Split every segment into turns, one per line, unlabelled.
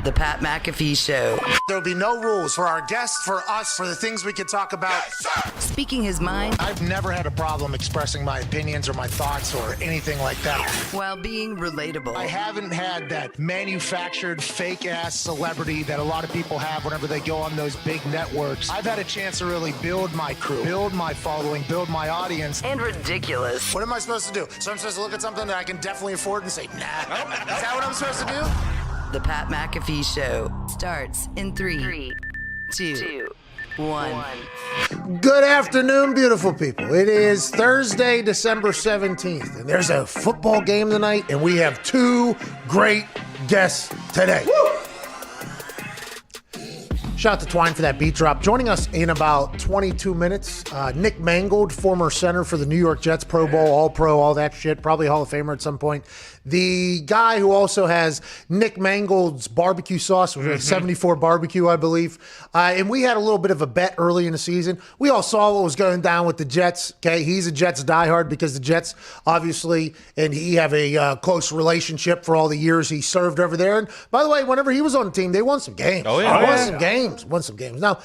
The Pat McAfee Show.
There'll be no rules for our guests, for us, for the things we can talk about.
Yes, speaking his mind.
I've never had a problem expressing my opinions or my thoughts or anything like that.
While being relatable.
I haven't had that manufactured fake-ass celebrity that a lot of people have whenever they go on those big networks. I've had a chance to really build my crew, build my following, build my audience.
And ridiculous.
What am I supposed to do? So I'm supposed to look at something that I can definitely afford and say, nah. Is that what I'm supposed to do?
The Pat McAfee Show starts in 3, 2, 1.
Good afternoon, beautiful people. It is Thursday, December 17th, and there's a football game tonight, and we have two great guests today. Woo! Shout out to Twine for that beat drop. Joining us in about 22 minutes, Nick Mangle, former center for the New York Jets, Pro Bowl, All-Pro, all that shit, probably Hall of Famer at some point. The guy who also has Nick Mangle's barbecue sauce, which was 74 barbecue, I believe. And we had a little bit of a bet early in the season. We all saw what was going down with the Jets. Okay, he's a Jets diehard because the Jets, obviously, and he have a close relationship for all the years he served over there. And by the way, whenever he was on the team, they won some games. Won some games. Now,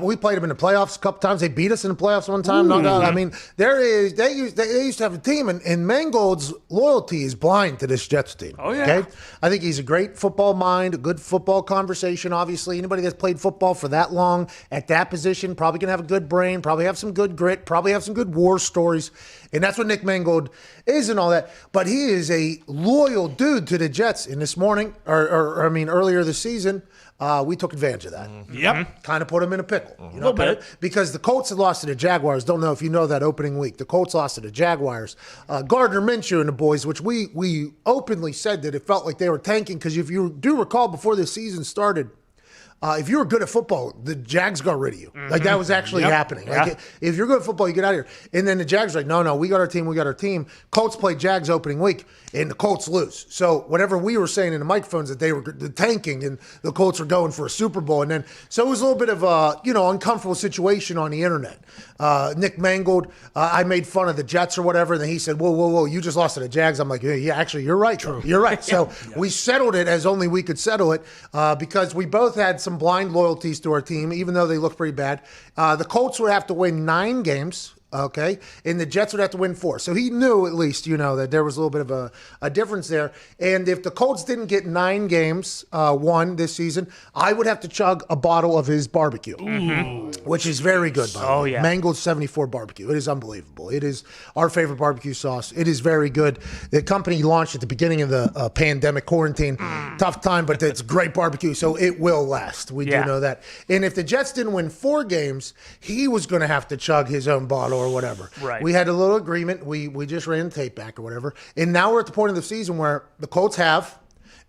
we played them in the playoffs a couple times. They beat us in the playoffs one time. No doubt. I mean, they used to have a team, and Mangle's loyalty is blind to this Jets team. Oh, yeah. Okay? I think he's a great football mind, a good football conversation, obviously. Anybody that's played football for that long at that position probably going to have a good brain, probably have some good grit, probably have some good war stories. And that's what Nick Mangle is and all that. But he is a loyal dude to the Jets. And this morning, earlier this season, we took advantage of that.
Yep.
Kind of put him in a pickle. You know, a little bit. Because the Colts had lost to the Jaguars. Don't know if you know that opening week. The Colts lost to the Jaguars. Gardner Minshew and the boys, which we openly said that it felt like they were tanking. Because if you do recall, before the season started, if you were good at football, the Jags got rid of you. Like, that was actually happening. Like, if you're good at football, you get out of here. And then the Jags are like, no, we got our team. Colts played Jags opening week, and the Colts lose. So whatever we were saying in the microphones that they were tanking and the Colts were going for a Super Bowl. And then, so it was a little bit of a, uncomfortable situation on the internet. Nick Mangle, I made fun of the Jets or whatever, and then he said, whoa, you just lost to the Jags. I'm like, yeah, actually, you're right. True. You're right. So we settled it as only we could settle it because we both had some blind loyalties to our team, even though they look pretty bad. The Colts would have to win 9 games. Okay, and the Jets would have to win 4. So he knew at least, that there was a little bit of a difference there. And if the Colts didn't get 9 games won this season, I would have to chug a bottle of his barbecue, which is very good, by the way. Yeah. Mangle's 74 barbecue. It is unbelievable. It is our favorite barbecue sauce. It is very good. The company launched at the beginning of the pandemic quarantine. Tough time, but it's great barbecue, so it will last. We do know that. And if the Jets didn't win 4 games, he was going to have to chug his own bottle or whatever. Right. We had a little agreement. We just ran the tape back or whatever. And now we're at the point of the season where the Colts have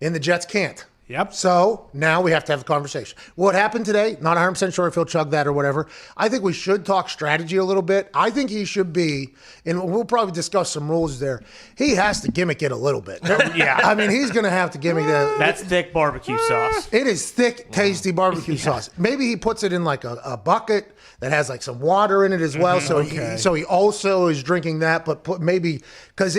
and the Jets can't. Yep. So now we have to have a conversation. What happened today, not 100% sure if he'll chug that or whatever. I think we should talk strategy a little bit. I think he should be, and we'll probably discuss some rules there. He has to gimmick it a little bit. I mean, he's going to have to gimmick that.
That's thick barbecue sauce.
It is thick, tasty barbecue sauce. Maybe he puts it in like a bucket that has like some water in it as well. So he also is drinking that, but maybe because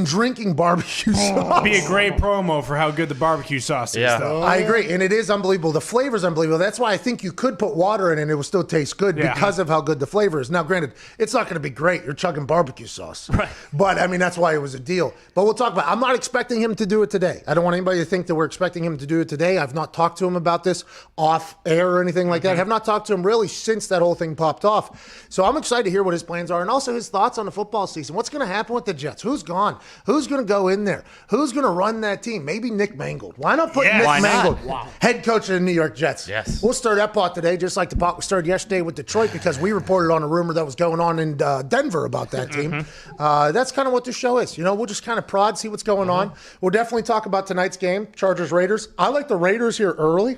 drinking barbecue sauce.
Be a great promo for how good the barbecue sauce is. Though.
I agree, and it is unbelievable. The flavor is unbelievable. That's why I think you could put water in it and it will still taste good because of how good the flavor is. Now, granted, it's not going to be great. You're chugging barbecue sauce. Right. But, that's why it was a deal. But we'll talk about it. I'm not expecting him to do it today. I don't want anybody to think that we're expecting him to do it today. I've not talked to him about this off air or anything like that. I have not talked to him really since that whole thing popped off. So I'm excited to hear what his plans are and also his thoughts on the football season. What's going to happen with the Jets? Who's gone? Who's going to go in there? Who's going to run that team? Maybe Nick Mangle. Why not put Nick Mangle, head coach of the New York Jets? Yes. We'll stir that pot today, just like the pot we stirred yesterday with Detroit, because we reported on a rumor that was going on in Denver about that team. That's kind of what this show is. We'll just kind of prod, see what's going on. We'll definitely talk about tonight's game, Chargers-Raiders. I like the Raiders here early.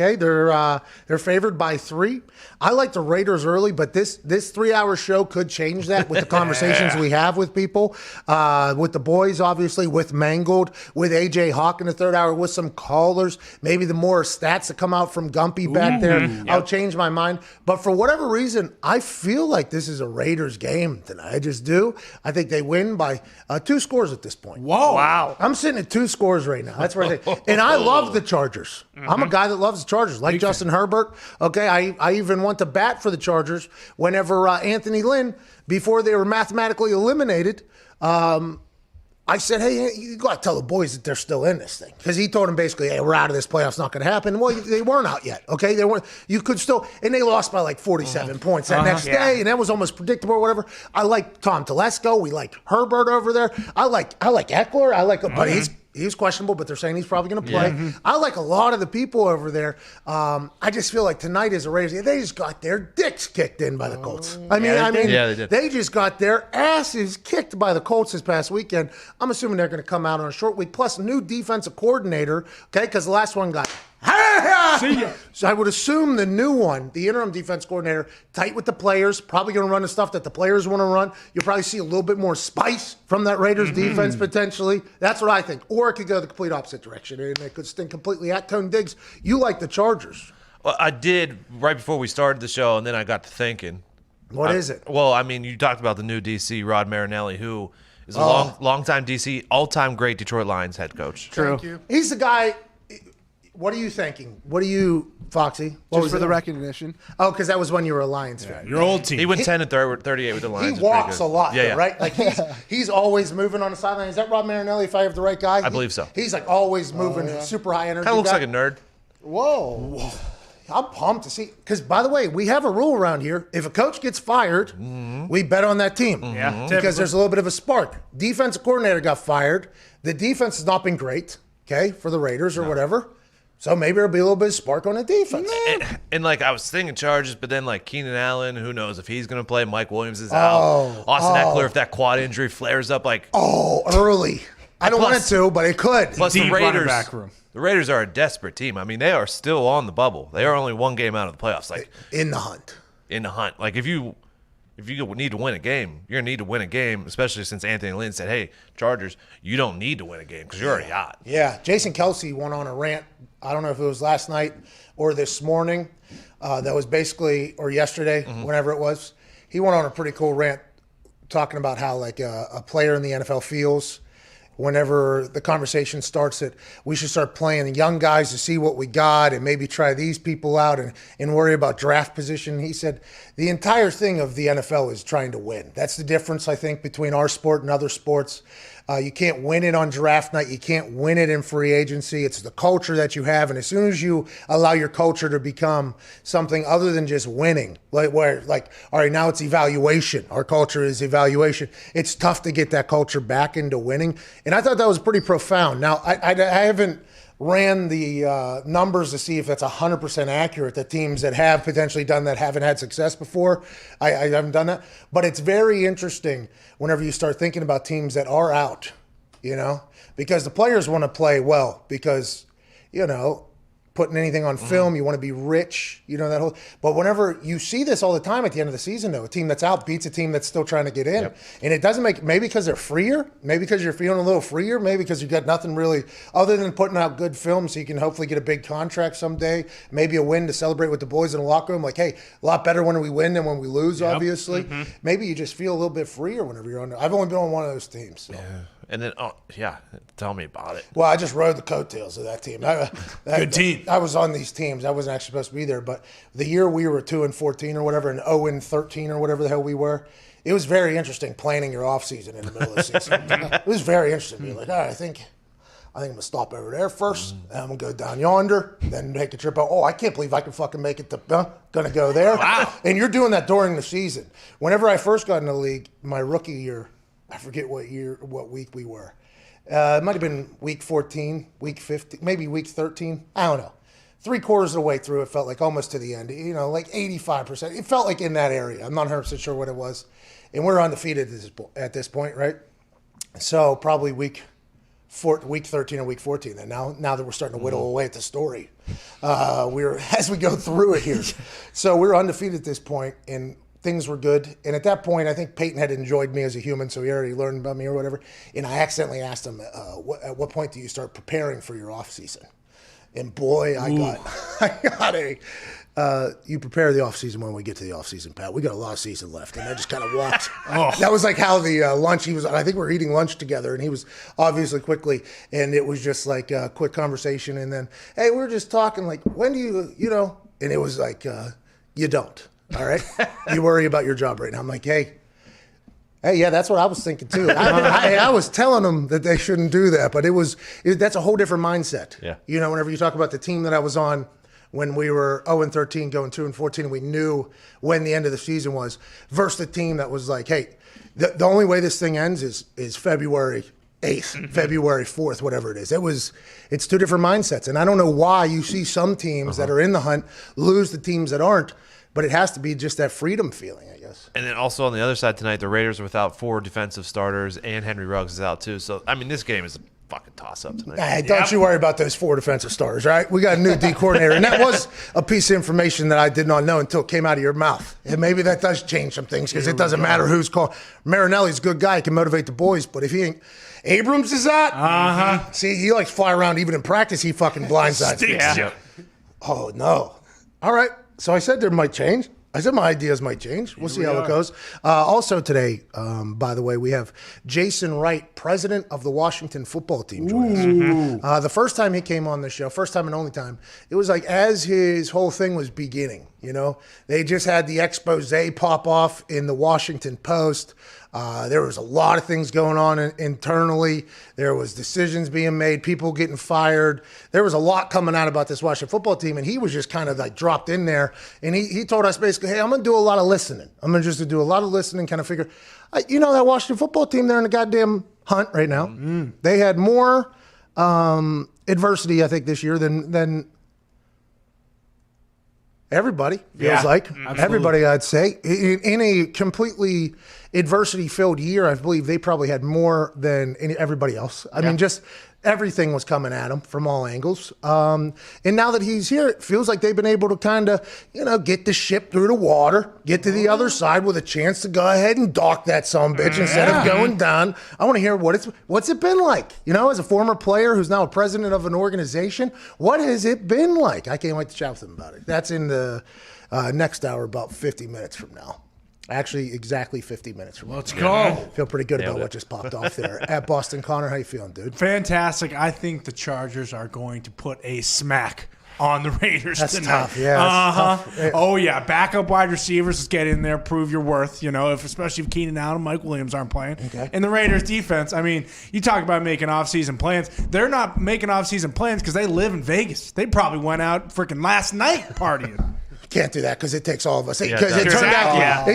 Okay, they're favored by 3. I like the Raiders early, but this 3-hour show could change that with the conversations we have with people, with the boys, obviously, with Mangled, with AJ Hawk in the 3rd hour, with some callers, maybe the more stats that come out from Gumpy back there. I'll change my mind. But for whatever reason, I feel like this is a Raiders game tonight. I just do. I think they win by 2 scores at this point.
Whoa. Wow.
I'm sitting at 2 scores right now. That's where I think. And I love the Chargers. I'm a guy that loves the Chargers, like Justin Herbert. Okay, I even went to bat for the Chargers whenever Anthony Lynn, before they were mathematically eliminated, I said, hey, you got to tell the boys that they're still in this thing. Because he told them basically, hey, we're out of this playoff's not going to happen. Well, they weren't out yet, okay? They weren't. You could still, and they lost by like 47 points that next day, and that was almost predictable or whatever. I like Tom Telesco. We like Herbert over there. I like Eckler. But he's questionable, but they're saying he's probably going to play.
Yeah.
I like a lot of the people over there. I just feel like tonight is a Raiders. They just got their dicks kicked in by the Colts. I mean,
they did.
They just got their asses kicked by the Colts this past weekend. I'm assuming they're going to come out on a short week. Plus, new defensive coordinator, okay, because the last one got
See ya.
So I would assume the new one, the interim defense coordinator, tight with the players, probably going to run the stuff that the players want to run. You'll probably see a little bit more spice from that Raiders defense potentially. That's what I think. Or it could go the complete opposite direction, and it could stink completely at Tone Diggs. You like the Chargers.
Well, I did right before we started the show, and then I got to thinking.
What is it?
Well, I mean, you talked about the new DC, Rod Marinelli, who is a long-time DC, all-time great Detroit Lions head coach.
True.
Thank you. He's the guy. What are you thinking? What are you, Foxy? What
Just for the recognition.
Oh, because that was when you were a Lions fan.
Your old team.
He went 10-38 with the Lions.
He walks a lot,
yeah,
though,
yeah.
right? Like he's always moving on the sideline. Is that Rob Marinelli, if I have the right guy?
I believe so.
He's like always moving, super high energy.
Kind of looks
guy.
like a nerd.
Whoa. I'm pumped to see. Because, by the way, we have a rule around here. If a coach gets fired, we bet on that team.
Yeah,
Because there's a little bit of a spark. Defensive coordinator got fired. The defense has not been great, okay, for the Raiders or whatever. So maybe there'll be a little bit of spark on the defense.
And like, I was thinking Chargers, but then like Keenan Allen, who knows if he's going to play. Mike Williams is out. Austin Eckler, if that quad injury flares up, like.
Early. I don't want it to, but it could.
Plus the
Deep running
Raiders.
back room.
The Raiders are a desperate team. I mean, they are still on the bubble. They are only one game out of the playoffs. Like
In the hunt.
in the hunt. Like if you need to win a game, you're gonna need to win a game, especially since Anthony Lynn said, "Hey, Chargers, you don't need to win a game because you're already out."
Yeah, Jason Kelsey went on a rant. I don't know if it was last night or this morning. That was basically, or yesterday, whenever it was. He went on a pretty cool rant talking about how like a player in the NFL feels whenever the conversation starts that we should start playing the young guys to see what we got and maybe try these people out and worry about draft position. He said the entire thing of the NFL is trying to win. That's the difference, I think, between our sport and other sports. You can't win it on draft night. You can't win it in free agency. It's the culture that you have. And as soon as you allow your culture to become something other than just winning, all right, now it's evaluation. Our culture is evaluation. It's tough to get that culture back into winning. And I thought that was pretty profound. Now, I haven't ran the numbers to see if that's 100% accurate, the teams that have potentially done that haven't had success before. I haven't done that. But it's very interesting whenever you start thinking about teams that are out, because the players want to play well because, putting anything on film, you want to be rich, that whole. But whenever you see this all the time at the end of the season, though, a team that's out beats a team that's still trying to get in. Yep. And it doesn't make, maybe because they're freer, maybe because you're feeling a little freer, maybe because you've got nothing really other than putting out good film so you can hopefully get a big contract someday, maybe a win to celebrate with the boys in the locker room. Like, hey, a lot better when we win than when we lose, obviously. Maybe you just feel a little bit freer whenever you're on there. I've only been on one of those teams. So.
Yeah. And then, tell me about it.
Well, I just rode the coattails of that team.
Good team.
I was on these teams. I wasn't actually supposed to be there, but the year we were 2-14 or whatever, and 0-13 or whatever the hell we were, it was very interesting planning your off season in the middle of the season. It was very interesting. You're like, all right, I think I'm gonna stop over there first, and I'm gonna go down yonder, then make a trip out. Oh, I can't believe I can fucking make it to gonna go there. Wow. And you're doing that during the season. Whenever I first got in the league, my rookie year, I forget what week we were. It might have been week 14, week 15, maybe week 13. I don't know. 3/4 of the way through, it felt like almost to the end, like 85%. It felt like in that area. I'm not 100% sure what it was. And we're undefeated at this point, right? So probably week week 13 and week 14. And now that we're starting to whittle away at the story, as we go through it here. So we're undefeated at this point, and things were good. And at that point, I think Peyton had enjoyed me as a human, so he already learned about me or whatever. And I accidentally asked him, at what point do you start preparing for your off season? And boy, I got you prepare the off season when we get to the off season, Pat. We got a lot of season left, and I just kind of walked. That was like how the lunch. I think we were eating lunch together, and he was obviously quickly, and it was just like a quick conversation, and then hey, we were just talking like, when do you, and it was like, you don't. All right, you worry about your job right now. I'm like, hey, yeah, that's what I was thinking too. I was telling them that they shouldn't do that, but that's a whole different mindset.
Yeah.
Whenever you talk about the team that I was on when we were 0-13, going 2-14, and we knew when the end of the season was, versus the team that was like, hey, the only way this thing ends is February 8th, February 4th, whatever it is. It's two different mindsets, and I don't know why you see some teams that are in the hunt lose the teams that aren't. But it has to be just that freedom feeling, I guess.
And then also on the other side tonight, the Raiders are without 4 defensive starters, and Henry Ruggs is out too. So, I mean, this game is a fucking toss-up tonight.
Hey, don't you worry about those 4 defensive starters, right? We got a new D coordinator, and that was a piece of information that I did not know until it came out of your mouth. And maybe that does change some things because it doesn't matter who's called. Marinelli's a good guy. He can motivate the boys, but if he ain't – Abrams is that? Uh-huh. See, he likes to fly around. Even in practice, he fucking blindsides.
Yeah.
Oh, no. All right. So I said there might change. I said my ideas might change. We'll see how it goes. Also today, by the way, we have Jason Wright, president of the Washington football team, joining us. The first time he came on the show, first time and only time, it was like as his whole thing was beginning. They just had the expose pop off in the Washington Post. There was a lot of things going on internally. There was decisions being made, people getting fired. There was a lot coming out about this Washington football team, and he was just kind of like dropped in there. And he told us basically, hey, I'm going to do a lot of listening. I'm going to just do a lot of listening, kind of figure, that Washington football team, they're in the goddamn hunt right now. Mm-hmm. They had more adversity, I think, this year than everybody feels like. Absolutely. Everybody, I'd say. In a completely adversity-filled year, I believe they probably had more than everybody else. I mean, just everything was coming at them from all angles. And now that he's here, it feels like they've been able to kind of, get the ship through the water, get to the other side with a chance to go ahead and dock that sumbitch instead of going down. I want to hear what's it been like? As a former player who's now a president of an organization, what has it been like? I can't wait to chat with him about it. That's in the next hour, about 50 minutes from now. Actually, exactly 50 minutes from now.
Let's go.
Feel pretty good about what just popped off there. At Boston Connor, how you feeling, dude?
Fantastic. I think the Chargers are going to put a smack on the Raiders
that's
tonight.
Tough. Yeah, that's tough. Yeah.
Oh, yeah. Backup wide receivers, let's get in there, prove your worth, especially if Keenan Allen and Mike Williams aren't playing. Okay. And the Raiders defense, I mean, you talk about making off-season plans. They're not making off-season plans because they live in Vegas. They probably went out freaking last night partying.
Can't do that because it takes all of us. Because it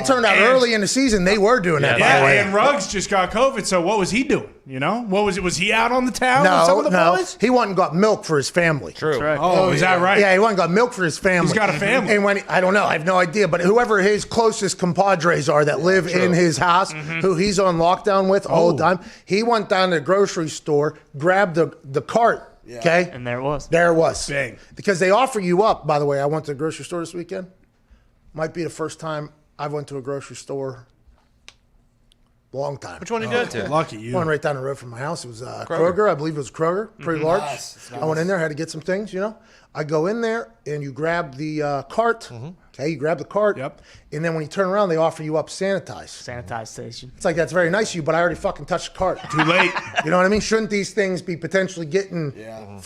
turned out early in the season they were doing that.
Yeah, and Ruggs just got COVID. So what was he doing? What was it? Was he out on the town with some of the boys?
He went and got milk for his family.
True.
Oh, is that right?
Yeah, he went and got milk for his family.
He's got a family.
And I don't know, I have no idea, but whoever his closest compadres are that live in his house, who he's on lockdown with all the time, he went down to the grocery store, grabbed the cart. Yeah. Okay.
And there it was.
There it was.
Bang.
Because they offer you up, by the way, I went to the grocery store this weekend. Might be the first time I went to a grocery store. Long time.
Which one did you go to?
Lucky you.
One right down the road from my house. It was Kroger. I believe it was Kroger. Pretty large. Nice. I went in there, had to get some things, I go in there, and you grab the cart. Okay, you grab the cart.
Yep.
And then when you turn around, they offer you up sanitized.
Sanitized station.
It's like, that's very nice of you, but I already fucking touched the cart.
Too late.
You know what I mean? Shouldn't these things be potentially getting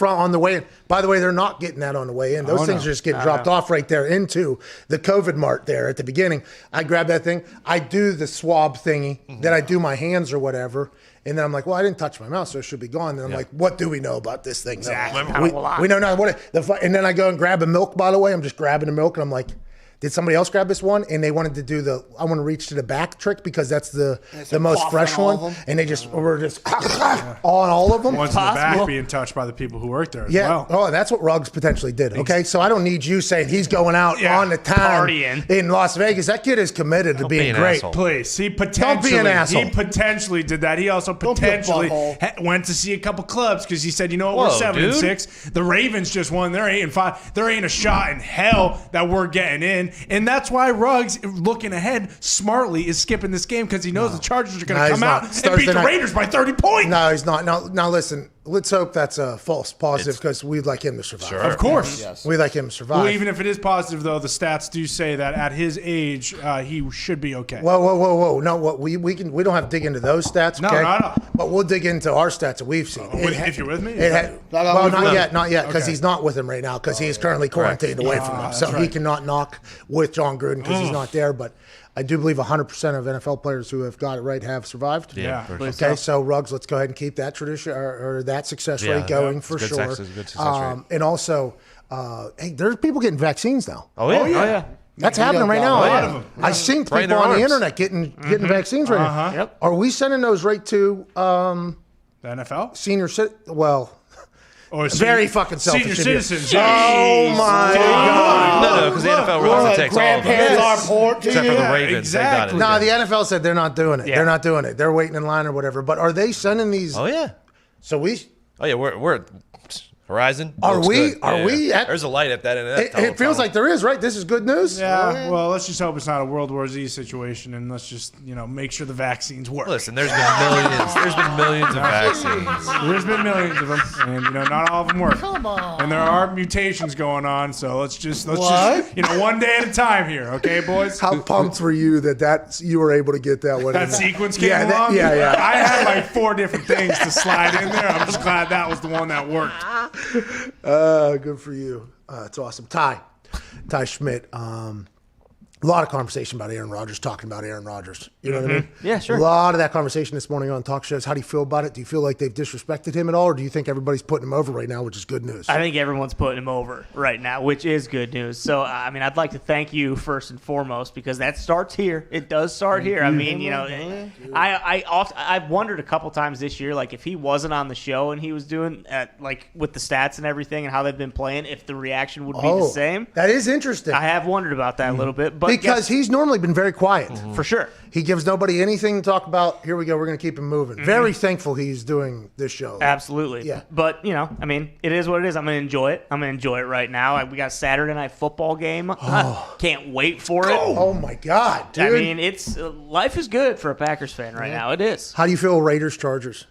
on the way in? By the way, they're not getting that on the way in. Those things are just getting dropped off right there into the COVID mart there at the beginning. I grab that thing. I do the swab thingy. Then I do my hands or whatever. And then I'm like, well, I didn't touch my mouth, so it should be gone. Then I'm like, what do we know about this thing?
Exactly.
We know not what. And then I go and grab a milk, by the way. I'm just grabbing the milk, and I'm like, did somebody else grab this one? And they wanted to do I want to reach to the back trick because that's the most fresh one. And they just were just on all of them.
Once in the back being touched by the people who work there as well.
Oh, and that's what Ruggs potentially did. Okay, so I don't need you saying he's going out on the town in Las Vegas. That kid is committed to being great.
Asshole.
Please, he
Don't be an asshole.
He potentially did that. He also potentially went to see a couple clubs because he said, you know what, we're 7-6. The Ravens just won. They're 8-5. There ain't a shot in hell that we're getting in. And that's why Ruggs, looking ahead smartly, is skipping this game because he knows the Chargers are going to come out and beat the Raiders by 30 points.
No, he's not. Now listen, let's hope that's a false positive because we'd like him to survive.
Sure.
Of course.
Yes.
We'd like him to survive.
Well, even if it is positive, though, the stats do say that at his age, he should be okay.
Whoa. No, we don't have to dig into those stats, okay?
No.
But we'll dig into our stats that we've seen.
If you're with me?
Not yet, because he's not with him right now because he is currently quarantined away from him. So he cannot knock with John Gruden because he's not there. But I do believe 100% of NFL players who have got it right have survived.
Yeah.
Okay, so Ruggs, let's go ahead and keep that tradition or that success rate going for sure.
Good success rate.
And also, hey, there's people getting vaccines now.
Oh yeah.
That's happening right now.
A lot of them.
I've seen people
Right in their
on the
arms.
internet getting vaccines right now.
Yep.
Are we sending those right to
The NFL?
senior citizens? Well,
Or
very fucking selfish.
senior
of you.
citizens.
Oh my God.
No, because the NFL realizes it takes all of
Grandparents
them.
are important to
Except
you.
for the Ravens,
exactly.
they got
No,
it.
the NFL said they're not doing it.
Yeah.
They're not doing it. They're waiting in line or whatever. But are they sending these?
Oh yeah.
So we.
Oh yeah. We're Horizon.
Are
looks
we-
good.
are we at-
There's a light at that end of that
It feels
tunnel.
like there is, right? This is good news.
Yeah, well, let's just hope it's not a World War Z situation, and let's just make sure the vaccines work.
Listen, there's been millions. There's been millions of vaccines.
There's been millions of them, and not all of them work.
Come on.
And there are mutations going on, so let's just
What?
one day at a time here, okay, boys?
How pumped were you that you were able to get that one?
That sequence came
Yeah,
along.
yeah.
I had like 4 different things to slide in there. I'm just glad that was the one that worked.
Good for you. It's awesome. Ty Schmidt. A lot of conversation about Aaron Rodgers, talking about Aaron Rodgers. You know what I mean?
Yeah, sure.
A lot of that conversation this morning on talk shows. How do you feel about it? Do you feel like they've disrespected him at all, or do you think everybody's putting him over right now, which is good news?
I think everyone's putting him over right now, which is good news. So, I mean, I'd like to thank you first and foremost because that starts here. It does start here. I mean, I've wondered a couple times this year, like if he wasn't on the show and he was doing like with the stats and everything and how they've been playing, if the reaction would be the same.
That is interesting.
I have wondered about that a little bit, but
because he's normally been very quiet.
for sure.
He gives nobody anything to talk about. Here we go. We're going to keep him moving. Very thankful he's doing this show.
Absolutely.
Yeah.
But, I mean, it is what it is. I'm going to enjoy it. I'm going to enjoy it right now. We got a Saturday night football game. Can't wait for it.
Oh, my God, dude.
I mean, it's life is good for a Packers fan right now. It is.
How do you feel Raiders, Chargers?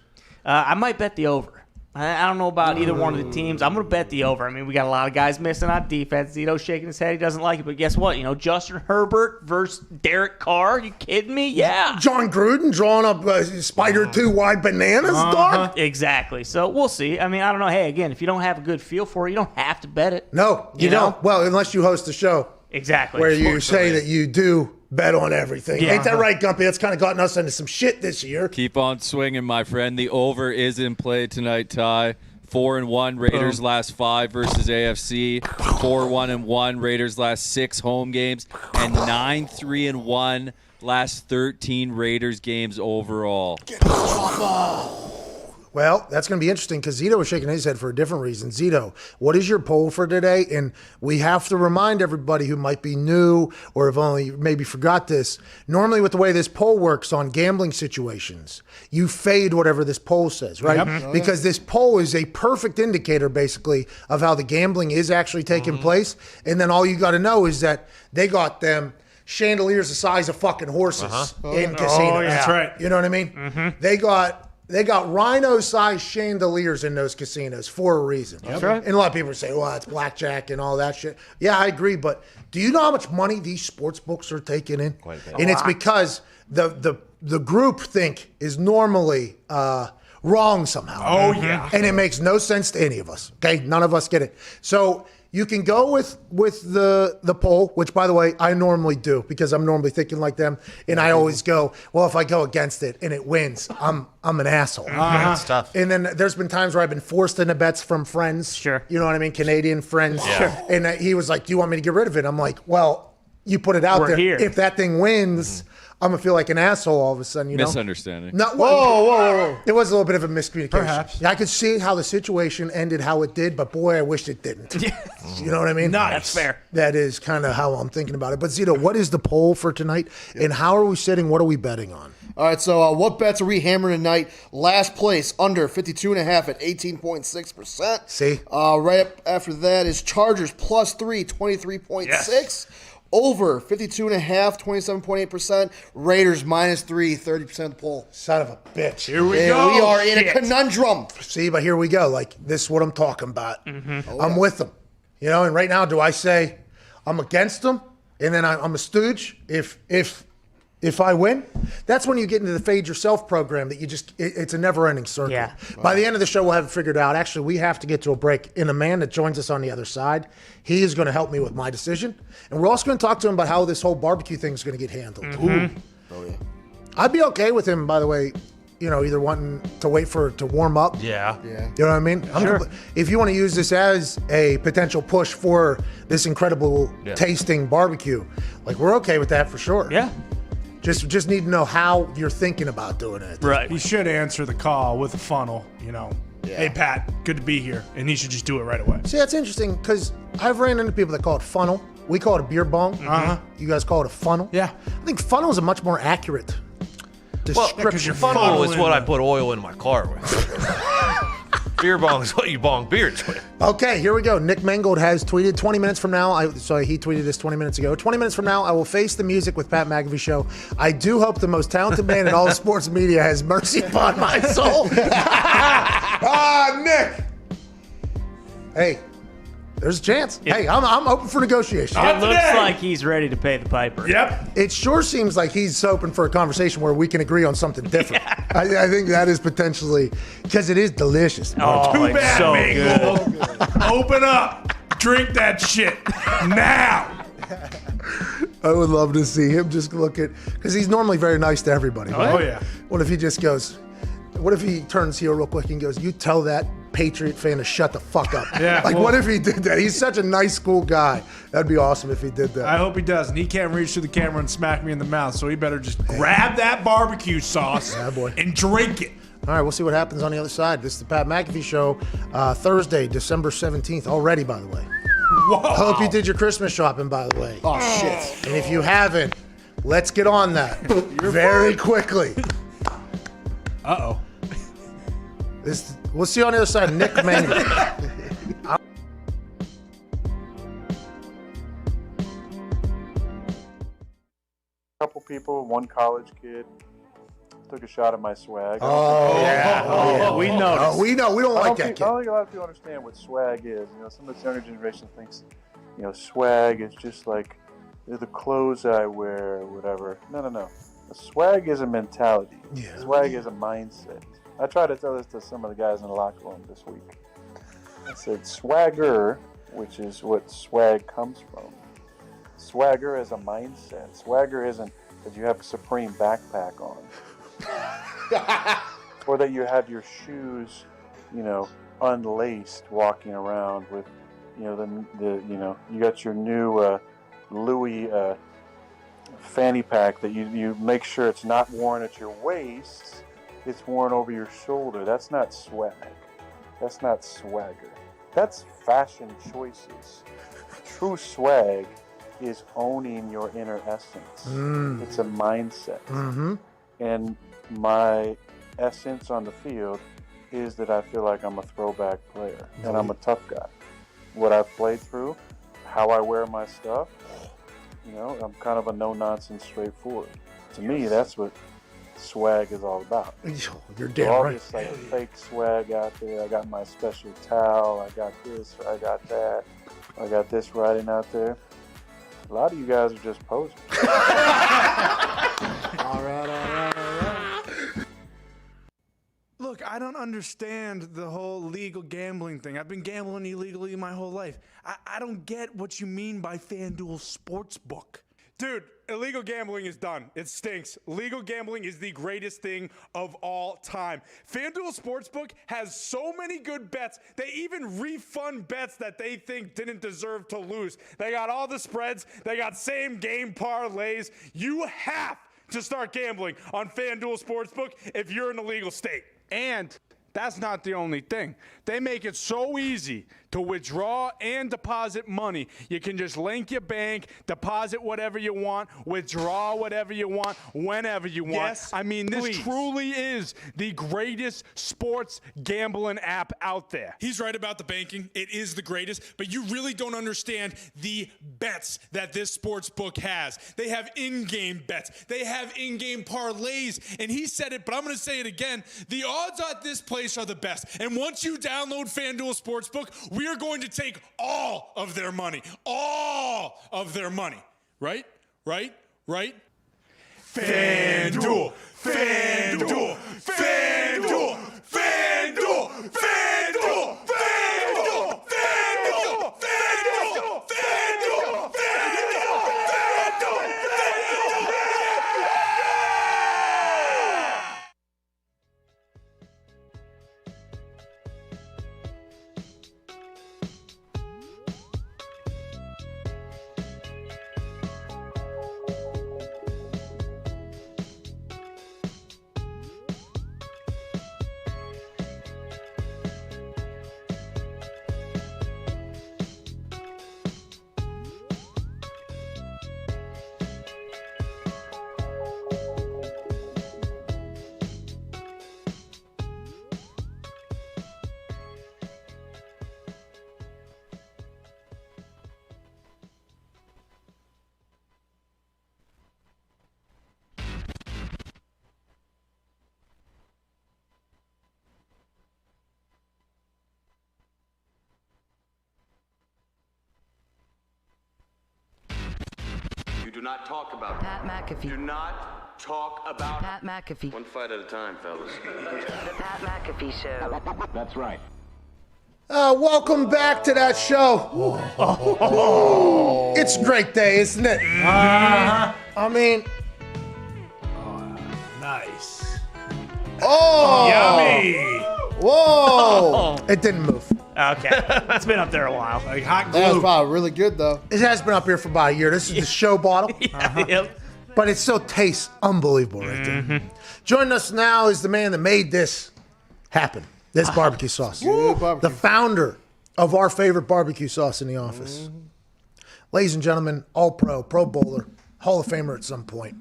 I might bet the over. I don't know about either one of the teams. I'm going to bet the over. I mean, we got a lot of guys missing on defense. Zito's shaking his head. He doesn't like it. But guess what? Justin Herbert versus Derek Carr. Are you kidding me? Yeah.
John Gruden drawing up Spider 2 wide bananas, dog?
Exactly. So we'll see. I mean, I don't know. Hey, again, if you don't have a good feel for it, you don't have to bet it.
No, you don't. Well, unless you host a show
Exactly.
where you say that you do bet on everything.
Yeah.
Ain't that right, Gumpy? That's kind of gotten us into some shit this year.
Keep on swinging, my friend. The over is in play tonight, Ty. 4-1 Raiders last 5 versus AFC. 4-1-1 Raiders last 6 home games, and 9-3-1 last 13 Raiders games overall.
Well, that's going to be interesting because Zito was shaking his head for a different reason. Zito, what is your poll for today? And we have to remind everybody who might be new or have only maybe forgot this. Normally with the way this poll works on gambling situations, you fade whatever this poll says, right?
Yep.
Because this poll is a perfect indicator basically of how the gambling is actually taking place. And then all you got to know is that they got them chandeliers the size of fucking horses in casinos.
Oh, yeah. That's right.
You know what I mean? They got rhino-sized chandeliers in those casinos for a reason.
That's right.
And a lot of people say, well, it's blackjack and all that shit. Yeah, I agree. But do you know how much money these sports books are taking in?
Quite a bit.
And it's because the group think is normally wrong somehow.
Oh, yeah.
And it makes no sense to any of us. Okay? None of us get it. So you can go with the poll, which, by the way, I normally do because I'm normally thinking like them. And I always go, well, if I go against it and it wins, I'm an asshole.
It's tough.
And then there's been times where I've been forced into bets from friends.
Sure.
You know what I mean? Canadian friends.
Yeah.
And he was like, do you want me to get rid of it? I'm like, well, you put it out
We're
there.
here.
If that thing wins, I'm gonna feel like an asshole all of a sudden. You know,
Misunderstanding.
No, whoa. It was a little bit of a miscommunication.
Perhaps.
Yeah, I could see how the situation ended how it did, but boy, I wished it didn't. You know what I mean?
Nice.
That's fair.
That is kind of how I'm thinking about it. But Zito, what is the poll for tonight, and how are we sitting? What are we betting on?
All right, so what bets are we hammering tonight? Last place, under 52.5 at 18.6%.
See?
Right up after that is Chargers plus 3, 23.6. Over 52.5, 27.8%. Raiders minus 3, 30% of the poll.
Son of a bitch.
Here we
And
go.
we are in a conundrum.
See, but here we go. Like, this is what I'm talking about.
Mm-hmm.
I'm with them. You know, and right now, do I say I'm against them, and then I'm a stooge if I win? That's when you get into the Fade Yourself program that you just, it's a never-ending circle.
Yeah.
By the end of the show, we'll have it figured out. Actually, we have to get to a break. And a man that joins us on the other side, he is going to help me with my decision. And we're also going to talk to him about how this whole barbecue thing is going to get handled.
Oh, yeah.
I'd be okay with him, by the way, you know, either wanting to wait for it to warm up.
Yeah.
Yeah.
You know what I mean? If you want to use this as a potential push for this incredible tasting barbecue, like, we're okay with that for sure.
Yeah.
Just need to know how you're thinking about doing it.
Right.
He should answer the call with a funnel, you know. Hey, Pat, good to be here. And he should just do it right away.
See, that's interesting because I've ran into people that call it funnel. We call it a beer bong. You guys call it a funnel.
Yeah.
I think funnel is a much more accurate
Well,
description.
you're
funnel is
funneling
what I
the-
put oil in my car with. Beer bong is what you bong beers with.
Okay, here we go. Nick Mangle has tweeted 20 minutes from now. He tweeted this 20 minutes ago. 20 minutes from now, I will face the music with Pat McAfee Show. I do hope the most talented man in all of sports media has mercy upon my soul. Nick. Hey, there's a chance. Hey, I'm open for negotiation.
It looks
today.
like he's ready to pay the piper.
Yep.
It sure seems like he's open for a conversation where we can agree on something different. I think that is potentially, because it is delicious.
Oh,
Too
it's
bad,
so
Mangle.
good.
Open up. Drink that shit now.
I would love to see him just look at, because he's normally very nice to everybody. Right?
Oh, yeah.
What if he just goes, what if he turns heel real quick and goes, you tell that Patriot fan to shut the fuck up.
Yeah,
like,
well-
what if he did that? He's such a nice, cool guy. That'd be awesome if he did that.
I hope he does. And he can't reach through the camera and smack me in the mouth. So he better just grab that barbecue sauce
boy.
and drink it.
All right, we'll see what happens on the other side. This is the Pat McAfee Show, Thursday, December 17th, already, by the way.
Whoa.
I hope you did your Christmas shopping, by the way.
Oh, shit.
And if you haven't, let's get on that very quickly.
Uh-oh.
We'll see you on the other side. Nick Mangle.
Couple people, one college kid, took a shot at my swag.
We noticed.
We know. We don't
I
like
don't
that
think
kid.
a lot of people understand what swag is. You know, some of this younger generation thinks, you know, swag is just like the clothes I wear or whatever. No. Swag is a mentality.
Yeah.
Swag is a mindset. I tried to tell this to some of the guys in the locker room this week. I said, swagger, which is what swag comes from. Swagger is a mindset. Swagger isn't that you have a Supreme backpack on. Or that you have your shoes, you know, unlaced walking around with, you know, you got your new Louis fanny pack that you make sure it's not worn at your waist, it's worn over your shoulder. That's not swag. That's not swagger. That's fashion choices. True swag is owning your inner essence. It's a mindset.
Mm-hmm.
And my essence on the field is that I feel like I'm a throwback player and I'm a tough guy. What I've played through, how I wear my stuff, you know, I'm kind of a no-nonsense, straightforward. To me, that's what swag is all about.
You're damn
all
right.
this like fake swag out there. I got my special towel. I got this. I got that. I got this writing out there. A lot of you guys are just posing.
All right.
Look, I don't understand the whole legal gambling thing. I've been gambling illegally my whole life. I don't get what you mean by FanDuel Sportsbook.
Dude, illegal gambling is done. It stinks. Legal gambling is the greatest thing of all time. FanDuel Sportsbook has so many good bets. They even refund bets that they think didn't deserve to lose. They got all the spreads. They got same game parlays. You have to start gambling on FanDuel Sportsbook if you're in a legal state. And that's not the only thing. They make it so easy to withdraw and deposit money. You can just link your bank, deposit whatever you want, withdraw whatever you want, whenever you want.
Yes,
I mean, this
please.
truly is the greatest sports gambling app out there.
He's right about the banking. It is the greatest, but you really don't understand the bets that this sports book has. They have in-game bets. They have in-game parlays, and he said it, but I'm going to say it again. The odds at this place are the best, and once you download FanDuel Sportsbook, we are going to take all of their money. All of their money. Right? Right? Right?
FanDuel! FanDuel! FanDuel! FanDuel! FanDuel! FanDuel! FanDuel! FanDuel! FanDuel! FanDuel!
You do not talk about
Pat McAfee.
Do not talk about
Pat McAfee.
One fight at a time, fellas.
The Pat McAfee Show.
That's right.
Welcome back to that show. It's a great day, isn't it? I mean,
Nice.
oh,
Yummy.
whoa! It didn't move.
Okay. It's been up there a while.
Like hot
That was
glue.
probably really good, though.
It has been up here for about a year. This is the show bottle,
Yep.
but it still tastes unbelievable right there. Joining us now is the man that made this happen. This barbecue sauce.
Good barbecue.
The founder of our favorite barbecue sauce in the office. Ladies and gentlemen, all-pro, pro bowler, Hall of Famer at some point.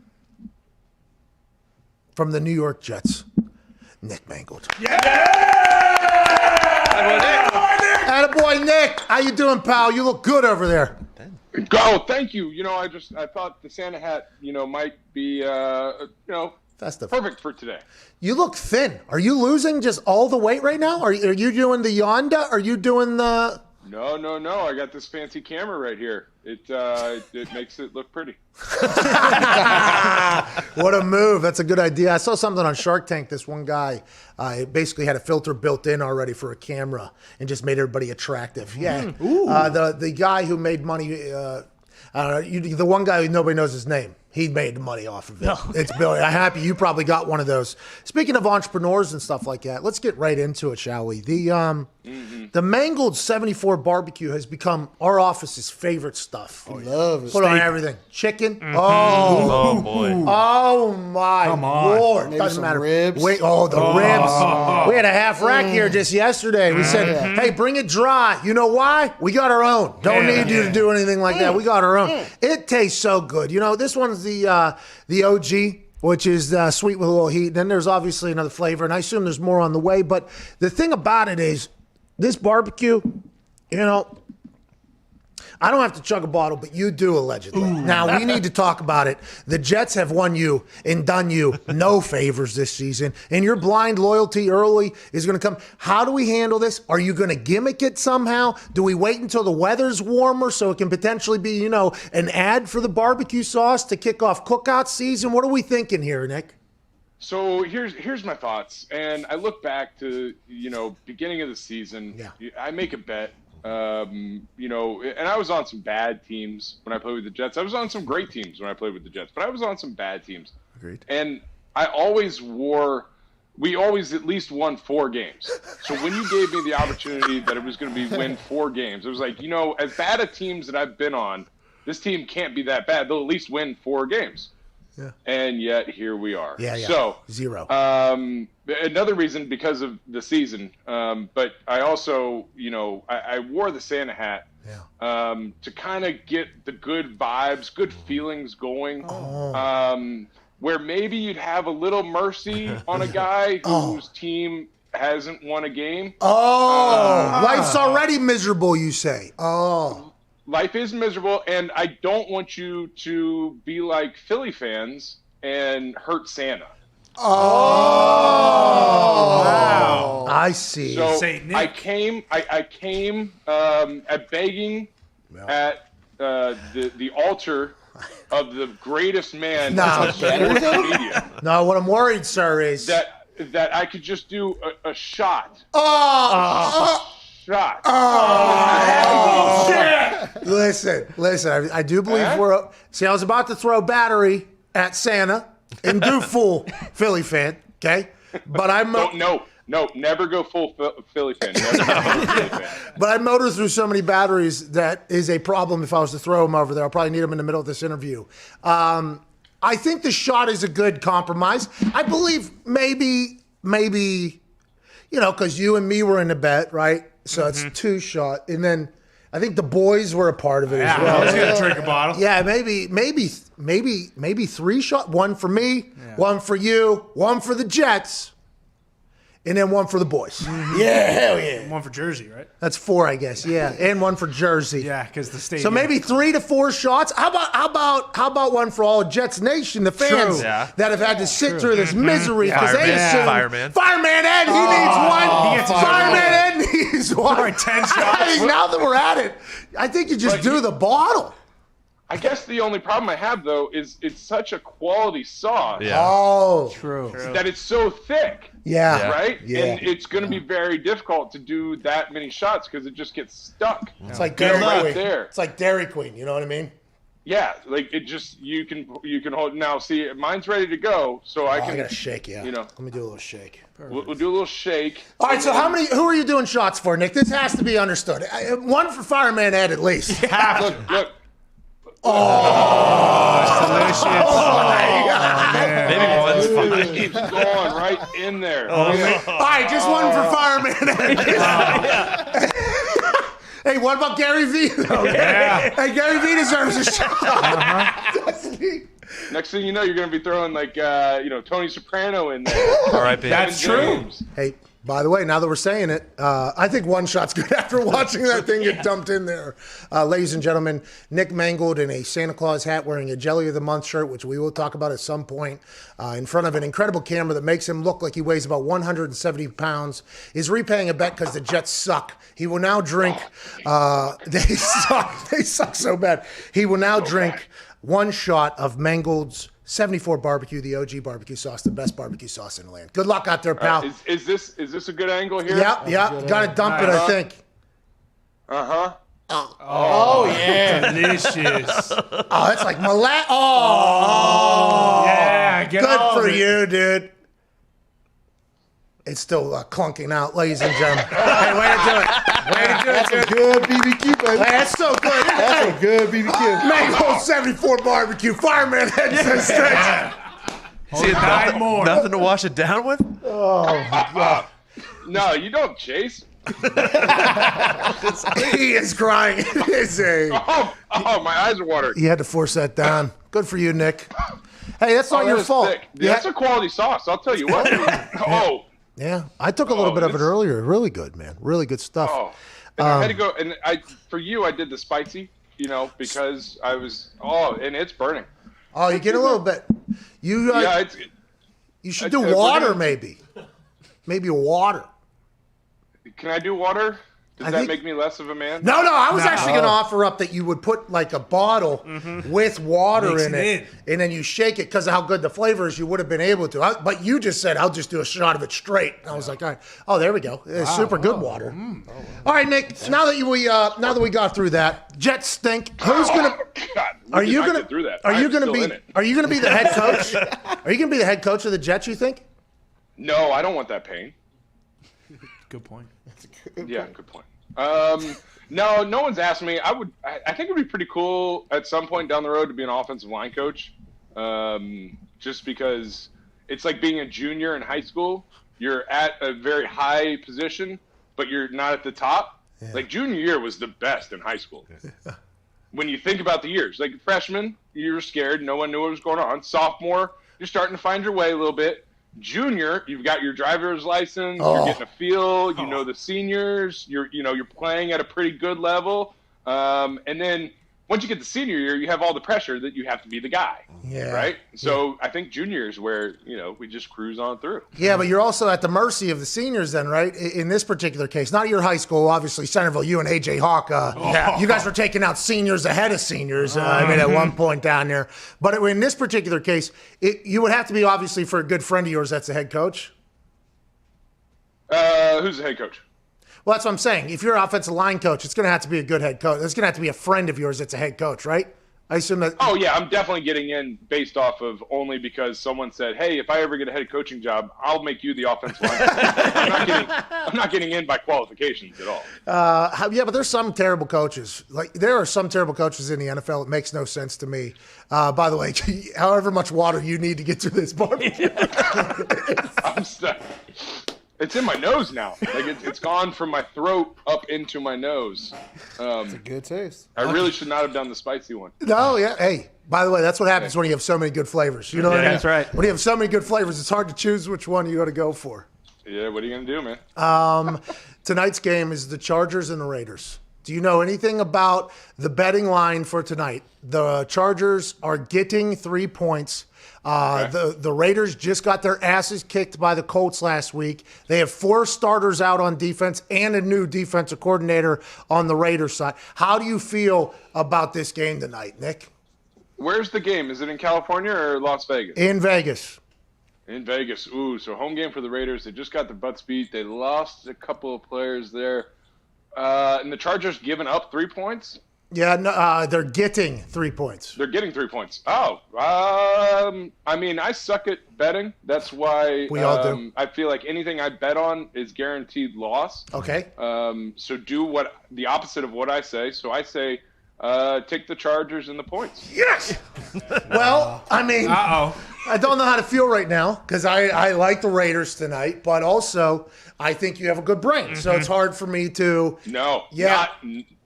From the New York Jets, Nick Mangle. Attaboy, Nick. How you doing, pal? You look good over there.
Oh, thank you. You know, I thought the Santa hat, might be,
Festive.
perfect for today.
You look thin. Are you losing just all the weight right now? Are you doing the Yonda? Are you doing the...
No. I got this fancy camera right here. It makes it look pretty.
What a move. That's a good idea. I saw something on Shark Tank. This one guy basically had a filter built in already for a camera and just made everybody attractive. Yeah. The guy who made money, the one guy who nobody knows his name, he made the money off of it. It's Billy. I'm happy you probably got one of those. Speaking of entrepreneurs and stuff like that, let's get right into it, shall we? The Mangled 74 barbecue has become our office's favorite stuff.
Love it.
Put on everything. Chicken.
Oh, boy.
Oh my Lord.
Maybe
Doesn't
some
matter.
ribs.
Wait, the ribs. We had a half rack here just yesterday. We said, hey, bring it dry. You know why? We got our own. Don't need you to do anything like that. We got our own. It tastes so good. This one's the OG, which is sweet with a little heat. Then there's obviously another flavor, and I assume there's more on the way. But the thing about it is, this barbecue, I don't have to chug a bottle, but you do allegedly. Now, we need to talk about it. The Jets have won you and done you no favors this season, and your blind loyalty early is going to come. How do we handle this? Are you going to gimmick it somehow? Do we wait until the weather's warmer so it can potentially be, an ad for the barbecue sauce to kick off cookout season? What are we thinking here, Nick?
So here's my thoughts. And I look back to, beginning of the season.
Yeah.
I make a bet You know, and I was on some bad teams when I played with the Jets. I was on some great teams when I played with the Jets, but I was on some bad teams.
Agreed.
And we always at least won 4 games. So when you gave me the opportunity that it was going to be win 4 games, it was like, you know, as bad a teams that I've been on, this team can't be that bad. They'll at least win 4 games.
Yeah.
And yet here we are.
Yeah.
So
0.
Another reason because of the season, but I also, you know, I wore the Santa hat to kind of get the good vibes, good feelings going. Where maybe you'd have a little mercy on a guy whose team hasn't won a game.
Life's already miserable, you say.
Life is miserable, and I don't want you to be like Philly fans and hurt Santa.
Wow. I see.
So I came at begging at the altar of the greatest man in sports media.
No, what I'm worried, sir, is
that I could just do a shot. Shot.
Listen. I do believe we're. See, I was about to throw battery at Santa and do full Philly fan. Okay, but I'm
no, never go full Philly fan. Never go full Philly fan.
But I motor through so many batteries that is a problem. If I was to throw them over there, I'll probably need them in the middle of this interview. I think the shot is a good compromise. I believe maybe, you know, because you and me were in the bet, right? So it's 2 shot, and then I think the boys were a part of it as well.
I was gonna drink a bottle.
Yeah, maybe 3 shot. 1 for me, 1 for you, 1 for the Jets, and then 1 for the boys. Yeah, hell yeah.
1 for Jersey, right?
That's 4, I guess. Yeah, and 1 for Jersey.
Yeah, because the stadium.
So maybe 3 to 4 shots. How about 1 for all Jets Nation, the fans that have had to sit through this misery because they assume Fireman Ed, he needs 1. Fireman Ed needs 1.
Or 10 shots.
I think now that we're at it, I think you just do the bottle.
I guess the only problem I have though is it's such a quality sauce.
Yeah.
Oh,
true.
That it's so thick.
Yeah.
Right?
Yeah.
And it's going to be very difficult to do that many shots because it just gets stuck.
It's like Dairy Queen.
There.
It's like Dairy Queen. You know what I mean?
Yeah, like it just you can hold now. See, mine's ready to go, so I can.
I gotta shake. Yeah.
You know,
let me do a little shake.
We'll do a little shake.
All right. So who are you doing shots for, Nick? This has to be understood. 1 for Fireman Ed at least.
Look.
Delicious.
Maybe one's
It
fine.
keeps going right in there.
All right, just 1 for Fireman Ed. Hey, what about Gary V?
Yeah.
Hey, Gary V deserves a shot.
Next thing you know, you're going to be throwing like Tony Soprano in there.
All right,
That's true.
Hey, by the way, now that we're saying it, I think 1 shot's good after watching that thing get dumped in there. Ladies and gentlemen, Nick Mangled in a Santa Claus hat wearing a Jelly of the Month shirt, which we will talk about at some point, in front of an incredible camera that makes him look like he weighs about 170 pounds, is repaying a bet because the Jets suck. He will now drink, they suck so bad. He will now drink 1 shot of Mangled's 74 barbecue, the OG barbecue sauce, the best barbecue sauce in the land. Good luck out there, pal.
Is this a good angle here?
Yep. Got to dump it, I think.
Oh yeah. Delicious.
Oh, it's like molasses. Oh.
Yeah, get
good
all
for
of it.
you, dude. It's still clunking out, ladies and gentlemen. Hey, way to do it.
That's a good BBQ, baby.
Hey, that's so good.
That's a good BBQ.
Mango 74 barbecue. Fireman head says stretch.
See, nothing to wash it down with?
Oh, my God.
No, you don't, Chase.
He is crying.
Oh, my eyes are watering.
You had to force that down. Good for you, Nick. Hey, that's not your fault.
That's a quality sauce, I'll tell you what.
Yeah, I took a little bit of it earlier. Really good, man. Really good stuff.
Oh, and I had to go, and for you, I did the spicy, because I was, and it's burning.
Oh, you get a little bit. You should do water, maybe. Maybe water.
Can I do water? Does that make me less of a man?
No, I was actually going to offer up that you would put like a bottle with water
Mix
in
it
it, and then you shake it because of how good the flavor is. You would have been able to, but you just said I'll just do a shot of it straight. And I was like, all right, oh, there we go, it's super good water. All right, Nick. Now that we got through that, Jets stink. Who's gonna? Are you gonna be the head coach? Are you gonna be the head coach of the Jets? You think?
No, I don't want that pain.
Good point.
Good point. No one's asked me. I think it'd be pretty cool at some point down the road to be an offensive line coach. Just because it's like being a junior in high school. You're at a very high position, but you're not at the top. Yeah. Like junior year was the best in high school. When you think about the years, like freshman, you were scared. No one knew what was going on. Sophomore, you're starting to find your way a little bit. Junior, you've got your driver's license. You're getting a feel. You know the seniors. You're playing at a pretty good level. And then once you get to senior year, you have all the pressure that you have to be the guy. Yeah. Right. So I think junior is where we just cruise on through.
Yeah, but you're also at the mercy of the seniors then, right? In this particular case, not your high school, obviously Centerville. You and AJ Hawk, you guys were taking out seniors ahead of seniors. At one point down there. But in this particular case, you would have to be obviously for a good friend of yours that's the head coach.
Who's the head coach?
Well, that's what I'm saying. If you're an offensive line coach, it's going to have to be a good head coach. It's going to have to be a friend of yours that's a head coach, right? I assume that.
Oh, yeah. I'm definitely getting in based off of only because someone said, hey, if I ever get a head coaching job, I'll make you the offensive line coach. I'm not getting in by qualifications at all.
But there's some terrible coaches. Like there are some terrible coaches in the NFL. It makes no sense to me. By the way, however much water you need to get through this barbecue.
I'm stuck. It's in my nose now. Like it's gone from my throat up into my nose.
It's a good taste.
I really should not have done the spicy one.
No, yeah. Hey, by the way, that's what happens when you have so many good flavors. You know what I mean?
That's right.
When you have so many good flavors, it's hard to choose which one you got to go for.
Yeah, what are you going to do, man?
Tonight's game is the Chargers and the Raiders. Do you know anything about the betting line for tonight? The Chargers are getting 3 points. The Raiders just got their asses kicked by the Colts last week. They have 4 starters out on defense and a new defensive coordinator on the Raiders side. How do you feel about this game tonight, Nick?
Where's the game? Is it in California or Las Vegas?
In Vegas.
In Vegas. Ooh, so home game for the Raiders. They just got their butts beat. They lost a couple of players there. And the Chargers giving up 3 points?
Yeah, no, they're getting 3 points.
They're getting 3 points. Oh, I mean, I suck at betting. That's why
we all do.
I feel like anything I bet on is guaranteed loss.
Okay.
So do the opposite of what I say. So I say take the Chargers and the points.
Yes. Well, I mean, I don't know how to feel right now because I like the Raiders tonight, but also I think you have a good brain. So it's hard for me to.
No.
Yeah.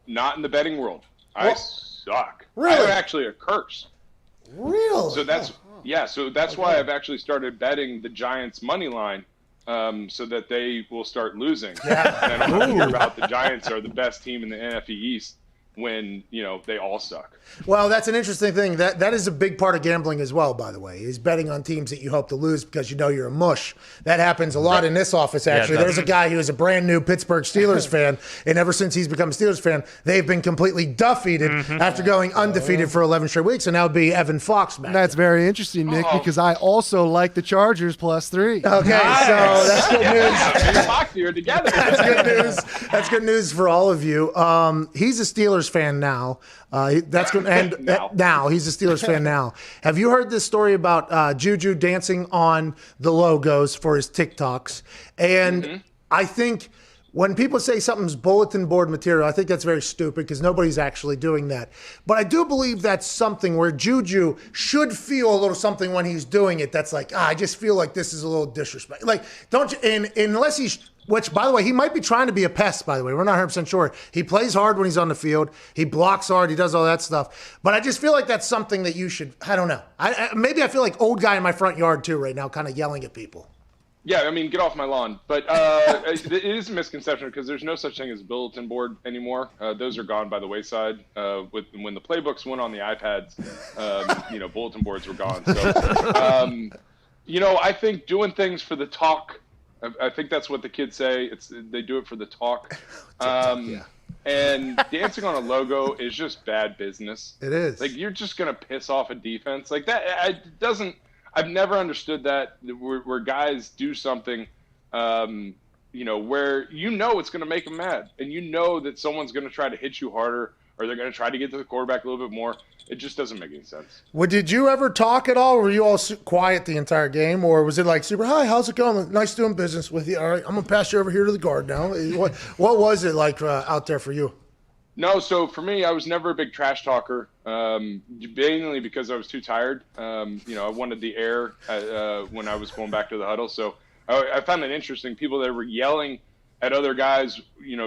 Not in the betting world. I suck.
Really?
I'm actually a curse.
Really?
So that's why I've actually started betting the Giants money line so that they will start losing. Yeah. And I don't hear about the Giants are the best team in the NFC East when, they all suck.
Well, that's an interesting thing. That is a big part of gambling as well, by the way, is betting on teams that you hope to lose because you're a mush. That happens a lot in this office, actually. There's a guy who is a brand new Pittsburgh Steelers fan, and ever since he's become a Steelers fan, they've been completely defeated after going undefeated for 11 straight weeks, and that would be Evan Fox back.
That's very interesting, Nick, because I also like the Chargers +3.
Okay, so that's good news.
Fox here together.
That's good news. That's good news for all of you. He's a Steelers fan now. That's good. And now he's a Steelers fan now. Have you heard this story about Juju dancing on the logos for his TikToks? And I think when people say something's bulletin board material, I think that's very stupid because nobody's actually doing that. But I do believe that's something where Juju should feel a little something when he's doing it. That's like, I just feel like this is a little disrespect. Like, don't you? And unless he's. Which, by the way, he might be trying to be a pest, by the way. We're not 100% sure. He plays hard when he's on the field. He blocks hard. He does all that stuff. But I just feel like that's something that you should, I don't know. Maybe I feel like old guy in my front yard, too, right now, kind of yelling at people.
Yeah, I mean, get off my lawn. But it is a misconception because there's no such thing as a bulletin board anymore. Those are gone by the wayside. When the playbooks went on the iPads, bulletin boards were gone. So, I think doing things for the talk I think that's what the kids say. They do it for the talk. And dancing on a logo is just bad business.
It is.
Like, you're just gonna piss off a defense like that. I've never understood that where guys do something, where it's gonna make them mad, and that someone's gonna try to hit you harder, or they're gonna try to get to the quarterback a little bit more. It just doesn't make any sense.
Well, did you ever talk at all? Or were you all quiet the entire game, or was it like super? Hi, how's it going? Nice doing business with you. All right, I'm gonna pass you over here to the guard now. What was it like out there for you?
No, so for me, I was never a big trash talker, mainly because I was too tired. I wanted the air when I was going back to the huddle. So I found it interesting. People that were yelling at other guys,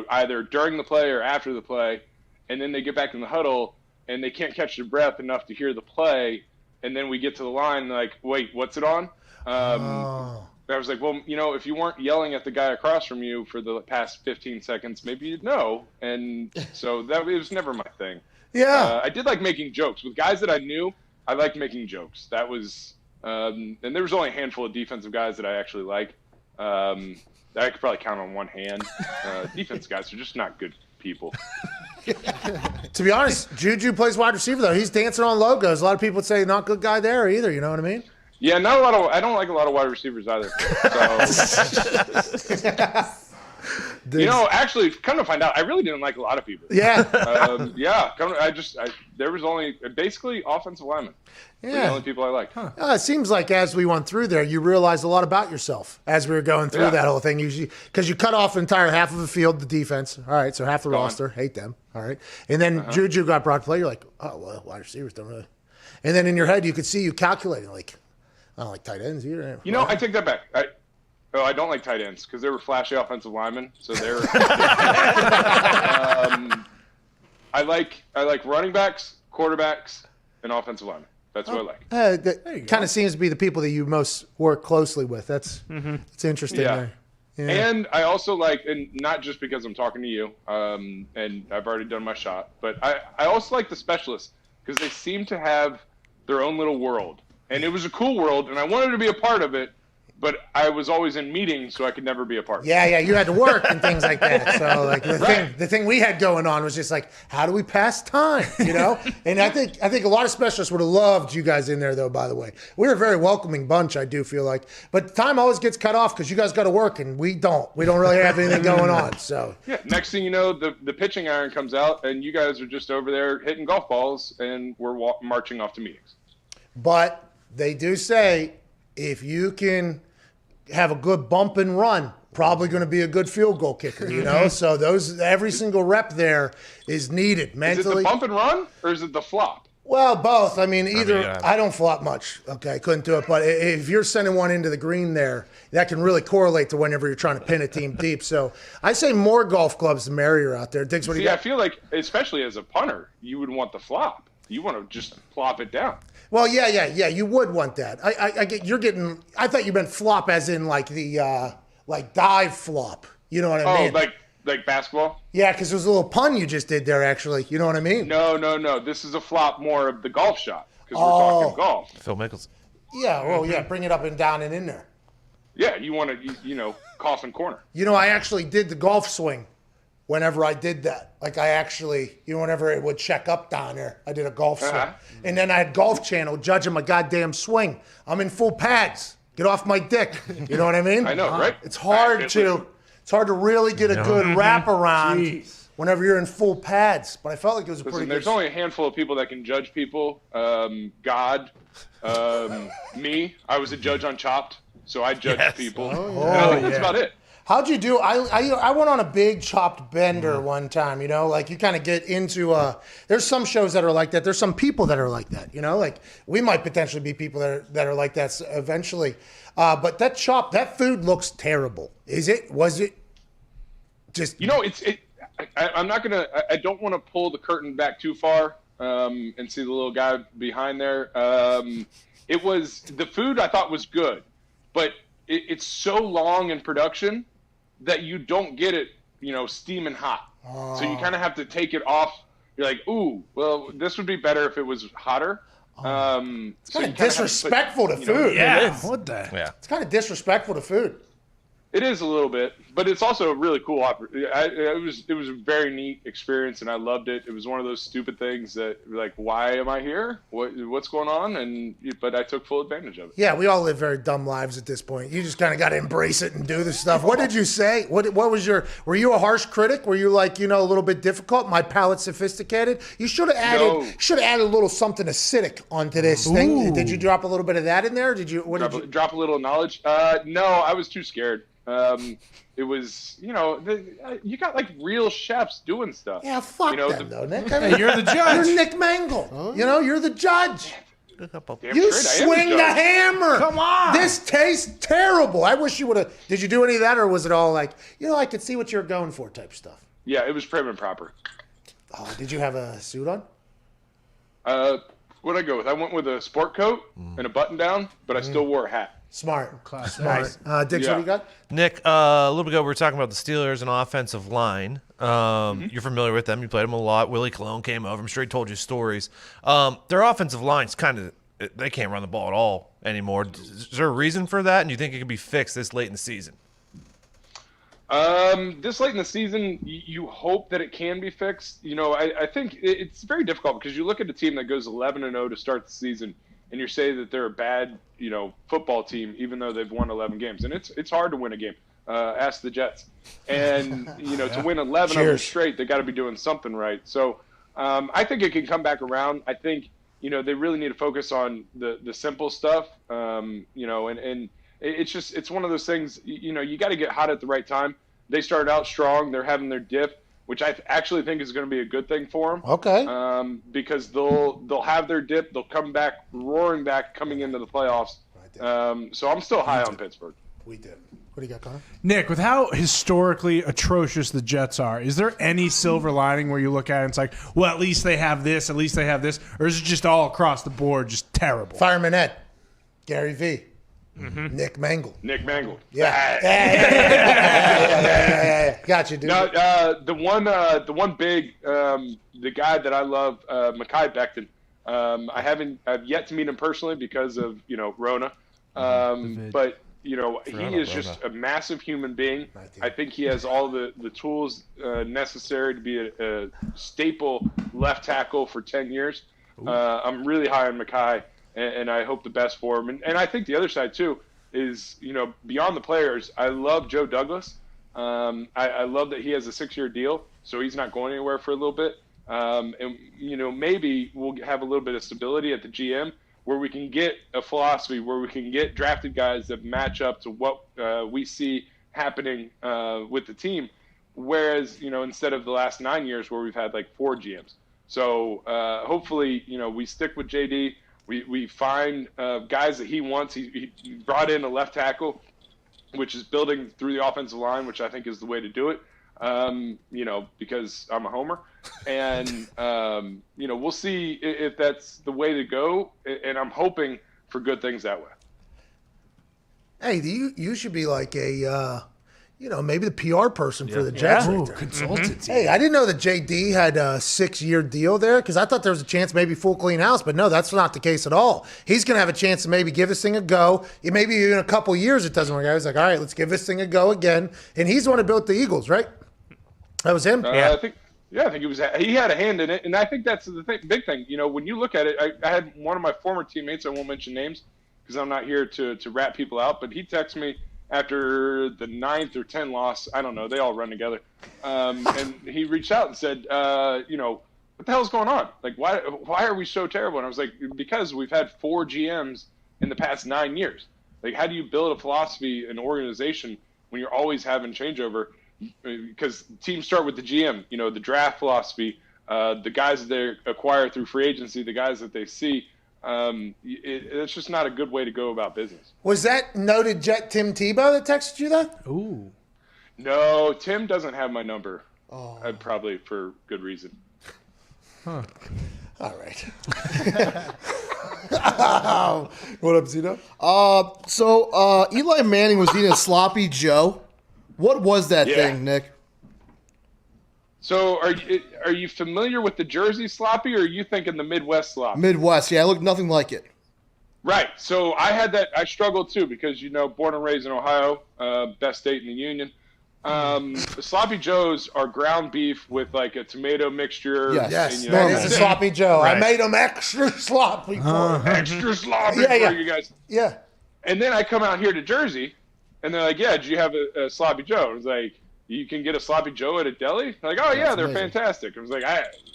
either during the play or after the play, and then they get back in the huddle and they can't catch their breath enough to hear the play. And then we get to the line, like, wait, what's it on? I was like, well, if you weren't yelling at the guy across from you for the past 15 seconds, maybe you'd know. And so it was never my thing.
Yeah.
I did like making jokes. With guys that I knew, I liked making jokes. That was and there was only a handful of defensive guys that I actually liked. I could probably count on one hand. Defense guys are just not good people.
To be honest, Juju plays wide receiver, though. He's dancing on logos. A lot of people would say not good guy there either. You know what I mean?
Yeah, I don't like a lot of wide receivers either. So, actually, come to find out, I really didn't like a lot of people.
Yeah.
There was only basically offensive linemen.
Yeah.
Were the only people I liked.
Huh. It seems like as we went through there, you realized a lot about yourself as we were going through that whole thing. Usually, because you cut off an entire half of the field, the defense. All right, so half the roster, hate them. All right, and then Juju got brought to play. You're like, oh well, wide receivers don't really. And then in your head, you could see you calculating like, I don't like tight ends either.
I take that back. I don't like tight ends because they were flashy offensive linemen. So they're. I like running backs, quarterbacks, and offensive linemen. That's what I like.
That kind of seems to be the people that you most work closely with. It's interesting.
Yeah.
There. Yeah.
And I also like, and not just because I'm talking to you, and I've already done my shot, but I also like the specialists because they seem to have their own little world. And it was a cool world, and I wanted to be a part of it, but I was always in meetings, so I could never be a part of it.
Yeah, you had to work and things like that. So like the thing we had going on was just like, how do we pass time? And I think a lot of specialists would have loved you guys in there, though. By the way, we're a very welcoming bunch. I do feel like, but time always gets cut off because you guys got to work and we don't. We don't really have anything going on. So
yeah, next thing you know, the pitching iron comes out, and you guys are just over there hitting golf balls, and we're marching off to meetings.
But they do say if you can have a good bump and run, probably going to be a good field goal kicker, So every single rep there is needed mentally.
Is it the bump and run or is it the flop?
Well, both. I mean, I don't flop much. Okay, I couldn't do it. But if you're sending one into the green there, that can really correlate to whenever you're trying to pin a team deep. So I say more golf clubs the merrier out there. Diggs, what do you got?
I feel like, especially as a punter, you would want the flop. You want to just plop it down.
Well, yeah. You would want that. I thought you meant flop as in like the dive flop. You know what I mean?
Oh, like basketball?
Yeah, because there was a little pun you just did there. Actually, you know what I mean?
No. This is a flop more of the golf shot because we're talking golf.
Phil Mickelson.
Yeah. Bring it up and down and in there.
Yeah, you want to coffin corner.
I actually did the golf swing. Whenever I did that, like I actually, whenever it would check up down there, I did a golf swing. And then I had Golf Channel judging my goddamn swing. I'm in full pads. Get off my dick. You know what I mean?
I know, right?
It's hard to really get a good wrap around whenever you're in full pads. But I felt like it was a pretty good.
There's only a handful of people that can judge people. God, me. I was a judge on Chopped, so I judged people. I think that's about it.
How'd you do? I went on a big Chopped bender one time, like you kind of get into there's some shows that are like that. There's some people that are like that, like we might potentially be people that are like that eventually. But that food looks terrible. Was it just,
I'm not going to, I don't want to pull the curtain back too far and see the little guy behind there. The food I thought was good, but it's so long in production that you don't get it, steaming hot. So you kind of have to take it off. You're like, ooh, well, this would be better if it was hotter.
It's kind of disrespectful to food.
Yeah. What the?
Yeah.
It's kind of disrespectful to food.
It is a little bit, but it's also a really cool it was a very neat experience, and I loved it. It was one of those stupid things that, like, why am I here? What's going on? But I took full advantage of it.
Yeah, we all live very dumb lives at this point. You just kind of got to embrace it and do this stuff. What did you say? What was were you a harsh critic? Were you like, a little bit difficult? My palate's sophisticated? You should have added a little something acidic onto this thing. Did you drop a little bit of that in there?
Drop a little knowledge? No, I was too scared. It was, you got like real chefs doing stuff.
Yeah, fuck them though, Nick.
Hey, you're the judge.
You're Nick Mangle. Huh? You're the judge.
Damn
You
straight,
swing the hammer.
Come on.
This tastes terrible. I wish you would have. Did you do any of that, or was it all like, I could see what you're going for type stuff?
Yeah, it was prim and proper.
Oh, did you have a suit on?
What'd I go with? I went with a sport coat and a button down, but I still wore a hat.
Smart.
Class.
Smart. Dix, what do you got?
Nick, a little bit ago we were talking about the Steelers and offensive line. You're familiar with them. You played them a lot. Willie Colon came over. I'm sure he told you stories. Their offensive line's they can't run the ball at all anymore. Is there a reason for that? And do you think it can be fixed this late in the season?
This late in the season, you hope that it can be fixed. I think it's very difficult because you look at a team that goes 11-0 to start the season, and you say that they're a bad, football team, even though they've won 11 games. And it's hard to win a game. Ask the Jets. And, to win 11 of them straight, they got to be doing something right. So I think it can come back around. I think, they really need to focus on the simple stuff, and it's one of those things, you got to get hot at the right time. They started out strong. They're having their dip, which I actually think is going to be a good thing for them.
Okay.
Because they'll have their dip. They'll come back, roaring back, coming into the playoffs. So I'm still high on Pittsburgh.
We did. What do you got, Connor?
Nick, with how historically atrocious the Jets are, is there any silver lining where you look at it and it's like, well, at least they have this, or is it just all across the board just terrible?
Fireman Ed, Gary V, Nick Mangle.
Yeah.
Got you, dude.
No, the one big, the guy that I love, Mekhi Becton. I've yet to meet him personally because of Rona, but he is just a massive human being. I think he has all the tools necessary to be a staple left tackle for 10 years. I'm really high on Mekhi, and I hope the best for him. And I think the other side too is beyond the players. I love Joe Douglas. I love that he has a 6-year deal, so he's not going anywhere for a little bit. And maybe we'll have a little bit of stability at the GM where we can get a philosophy, where we can get drafted guys that match up to what we see happening with the team. Whereas, instead of the last 9 years where we've had like 4 GMs. So hopefully, we stick with JD. We find guys that he wants. He brought in a left tackle, which is building through the offensive line, which I think is the way to do it. Because I'm a homer, and we'll see if that's the way to go, and I'm hoping for good things that way.
Hey, you should be like a, maybe the PR person for the Jets.
Ooh, consultancy.
Hey, I didn't know that JD had a 6-year deal there because I thought there was a chance maybe full clean house, but no, that's not the case at all. He's going to have a chance to maybe give this thing a go. Maybe in a couple years it doesn't work out. He's like, all right, let's give this thing a go again. And he's the one who built the Eagles, right? That was him.
I think he had a hand in it, and I think that's the big thing. When you look at it, I had one of my former teammates. I won't mention names because I'm not here to rat people out, but he texted me after the 9th or 10th loss. I don't know. They all run together, and he reached out and said, what the hell's going on? Like, why are we so terrible? And I was like, because we've had 4 GMs in the past 9 years. Like, how do you build a philosophy, an organization when you're always having changeover? Because teams start with the GM, the draft philosophy, the guys that they acquire through free agency, the guys that they see. It's just not a good way to go about business.
Was that noted Jet Tim Tebow that texted you that?
Ooh.
No, Tim doesn't have my number. Oh. Probably for good reason.
Huh. All right. What up, Zito?
So Eli Manning was eating a sloppy Joe. What was that thing, Nick?
So are you familiar with the Jersey sloppy, or are you thinking the Midwest sloppy?
Midwest, yeah. It looked nothing like it.
Right. So I had that. I struggled too because, born and raised in Ohio, best state in the union. Sloppy Joes are ground beef with like a tomato mixture.
Yes, that is a Sloppy Joe.
Right.
I made them extra sloppy for you.
Extra sloppy
Yeah.
for you guys.
Yeah.
And then I come out here to Jersey, and they're like, "Yeah, did you have a sloppy Joe?" I was like, "You can get a sloppy Joe at a deli?" They're like, "Oh yeah, they're fantastic." I was like,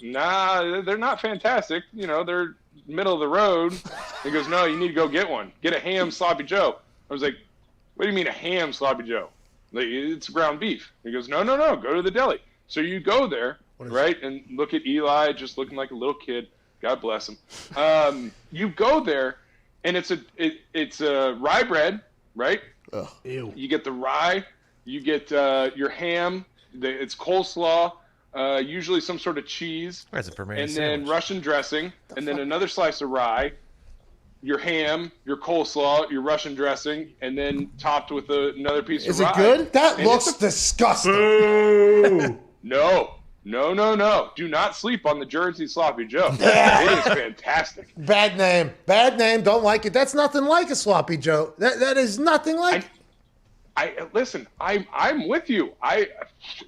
"Nah, they're not fantastic. They're middle of the road." He goes, "No, you need to go get one. Get a ham sloppy Joe." I was like, "What do you mean a ham sloppy Joe? Like, it's ground beef." He goes, No, go to the deli." So you go there, right, and look at Eli just looking like a little kid. God bless him. You go there, and it's a rye bread, right?
Ugh.
Ew.
You get the rye, you get your ham, it's coleslaw, usually some sort of cheese,
That's a premier
and
sandwich.
then Russian dressing, and then another slice of rye, your ham, your coleslaw, your Russian dressing, and then topped with another piece of
Is
rye.
it good?
That
And
looks
it's
disgusting.
No. Do not sleep on the Jersey Sloppy Joe. It is fantastic.
Bad name. Bad name. Don't like it. That's nothing like a Sloppy Joe. That is nothing like.
Listen. I'm with you.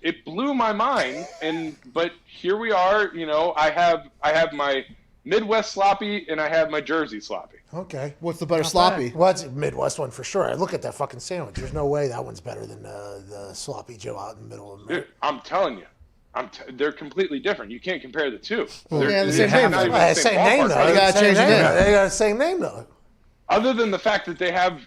It blew my mind, but here we are. I have my Midwest sloppy and I have my Jersey sloppy.
Okay.
What's the better sloppy?
Well, it's a Midwest one for sure. I look at that fucking sandwich. There's no way that one's better than the Sloppy Joe out in the middle of America.
Dude, I'm telling you. They're completely different. You can't compare the two.
Yeah, the same name.
not even
Well,
the
same name,
ballpark.
though.
You gotta change the name.
They got the same name, though.
Other than the fact that they have,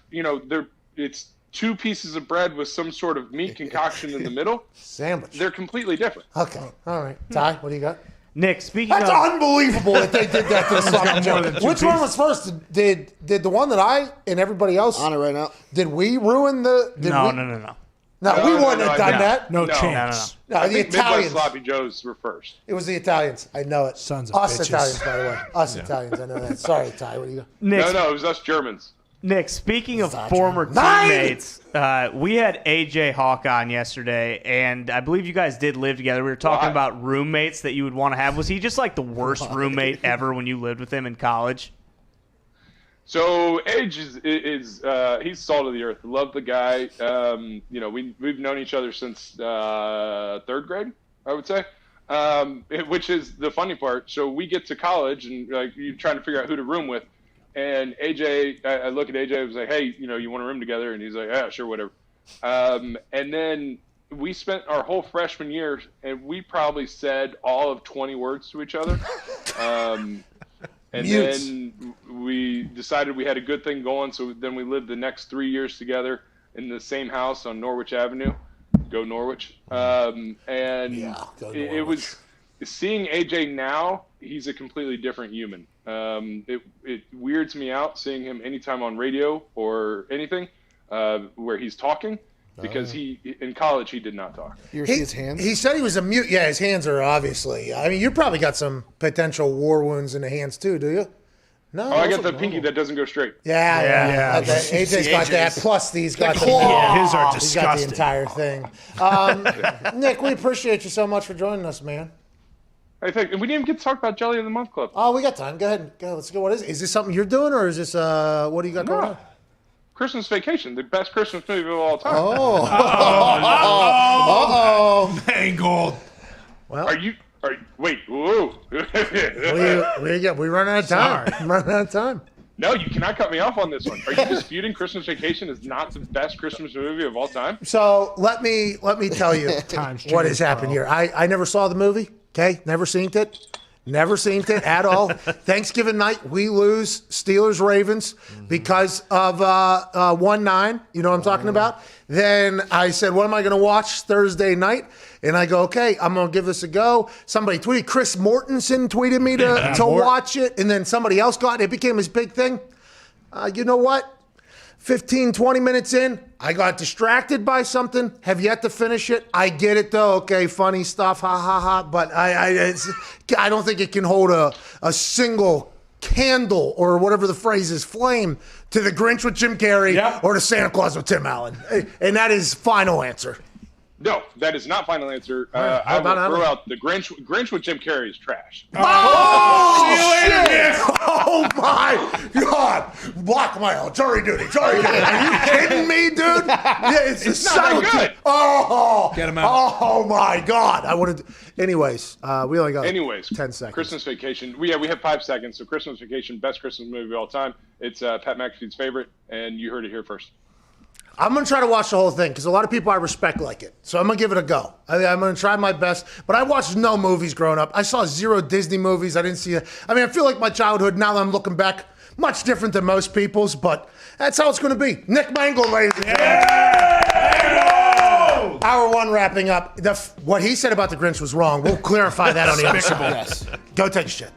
it's two pieces of bread with some sort of meat concoction in the middle.
Sandwich.
They're completely different.
Okay. All right. Ty, what do you got?
Nick, speaking
That's
of
unbelievable that they did that to the Sloppy Joe. Which one was first? Did the one that I and everybody else
On it right now.
Did we ruin the?
No.
No, we wouldn't have
I
done
think-
that.
No chance.
No,
I
the
think Midwest
Italians.
sloppy joes were first.
It was the Italians. I know it.
Sons of
Us
bitches.
Italians, by the way. Us Italians. I know that. Sorry, Ty. What do you got?
Nick,
No, it was us Germans.
Nick, speaking of
Not
former
true. Nine!
teammates, we had AJ Hawk on yesterday, and I believe you guys did live together. We were talking
Why?
about roommates that you would want to have. Was he just like the worst roommate ever when you lived with him in college?
So Edge is he's salt of the earth. Love the guy. We've known each other since third grade, I would say. Which is the funny part. So we get to college and you're trying to figure out who to room with. And AJ, I look at AJ, I was like, "Hey, you want to room together?" And he's like, "Yeah, sure, whatever." And then we spent our whole freshman year, and we probably said all of 20 words to each other. And
Mutes.
then we decided we had a good thing going, so then we lived the next 3 years together in the same house on Norwich Avenue. Go Norwich. And
go
it was seeing AJ now, he's a completely different human. It weirds me out seeing him anytime on radio or anything where he's talking, because in college he did not talk.
You ever see his hands?
He said he was a mute. Yeah, his hands are obviously. I mean, you probably got some potential war wounds in the hands too, do you? No.
I got the pinky that doesn't go straight.
Yeah. AJ's got that. Plus, these got the
Yeah, his are
He's got the
disgusting.
entire thing. Nick, we appreciate you so much for joining us, man.
I think we didn't even get to talk about Jelly of the Month Club.
Oh, we got time. Go ahead. Let's go. What is it? Is this something you're doing, or is this what do you got going on?
Christmas Vacation, the best Christmas movie of all time.
Oh.
Mangled.
Well,
wait, whoa.
we run out of time.
Sorry.
Running out of time.
No, you cannot cut me off on this one. Are you disputing Christmas Vacation is not the best Christmas movie of all time?
So let me tell you
Time's
what has
changed,
happened
bro.
here. I never saw the movie. Okay, never seen it. Never seen it at all. Thanksgiving night, we lose Steelers-Ravens because of 1-9. You know what I'm talking about? Then I said, what am I going to watch Thursday night? And I go, okay, I'm going to give this a go. Somebody tweeted, Chris Mortensen tweeted me to watch it. And then somebody else got it. It became this big thing. You know what? 15, 20 minutes in, I got distracted by something. Have yet to finish it. I get it, though. Okay, funny stuff. Ha, ha, ha. But I don't think it can hold a single candle or whatever the phrase is, flame, to the Grinch with Jim Carrey or the Santa Claus with Tim Allen. And that is final answer.
No, that is not final answer.
How
I will
about
throw
Allen?
out the Grinch with Jim Carrey is trash.
Oh, shit. Oh, my God. blackmail, jury duty. Are you kidding me, dude? Yeah, it's
not that good.
Oh,
get him out.
Oh my God! I wanted. Anyways, we only got 10 seconds.
Christmas Vacation. We have 5 seconds. So Christmas Vacation, best Christmas movie of all time. It's Pat McAfee's favorite, and you heard it here first.
I'm going to try to watch the whole thing because a lot of people I respect like it. So I'm going to give it a go. I'm going to try my best. But I watched no movies growing up. I saw 0 Disney movies. I didn't see it. I mean, I feel like my childhood, now that I'm looking back, much different than most people's, but that's how it's going to be. Nick Mangle, ladies and gentlemen. Hour 1 wrapping up. What he said about the Grinch was wrong. We'll clarify that on the other side. Yes. Go take a shit.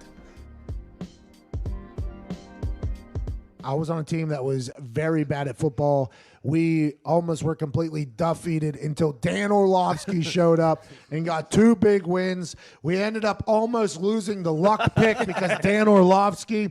I was on a team that was very bad at football. We almost were completely defeated until Dan Orlovsky showed up and got 2 big wins. We ended up almost losing the luck pick because Dan Orlovsky,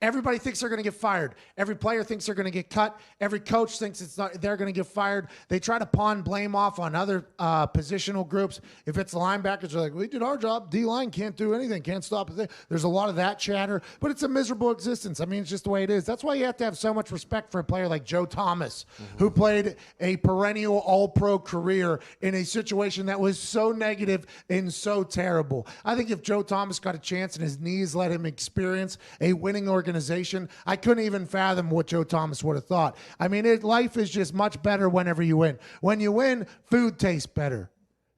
everybody thinks they're going to get fired. Every player thinks they're going to get cut. Every coach thinks they're going to get fired. They try to pawn blame off on other positional groups. If it's the linebackers, they're like, we did our job. D-line can't do anything, can't stop it. There's a lot of that chatter, but it's a miserable existence. I mean, it's just the way it is. That's why you have to have so much respect for a player like Joe Thomas, who played a perennial all-pro career in a situation that was so negative and so terrible. I think if Joe Thomas got a chance and his knees let him experience a winning organization, I couldn't even fathom what Joe Thomas would have thought. I mean, life is just much better whenever you win. When you win, food tastes better.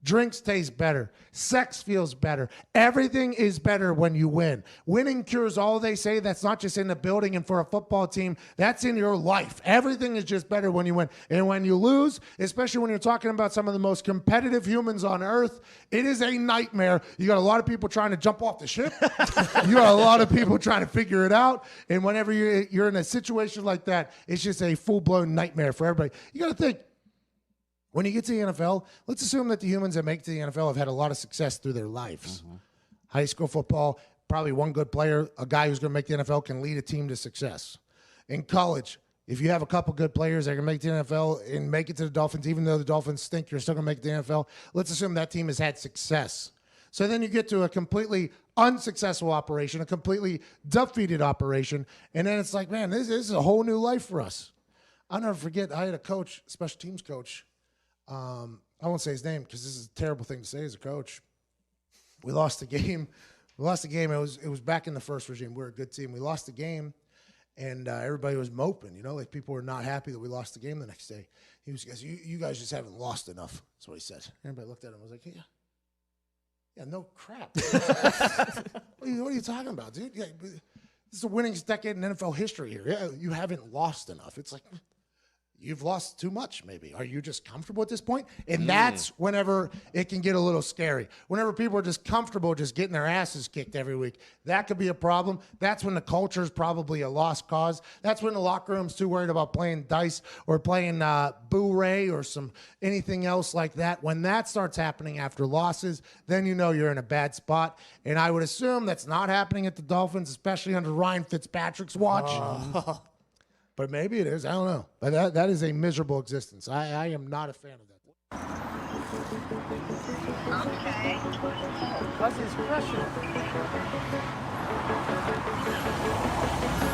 Drinks taste better. Sex feels better. Everything is better when you win. Winning cures all, they say. That's not just in the building and for a football team. That's in your life. Everything is just better when you win. And when you lose, especially when you're talking about some of the most competitive humans on earth, it is a nightmare. You got a lot of people trying to jump off the ship. You got a lot of people trying to figure it out. And whenever you're in a situation like that, it's just a full-blown nightmare for everybody. You got to think, when you get to the NFL, let's assume that the humans that make it to the NFL have had a lot of success through their lives. High school football, probably one good player, a guy who's going to make the NFL can lead a team to success. In college, if you have a couple good players that can make the NFL and make it to the Dolphins, even though the Dolphins stink, you're still going to make the NFL. Let's assume that team has had success. So then you get to a completely unsuccessful operation, a completely defeated operation, and then it's like, man, this is a whole new life for us. I'll never forget, I had a coach, special teams coach. I won't say his name because this is a terrible thing to say as a coach. We lost the game. It was back in the first regime. We were a good team. We lost the game, and everybody was moping. You know, like people were not happy that we lost the game the next day. He was, you guys just haven't lost enough. That's what he said. Everybody looked at him and was like, yeah, no crap. What are you talking about, dude? Yeah, this is the winningest decade in NFL history here. Yeah, you haven't lost enough. It's like, you've lost too much, maybe. Are you just comfortable at this point? And that's whenever it can get a little scary. Whenever people are just comfortable just getting their asses kicked every week, that could be a problem. That's when the culture is probably a lost cause. That's when the locker room's too worried about playing dice or playing Boo-Ray or anything else like that. When that starts happening after losses, then you know you're in a bad spot. And I would assume that's not happening at the Dolphins, especially under Ryan Fitzpatrick's watch. But maybe it is. I don't know. But that is a miserable existence. I am not a fan of that.
Okay.
Cousins crushing it.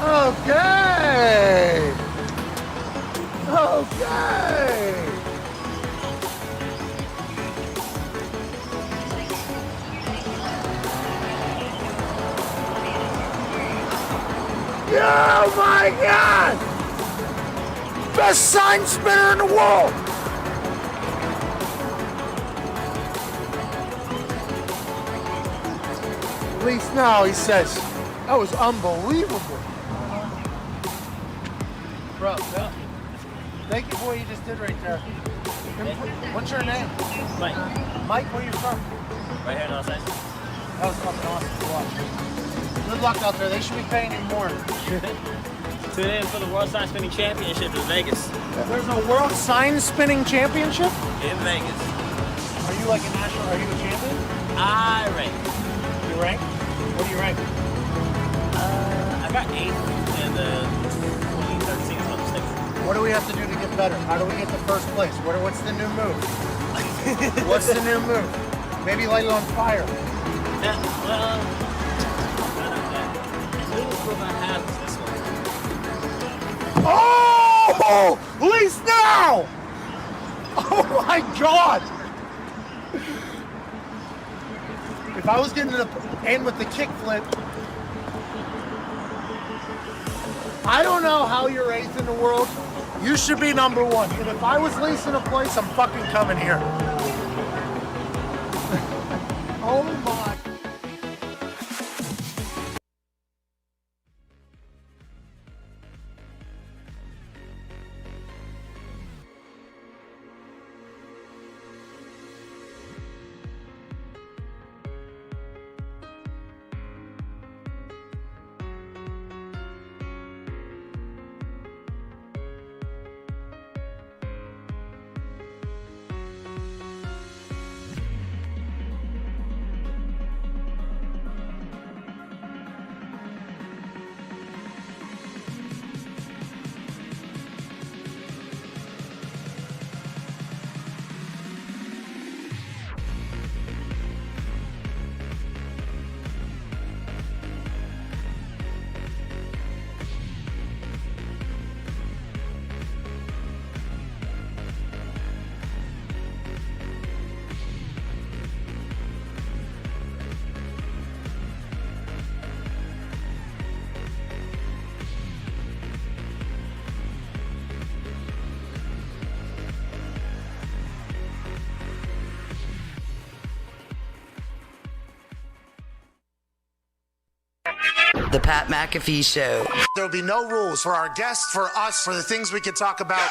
Okay. Oh my God! Best sign spinner in the world! At least now he says, that was unbelievable. Bro, thank you for what you just did right there. What's your name?
Mike.
Mike, where are you from?
Right here in Los Angeles.
That was fucking awesome to watch. Good luck out there. They should be paying you more.
Tune in for the World Sign Spinning Championship in Vegas.
There's a World Sign Spinning Championship?
In Vegas.
Are you like a national, are you a champion?
I rank.
You rank? What do you rank?
I got 8th in the 2013 Olympic State.
What do we have to do to get better? How do we get to first place? What's the new move? What's the new move? Maybe light it on fire.
Yeah, well, the newest move I have is this one.
Oh, lease now! Oh my God! If I was getting to the end with the kickflip, I don't know how you're 8th in the world. You should be number 1. And if I was leasing a place, I'm fucking coming here. Oh my.
The Pat McAfee Show.
There'll be no rules for our guests, for us, for the things we can talk about.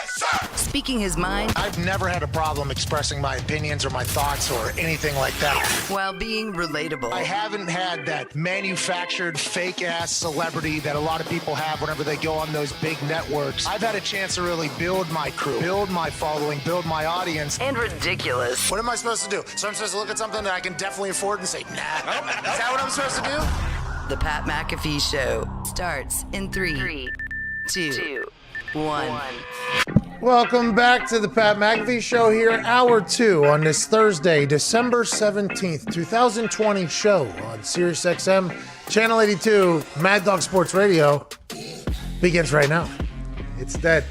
Speaking his mind.
I've never had a problem expressing my opinions or my thoughts or anything like that.
While being relatable.
I haven't had that manufactured fake-ass celebrity that a lot of people have whenever they go on those big networks. I've had a chance to really build my crew, build my following, build my audience.
And ridiculous.
What am I supposed to do? So I'm supposed to look at something that I can definitely afford and say, nah. Is that what I'm supposed to do?
The Pat McAfee Show starts in 3, 2, 1.
Welcome back to the Pat McAfee Show here, hour 2 on this Thursday, December 17th, 2020 show on SiriusXM, Channel 82, Mad Dog Sports Radio begins right now. It's dead.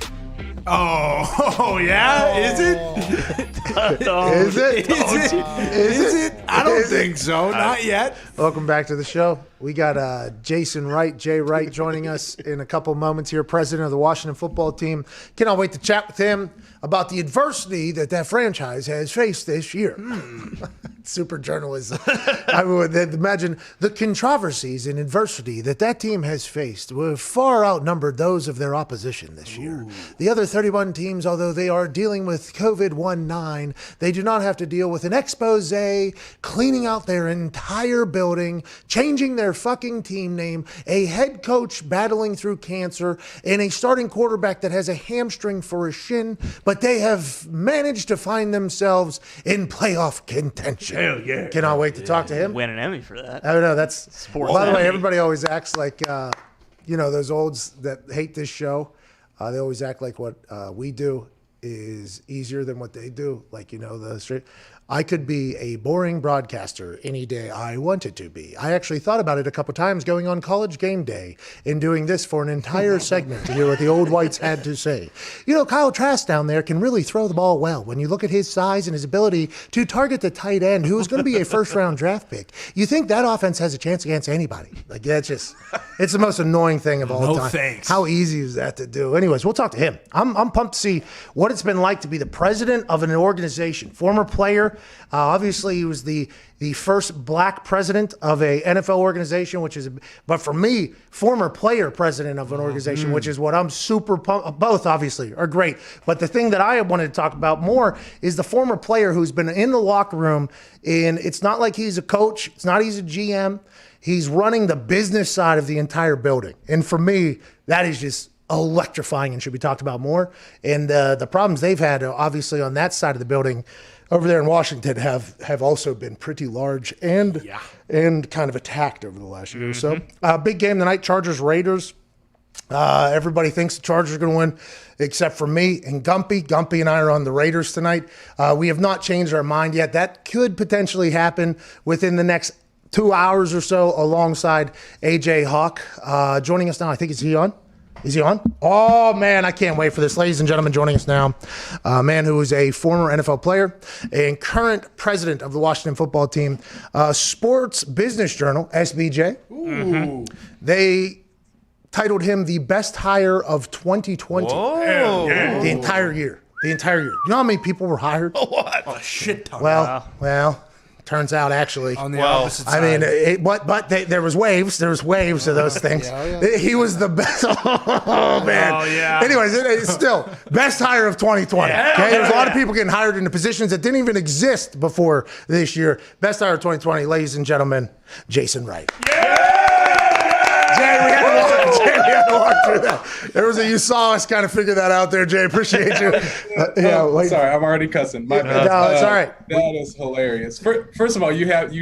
Oh, yeah? Is it?
Is it?
Is it? I don't think so. Not yet.
Welcome back to the show. We got Jason Wright, Jay Wright, joining us in a couple moments here, president of the Washington football team. Cannot wait to chat with him about the adversity that franchise has faced this year. Super journalism. I would imagine the controversies and adversity that team has faced were far outnumbered those of their opposition this year. The other 31 teams, although they are dealing with COVID-19, they do not have to deal with an expose, cleaning out their entire building, changing their fucking team name, a head coach battling through cancer, and a starting quarterback that has a hamstring for a shin, but they have managed to find themselves in playoff contention.
Hell yeah.
Cannot wait to talk to him.
Win an Emmy for that.
I don't know. That's
Sports
by the way,
Emmy.
everybody always acts like those olds that hate this show. They always act like what we do is easier than what they do. Like, the straight. I could be a boring broadcaster any day I wanted to be. I actually thought about it a couple times going on College Game Day and doing this for an entire segment to hear what the old whites had to say. Kyle Trask down there can really throw the ball well. When you look at his size and his ability to target the tight end, who is going to be a first-round draft pick, you think that offense has a chance against anybody. Like, it's the most annoying thing of all time.
Thanks.
How easy is that to do? Anyways, we'll talk to him. I'm pumped to see what it's been like to be the president of an organization, former player. Obviously, he was the first black president of a NFL organization, but for me, former player president of an organization, which is what I'm super pumped. Both obviously are great, but the thing that I wanted to talk about more is the former player who's been in the locker room, and it's not like he's a coach, it's not he's a GM, he's running the business side of the entire building, and for me, that is just electrifying and should be talked about more. And the problems they've had, obviously, on that side of the building over there in Washington have also been pretty large and kind of attacked over the last year or so. Big game tonight, Chargers-Raiders. Everybody thinks the Chargers are going to win except for me and Gumpy. Gumpy and I are on the Raiders tonight. We have not changed our mind yet. That could potentially happen within the next 2 hours or so alongside AJ Hawk. Joining us now, I think, is he on? Is he on? Oh, man, I can't wait for this. Ladies and gentlemen, joining us now, a man who is a former NFL player and current president of the Washington football team, Sports Business Journal, SBJ.
Ooh.
They titled him the best hire of 2020.
Whoa.
The entire year. You know how many people were hired?
What?
A shit ton.
Well, turns out actually.
On the opposite side.
I mean, but there was waves. There was waves of those things. He was the best. Oh, man.
Oh, yeah.
Anyways, it's still best hire of 2020.
Yeah.
Okay, there's a lot of people getting hired into positions that didn't even exist before this year. Best hire of 2020, ladies and gentlemen, Jason Wright. Jay, we had to walk through that. You saw us kind of figure that out there, Jay. Appreciate you.
Sorry, I'm already cussing. My bad.
No, it's all right.
That is hilarious. First of all, you have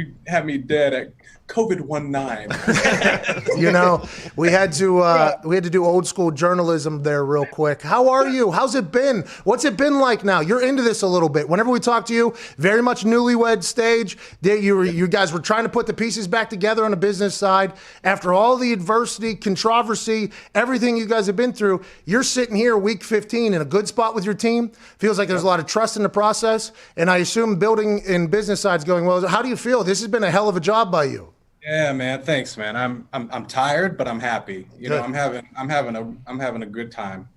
me dead at COVID-19.
You know, we had to do old school journalism there real quick. How are you? How's it been? What's it been like now? You're into this a little bit. Whenever we talk to you, very much newlywed stage. You guys were trying to put the pieces back together on the business side. After all the adversity, controversy, everything you guys have been through, you're sitting here week 15 in a good spot with your team. Feels like there's a lot of trust in the process. And I assume building in business side's going well. How do you feel? This has been a hell of a job by you.
Yeah, man. Thanks, man. I'm tired, but I'm happy. You know, I'm having a good time.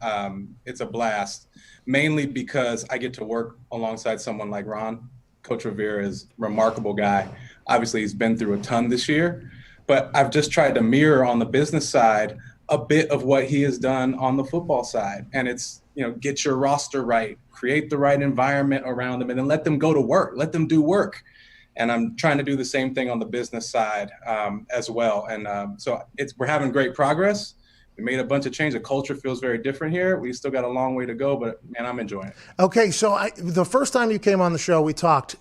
It's a blast, mainly because I get to work alongside someone like Ron. Coach Rivera is a remarkable guy. Obviously, he's been through a ton this year, but I've just tried to mirror on the business side a bit of what he has done on the football side. And it's, get your roster right, create the right environment around them, and then let them go to work, let them do work. And I'm trying to do the same thing on the business side as well. And so we're having great progress. We made a bunch of changes. The culture feels very different here. We still got a long way to go, but man, I'm enjoying it.
Okay, so the first time you came on the show, we talked.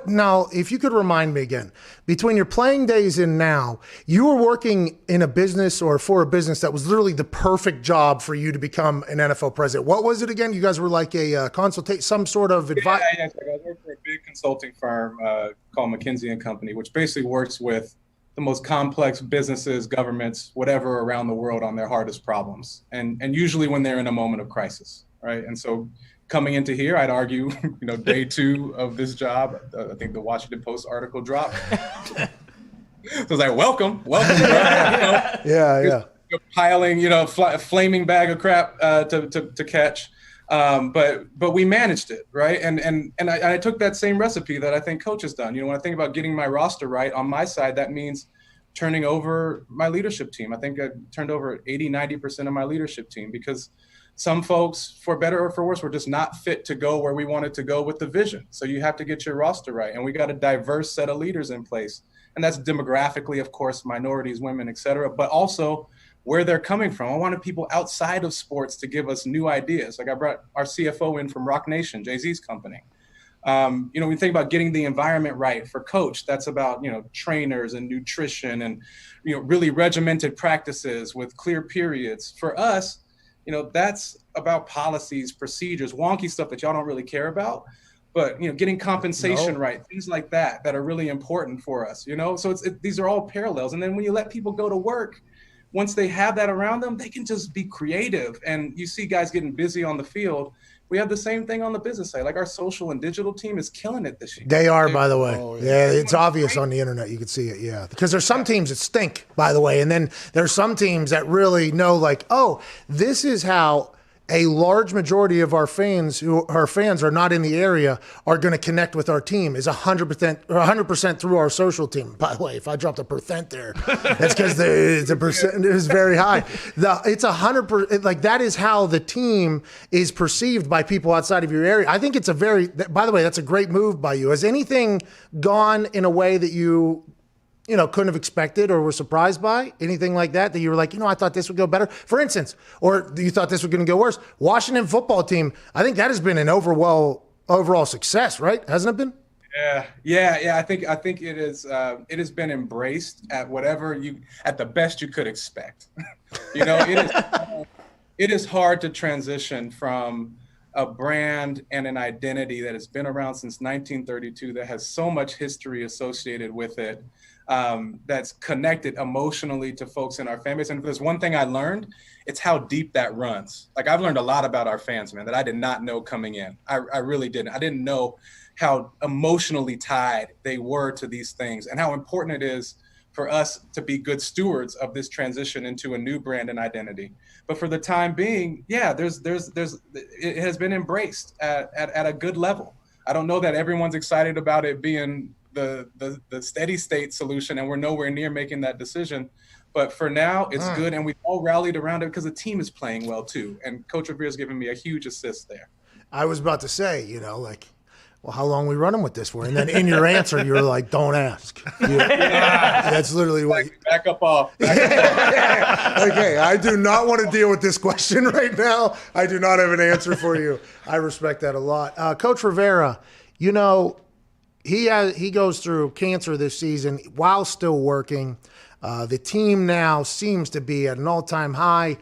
Now, if you could remind me again, between your playing days and now, you were working in a business or for a business that was literally the perfect job for you to become an NFL president. What was it again? You guys were like a some sort of advice.
Yeah. I work for a big consulting firm called McKinsey & Company, which basically works with the most complex businesses, governments, whatever around the world on their hardest problems. And usually when they're in a moment of crisis, right? And so coming into here, I'd argue, day 2 of this job, I think the Washington Post article dropped. So I was like, welcome.
Yeah.
You're piling, a flaming bag of crap to catch. But we managed it, right? And I took that same recipe that I think Coach has done. When I think about getting my roster right on my side, that means turning over my leadership team. I think I turned over 80-90% of my leadership team because some folks, for better or for worse, were just not fit to go where we wanted to go with the vision. So you have to get your roster right. And we got a diverse set of leaders in place. And that's demographically, of course, minorities, women, et cetera, but also where they're coming from. I wanted people outside of sports to give us new ideas. Like I brought our CFO in from Rock Nation, Jay-Z's company. When you think about getting the environment right for Coach, that's about, trainers and nutrition and, really regimented practices with clear periods. For us, that's about policies, procedures, wonky stuff that y'all don't really care about. But, getting compensation right, things like that are really important for us, So these are all parallels. And then when you let people go to work, once they have that around them, they can just be creative. And you see guys getting busy on the field. We have the same thing on the business side. Like our social and digital team is killing it this year.
They are, by the way. Yeah, it's obvious on the internet. You can see it, yeah. Because there's some teams that stink, by the way. And then there's some teams that really know, like, oh, this is how a large majority of our fans who are not in the area are going to connect with our team is 100% through our social team. By the way, if I dropped a percent there, that's because the percent is very high. It's 100%. Like that is how the team is perceived by people outside of your area. I think it's by the way, that's a great move by you. Has anything gone in a way that you couldn't have expected or were surprised by? Anything like that you were like, I thought this would go better, for instance, or you thought this was going to go worse? Washington football team, I think that has been an overall success, right? Hasn't it been?
Yeah. I think it is. It has been embraced at at the best you could expect. It is hard to transition from a brand and an identity that has been around since 1932 that has so much history associated with it. that's connected emotionally to folks in our fan base. And if there's one thing I learned, it's how deep that runs. Like, I've learned a lot about our fans, man, that I did not know coming in. I really didn't. I didn't know how emotionally tied they were to these things and how important it is for us to be good stewards of this transition into a new brand and identity. But for the time being, yeah, it has been embraced at a good level. I don't know that everyone's excited about it being the steady state solution, and we're nowhere near making that decision. But for now, it's good, and we've all rallied around it because the team is playing well too. And Coach Revere has given me a huge assist there.
I was about to say, well, how long are we running with this for? And then in your answer, you were like, don't ask. That's literally what.
Back up off.
Okay, I do not want to deal with this question right now. I do not have an answer for you. I respect that a lot. Coach Rivera, he goes through cancer this season while still working. The team now seems to be at an all-time high.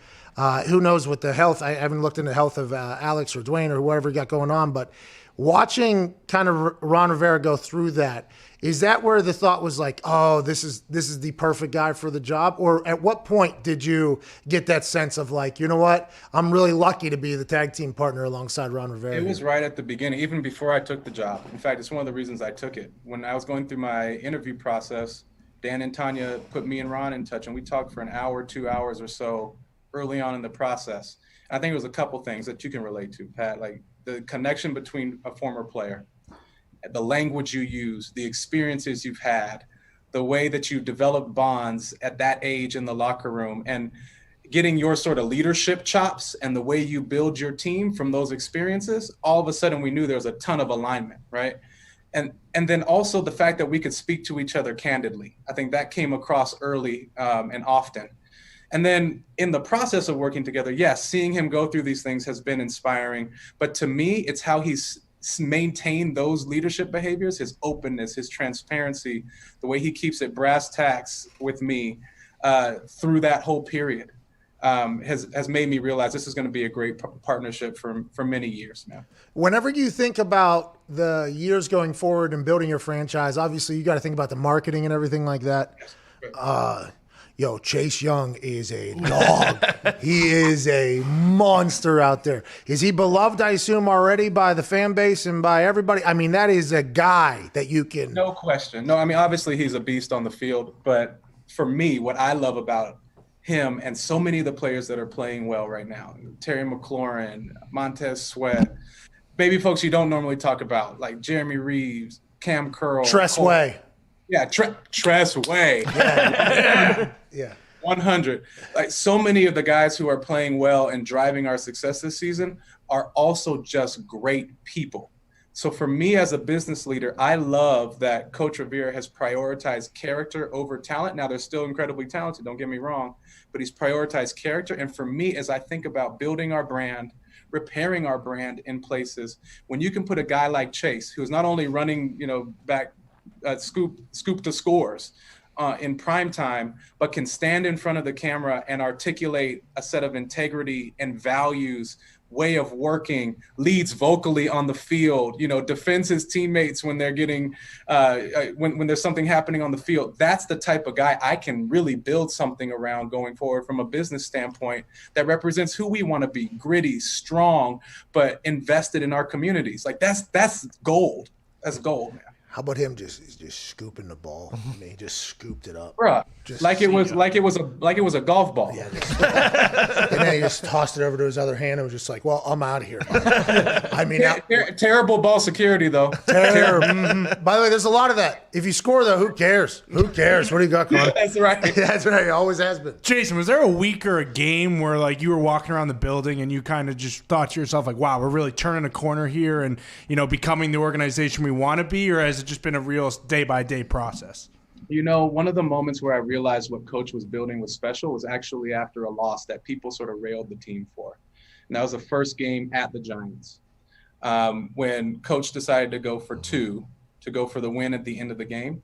Who knows what the health? I haven't looked into the health of Alex or Dwayne or whoever you got going on, but watching kind of Ron Rivera go through that, is that where the thought was like, oh, this is the perfect guy for the job? Or at what point did you get that sense of like, you know what, I'm really lucky to be the tag team partner alongside Ron Rivera?
It was right at the beginning, even before I took the job. In fact, it's one of the reasons I took it. When I was going through my interview process, Dan and Tanya put me and Ron in touch, and we talked for an hour, 2 hours or so early on in the process. And I think it was a couple things that you can relate to, Pat, like the connection between a former player, the language you use, the experiences you've had, the way that you develop bonds at that age in the locker room, and getting your sort of leadership chops and the way you build your team from those experiences. All of a sudden we knew there was a ton of alignment, right? And then also the fact that we could speak to each other candidly. I think that came across early and often. And then in the process of working together, yes, seeing him go through these things has been inspiring. But to me, it's how he's maintained those leadership behaviors, his openness, his transparency, the way he keeps it brass tacks with me through that whole period has made me realize this is going to be a great partnership for many years now.
Whenever you think about the years going forward and building your franchise, obviously you got to think about the marketing and everything like that. Chase Young is a dog. He is a monster out there. Is he beloved, I assume, already by the fan base and by everybody? I mean, that is a guy that you can...
No question. No, I mean, obviously he's a beast on the field. But for me, what I love about him and so many of the players that are playing well right now, Terry McLaurin, Montez Sweat, baby folks you don't normally talk about, like Jeremy Reeves, Cam Curl.
Tress Way.
Yeah, Tress Way.
Yeah.
100. Like, so many of the guys who are playing well and driving our success this season are also just great people. So for me as a business leader, I love that Coach Revere has prioritized character over talent. Now, they're still incredibly talented, don't get me wrong, but he's prioritized character. And for me, as I think about building our brand, repairing our brand in places, when you can put a guy like Chase, who's not only running, back scoop the scores in prime time, but can stand in front of the camera and articulate a set of integrity and values, way of working, leads vocally on the field, defends his teammates when they're getting, when there's something happening on the field. That's the type of guy I can really build something around going forward from a business standpoint that represents who we want to be: gritty, strong, but invested in our communities. Like that's gold. That's gold, man.
How about him just scooping the ball? I mean, he just scooped it up.
Bruh, like it was a golf ball.
Yeah, and then he just tossed it over to his other hand and was just like, well, I'm out of here. I mean,
terrible ball security, though.
Terrible. Mm-hmm. By the way, there's a lot of that. If you score, though, who cares? Who cares? What do you got, Connor?
That's right.
That's right. It always has been.
Jason, was there a week or a game where like you were walking around the building and you kind of just thought to yourself like, wow, we're really turning a corner here and, becoming the organization we want to be? Or has it just been a real day-by-day process?
One of the moments where I realized what Coach was building was special was actually after a loss that people sort of railed the team for. And that was the first game at the Giants, when Coach decided to go for the win at the end of the game.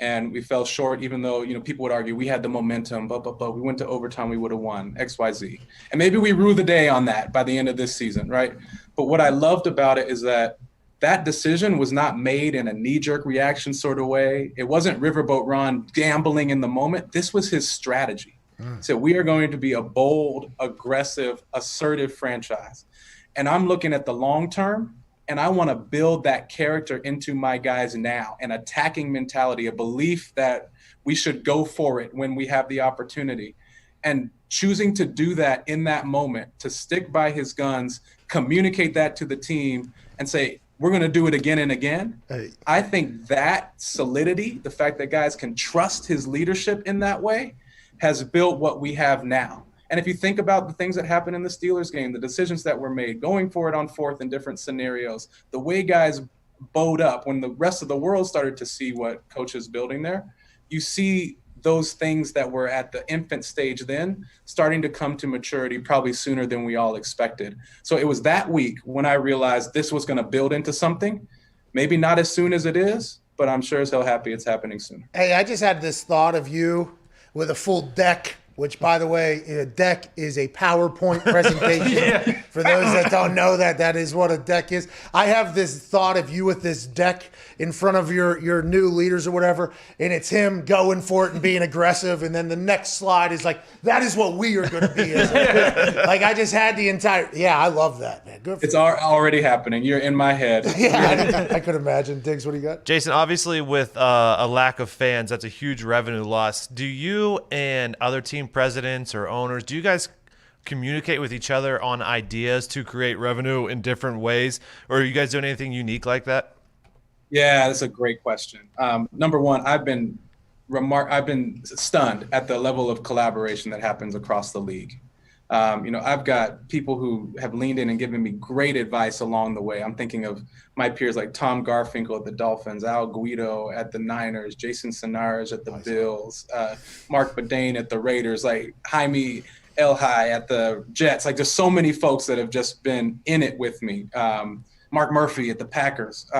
And we fell short, even though, people would argue we had the momentum, but we went to overtime, we would have won, XYZ. And maybe we rue the day on that by the end of this season, right? But what I loved about it is that that decision was not made in a knee-jerk reaction sort of way. It wasn't Riverboat Ron gambling in the moment. This was his strategy. So we are going to be a bold, aggressive, assertive franchise. And I'm looking at the long term, and I want to build that character into my guys now, an attacking mentality, a belief that we should go for it when we have the opportunity. And choosing to do that in that moment, to stick by his guns, communicate that to the team, and say, we're going to do it again and again. I think that solidity, the fact that guys can trust his leadership in that way, has built what we have now. And if you think about the things that happened in the Steelers game, the decisions that were made, going for it on fourth in different scenarios, the way guys bowed up when the rest of the world started to see what Coach is building there, you see those things that were at the infant stage then starting to come to maturity probably sooner than we all expected. So it was that week when I realized this was going to build into something, maybe not as soon as it is, but I'm sure as hell happy it's happening sooner.
Hey, I just had this thought of you with a full deck, which, by the way, a deck is a PowerPoint presentation. For those that don't know that, that is what a deck is. I have this thought of you with this deck in front of your new leaders or whatever, and it's him going for it and being aggressive, and then the next slide is like, that is what we are going to be. Like, I just had the entire, I love that, man. Good for
It's already happening. You're in my head.
I could imagine. Diggs, what do you got?
Jason, obviously with a lack of fans, that's a huge revenue loss. Do you and other team presidents or owners, do you guys communicate with each other on ideas to create revenue in different ways, or are you guys doing anything unique like that?
Yeah, that's a great question. Number one, I've been stunned at the level of collaboration that happens across the league. I've got people who have leaned in and given me great advice along the way. I'm thinking of my peers like Tom Garfinkel at the Dolphins, Al Guido at the Niners, Jason Sanarge at the Bills, Mark Badane at the Raiders, like Jaime Elhai at the Jets. Like, there's so many folks that have just been in it with me. Mark Murphy at the Packers.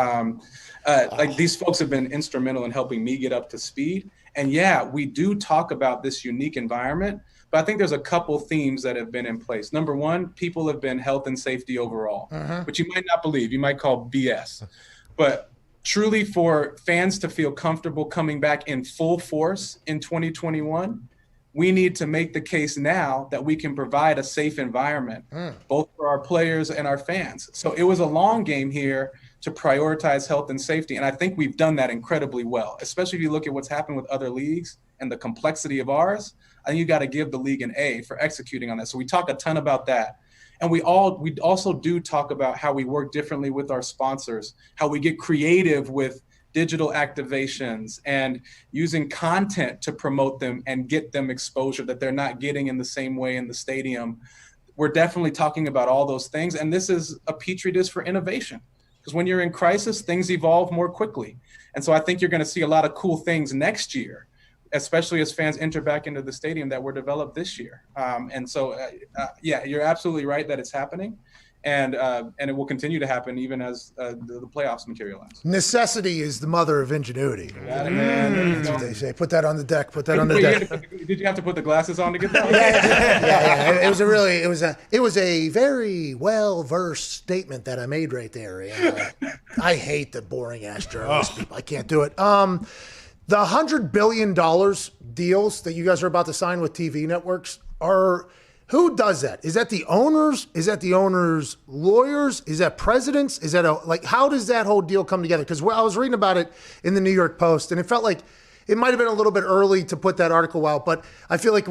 Like, these folks have been instrumental in helping me get up to speed. And yeah, we do talk about this unique environment, but I think there's a couple themes that have been in place. Number one, people have been health and safety overall, which you might not believe, you might call BS. But truly, for fans to feel comfortable coming back in full force in 2021, we need to make the case now that we can provide a safe environment, both for our players and our fans. So it was a long game here to prioritize health and safety. And I think we've done that incredibly well, especially if you look at what's happened with other leagues and the complexity of ours. I think you got to give the league an A for executing on that. So we talk a ton about that. And we also do talk about how we work differently with our sponsors, how we get creative with digital activations and using content to promote them and get them exposure that they're not getting in the same way in the stadium. We're definitely talking about all those things. And this is a petri dish for innovation, because when you're in crisis, things evolve more quickly. And so I think you're going to see a lot of cool things next year, especially as fans enter back into the stadium that were developed this year. Yeah, you're absolutely right that it's happening. And it will continue to happen even as the playoffs materialize.
Necessity is the mother of ingenuity. That's what they say. Put that on the deck. Put that on the deck.
Did you have to put the glasses on to get that?
Yeah. It was a very well versed statement that I made right there. And, I hate the boring ass journalist people. I can't do it. The $100 billion deals that you guys are about to sign with TV networks are. Who does that? Is that the owners? Is that the owners' lawyers? Is that presidents? Is that how does that whole deal come together? Because I was reading about it in the New York Post, and it felt like it might have been a little bit early to put that article out, but I feel like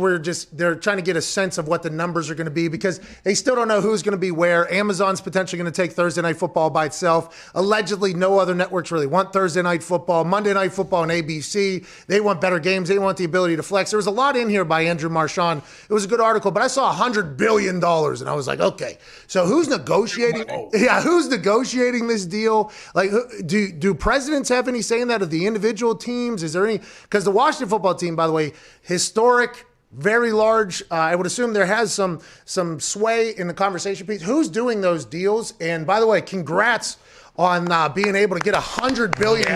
they're trying to get a sense of what the numbers are going to be, because they still don't know who's going to be where. Amazon's potentially going to take Thursday Night Football by itself. Allegedly, no other networks really want Thursday Night Football. Monday Night Football and ABC, they want better games. They want the ability to flex. There was a lot in here by Andrew Marchand. It was a good article, but I saw $100 billion, and I was like, okay, so who's negotiating? Yeah, who's negotiating this deal? Like, do presidents have any say in that, of the individual teams? Is there any? Because the Washington football team, by the way, historic, very large. I would assume there has some sway in the conversation piece. Who's doing those deals? And by the way, congrats on being able to get $100 billion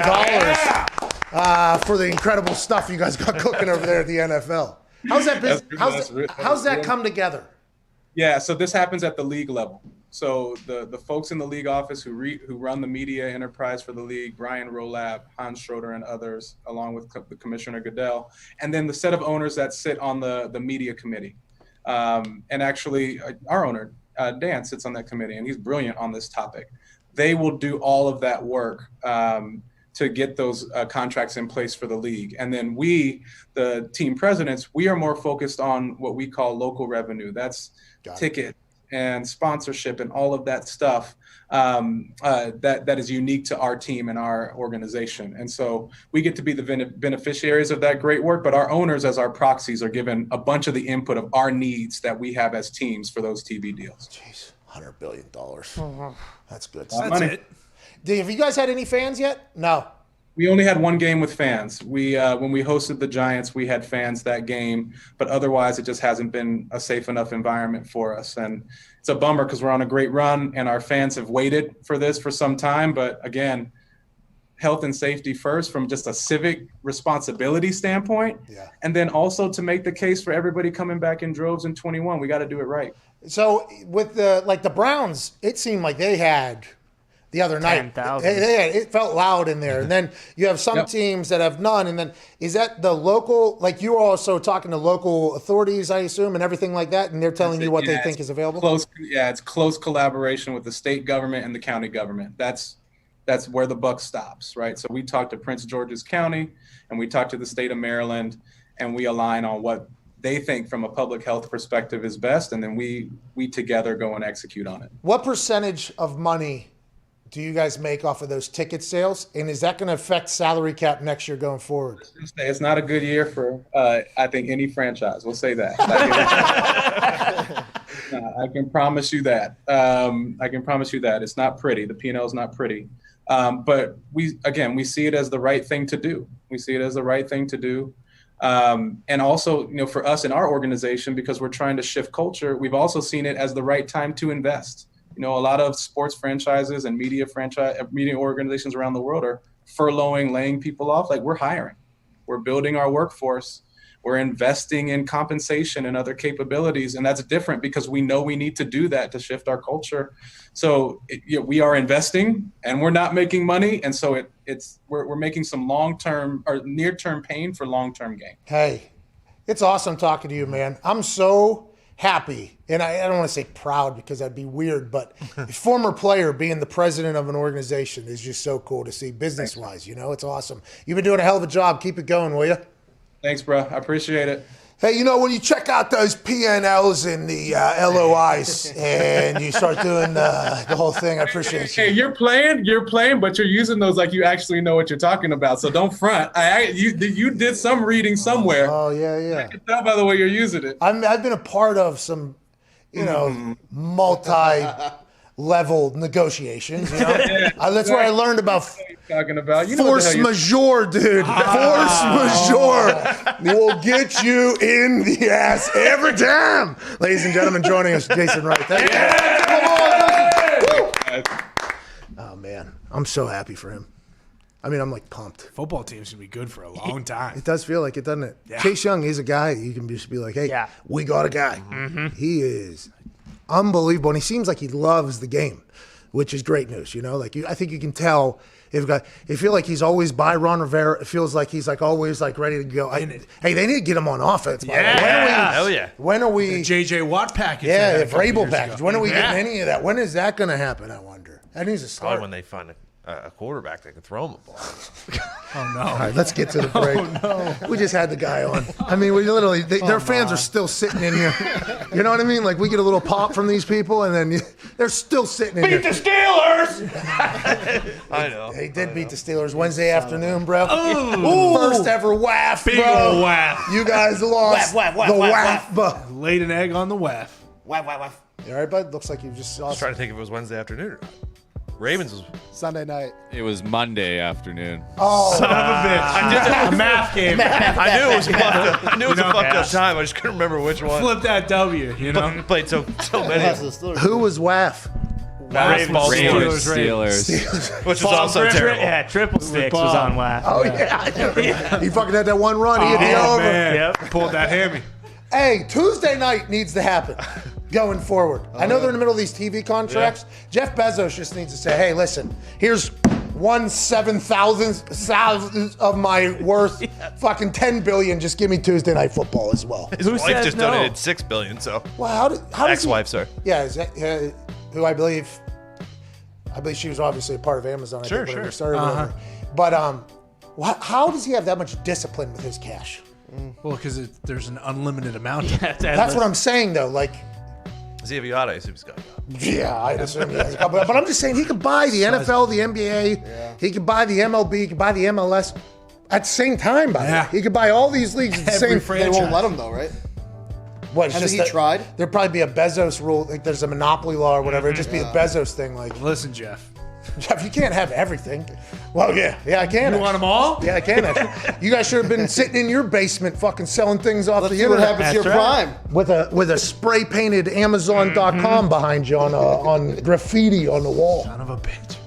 for the incredible stuff you guys got cooking over there at the NFL. How's that come together?
Yeah, so this happens at the league level. So the folks in the league office who run the media enterprise for the league, Brian Rolab, Hans Schroeder, and others, along with the Commissioner Goodell, and then the set of owners that sit on the media committee. And actually, our owner, Dan, sits on that committee, and he's brilliant on this topic. They will do all of that work to get those contracts in place for the league. And then we, the team presidents, we are more focused on what we call local revenue. That's ticket and sponsorship and all of that stuff that is unique to our team and our organization. And so we get to be the beneficiaries of that great work, but our owners as our proxies are given a bunch of the input of our needs that we have as teams for those TV deals.
Jeez, $100 billion. That's good.
That's it.
Have you guys had any fans yet? No.
We only had one game with fans. We when we hosted the Giants, we had fans that game, but otherwise it just hasn't been a safe enough environment for us. And it's a bummer because we're on a great run and our fans have waited for this for some time. But again, health and safety first from just a civic responsibility standpoint. Yeah. And then also to make the case for everybody coming back in droves in 21, we got to do it right.
So with the Browns, it seemed like they had the other night.
10,000.
It felt loud in there. And then you have some teams that have none. And then is that the local, like you're also talking to local authorities, I assume, and everything like that, and they're telling you what they think is available?
It's close collaboration with the state government and the county government. That's where the buck stops, right? So we talk to Prince George's County and we talk to the state of Maryland and we align on what they think from a public health perspective is best. And then we together go and execute on it.
What percentage of money do you guys make off of those ticket sales? And is that going to affect salary cap next year going forward?
It's not a good year for, I think, any franchise. We'll say that. I can promise you that. It's not pretty. The P&L is not pretty. But we see it as the right thing to do. And also, for us in our organization, because we're trying to shift culture, we've also seen it as the right time to invest. A lot of sports franchises and media organizations around the world are furloughing, laying people off. Like, we're hiring. We're building our workforce. We're investing in compensation and other capabilities. And that's different because we know we need to do that to shift our culture. So we are investing and we're not making money. And so we're making some long-term or near-term pain for long-term gain.
Hey, it's awesome talking to you, man. I'm so happy, and I don't want to say proud because that'd be weird, but a former player being the president of an organization is just so cool to see business-wise. It's awesome. You've been doing a hell of a job. Keep it going, will you?
Thanks, bro. I appreciate it.
Hey, when you check out those PNLs and the LOIs and you start doing the whole thing, I appreciate you.
Hey, you're playing, but you're using those like you actually know what you're talking about. So don't front. You did some reading somewhere.
Oh, yeah.
I can tell by the way you're using it.
I've been a part of some, multi-level negotiations. That's where I learned about force majeure, dude. Force majeure will get you in the ass every time. Ladies and gentlemen, joining us, Jason Wright. Thank you. Oh, man. I'm so happy for him. I mean, I'm like pumped.
Football teams should be good for a long time.
It does feel like it, doesn't it?
Yeah.
Chase Young is a guy you can just be like, hey, we got a guy. Mm-hmm. He is unbelievable. And he seems like he loves the game, which is great news. I think you can tell. It feel like he's always by Ron Rivera. It feels like he's always ready to go. Hey, they need to get him on offense. When are we?
The J.J. Watt package.
Yeah, the Vrabel package. When are we getting any of that? When is that going to happen? I wonder. That needs to start.
Probably when they find a quarterback that can throw him a ball.
Oh, no.
All right, let's get to the break.
Oh, no.
We just had the guy on. I mean, we literally, their fans are still sitting in here. You know what I mean? Like, we get a little pop from these people, and then they're still sitting in here.
Beat the Steelers! I know.
They did beat the Steelers Wednesday afternoon, bro.
Ooh.
First ever WAF,
Big
bro.
ol' WAF.
You guys lost WAF.
Laid an egg on the WAF.
WAF. You all right, bud? Looks like you just saw.
I was trying to think if it was Wednesday afternoon or not. Ravens was
Sunday night.
It was Monday afternoon.
Oh,
son of a bitch!
I did
a math game.
I knew it was fucked up. I knew it was a fucked up time. I just couldn't remember which one.
Flip that W.
We played so many.
Who was WAF?
Ravens, Steelers.
Which was also terrible.
Yeah, Triple Sticks was on WAF.
Oh yeah. He fucking had that one run. He hit the over.
Man. Yep. Pulled that hammy.
Hey, Tuesday night needs to happen. going forward. I know they're in the middle of these TV contracts. Yeah. Jeff Bezos just needs to say, hey, listen, here's 1/7,000 of my worth, fucking $10 billion. Just give me Tuesday Night Football as well.
His wife just donated $6 billion. So
well, how
ex-wife, sir.
Yeah, is that, who I believe she was obviously a part of Amazon.
Sure.
But how does he have that much discipline with his cash?
Well, because there's an unlimited amount.
That's what I'm saying, though. Like,
does he have a yacht? I assume he's got a yacht.
Yeah, I assume he has a couple. But I'm just saying, he could buy the NFL, the NBA. Yeah. He could buy the MLB. He could buy the MLS at the same time. By the way, he could buy all these leagues at the same.
They won't let him though, right?
What?
Has he tried?
There'd probably be a Bezos rule. Like there's a monopoly law or whatever. It'd just be a Bezos thing. Like,
listen, Jeff,
you can't have everything. Well, yeah, I can.
You want them all?
Yeah, I can. You guys should have been sitting in your basement, fucking selling things off the internet.
What happens to your prime?
With a spray painted Amazon.com behind you on graffiti on the wall.
Son of a bitch.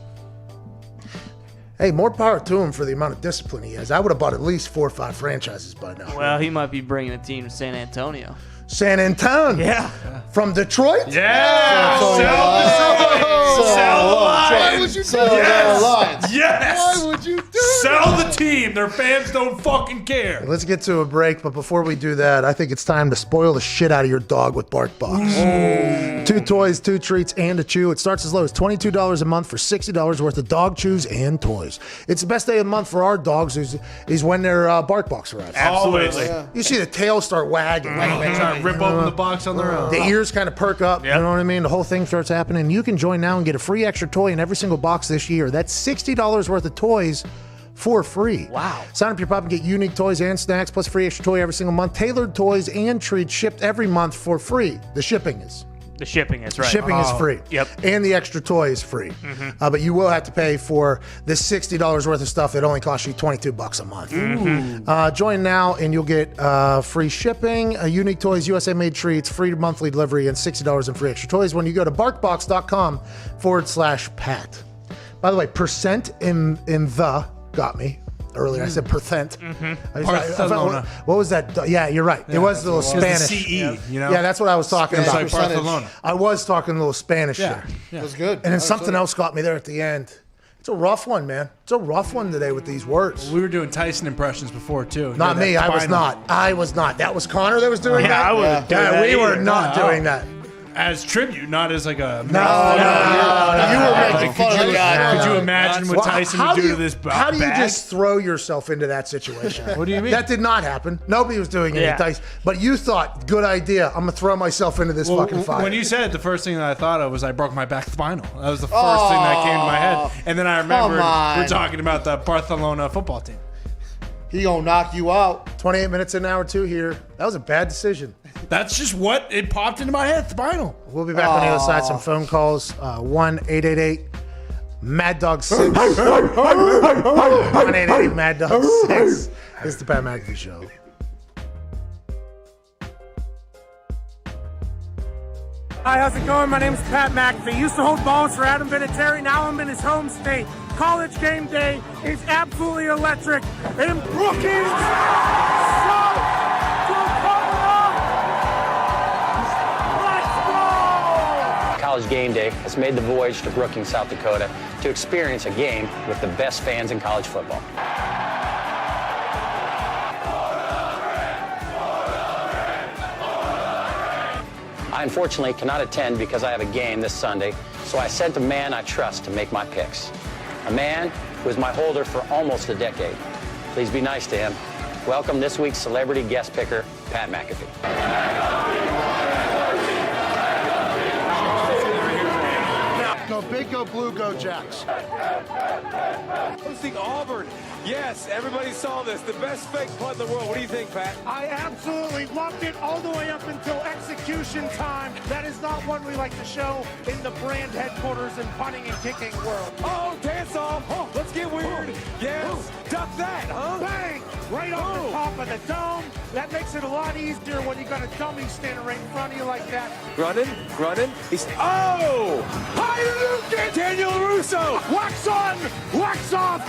Hey, more power to him for the amount of discipline he has. I would have bought at least 4 or 5 franchises by now.
Well, he might be bringing a team to San Antonio.
San Antonio.
Yeah.
From Detroit?
Yeah.
Sell the
Why
line.
would you do
Sell
that?
the line.
Yes.
Why would you do
Sell the team. Their fans don't fucking care.
Let's get to a break, but before we do that, I think it's time to spoil the shit out of your dog with BarkBox. 2 toys, 2 treats, and a chew. It starts as low as $22 a month for $60 worth of dog chews and toys. It's the best day of the month for our dogs is when their BarkBox arrives.
Absolutely.
You see the tail start wagging.
Trying to rip open the box on their own.
The ears kind of perk up. You know what I mean? The whole thing starts happening. You can join now and get a free extra toy in every single box this year. That's $60 worth of toys for free.
Wow.
Sign up your pup and get unique toys and snacks plus free extra toy every single month. Tailored toys and treats shipped every month for free. The shipping is.
The shipping is right.
Shipping is free.
Yep.
And the extra toy is free. But you will have to pay for this $60 worth of stuff that only costs you $22 a month. Join now and you'll get free shipping, unique toys, USA-made treats, free monthly delivery, and $60 in free extra toys when you go to barkbox.com/Pat. By the way, percent in the got me. Earlier, I said percent.
Barcelona.
What was that? Yeah, you're right.
Yeah,
it was a little Spanish.
CE, you know?
Yeah, that's what I was talking about.
Like Barcelona.
I was talking a little Spanish
Yeah.
there.
It was good.
And then something else got me there at the end. It's a rough one, man. It's a rough one today with these words.
We were doing Tyson impressions before, too.
Not me. I was not. That was Connor that was doing that?
I wasn't doing that
we were
either.
not doing that.
As tribute, not as like a...
No. You were making fun of the guy.
Could you imagine what Tyson would do to this bag?
How do you just throw yourself into that situation?
What do you mean?
That did not happen. Nobody was doing any Tyson. But you thought, good idea. I'm going to throw myself into this fucking fight.
When you said it, the first thing that I thought of was I broke my back spinal. That was the first thing that came to my head. And then I remembered we're talking about the Barcelona football team.
He gonna knock you out.
28 minutes in hour 2 here. That was a bad decision.
That's just what it popped into my head. Spinal.
We'll be back on the other side. Some phone calls. 1-888-MAD-DOG-6. 1-888-MAD-DOG-6. This is the Pat McAfee Show.
Hi, how's it going? My name is Pat McAfee. Used to hold balls for Adam Vinatieri. Now I'm in his home state. College game day is absolutely electric. In Brookings, South Dakota. Let's go!
College game day has made the voyage to Brookings, South Dakota to experience a game with the best fans in college football. I unfortunately cannot attend because I have a game this Sunday, so I sent a man I trust to make my picks. A man who was my holder for almost a decade. Please be nice to him. Welcome this week's celebrity guest picker, Pat McAfee.
Go big, go blue, go Jacks.
Hosting Auburn. Yes, everybody saw this. The best fake punt in the world. What do you think, Pat?
I absolutely loved it all the way up until execution time. That is not one we like to show in the brand headquarters and punting and kicking world.
Oh, dance off. Oh, let's get weird. Yes. Duck that, huh?
Bang! Right off the top of the dome. That makes it a lot easier when you got a dummy standing right in front of you like that.
Running. He's Daniel Russo.
Wax on, wax off,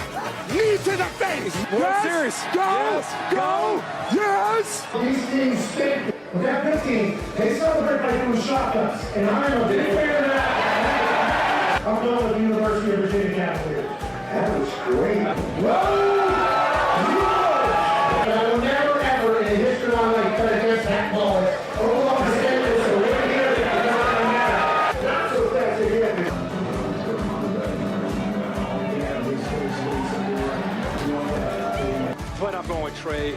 knee to the face.
World Series.
Go, yes.
These teams stink. With that 15, they celebrate by doing
shotguns, and I'm a big fan of that. I'm going with the University of Virginia Cavaliers. That was great. Whoa! I will never, ever in the history of my life play against that ball. Oklahoma State is a win here. Not so fast again.
But I'm going with Trey.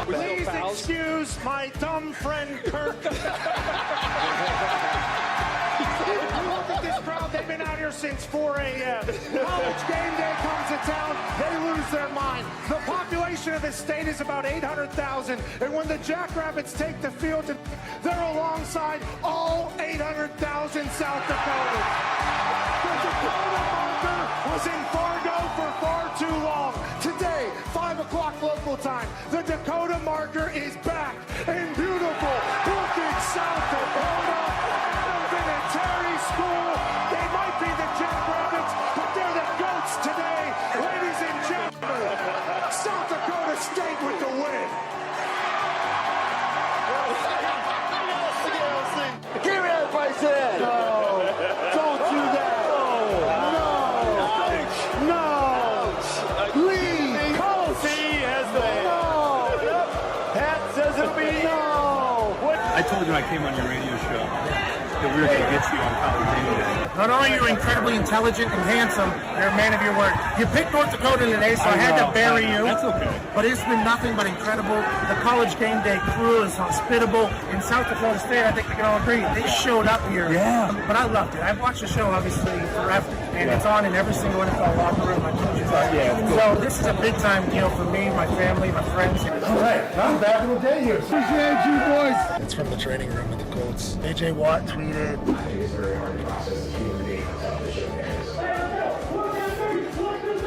Please excuse my dumb friend Kirk. Look at this crowd. They've been out here since 4 a.m. College game day comes to town. They lose their mind. The population of this state is about 800,000. And when the Jackrabbits take the field, they're alongside all 800,000 South Dakotans. The Dakota marker was in Fargo for far too long. Today, 5 o'clock local time, the Dakota marker is back in beautiful Brookings, South Dakota. Adam Terry School. They might be the Jackrabbits, but they're the GOATs today. Ladies and gentlemen, South Dakota State with the win.
Give me that place in.
No, don't do that. No. Leave. Coach.
He has the
Pat says it'll be no.
I told you I came on your radio show that we were going to get you on college game.
Not only are you incredibly intelligent and handsome, you're a man of your word. You picked North Dakota today, so I had to bury you.
That's okay.
But it's been nothing but incredible. The college game day crew is hospitable. In South Dakota State, I think we can all agree, they showed up here.
Yeah.
But I loved it. I've watched the show, obviously, forever. And it's on in every single NFL locker room. My coaches are. So this is a big-time deal for me, my family, my friends. All right. I'm back in the day here. Appreciate you, boys. It's from the training room at the Colts. A.J. Watt tweeted. I think it's very hard to process the human being on television.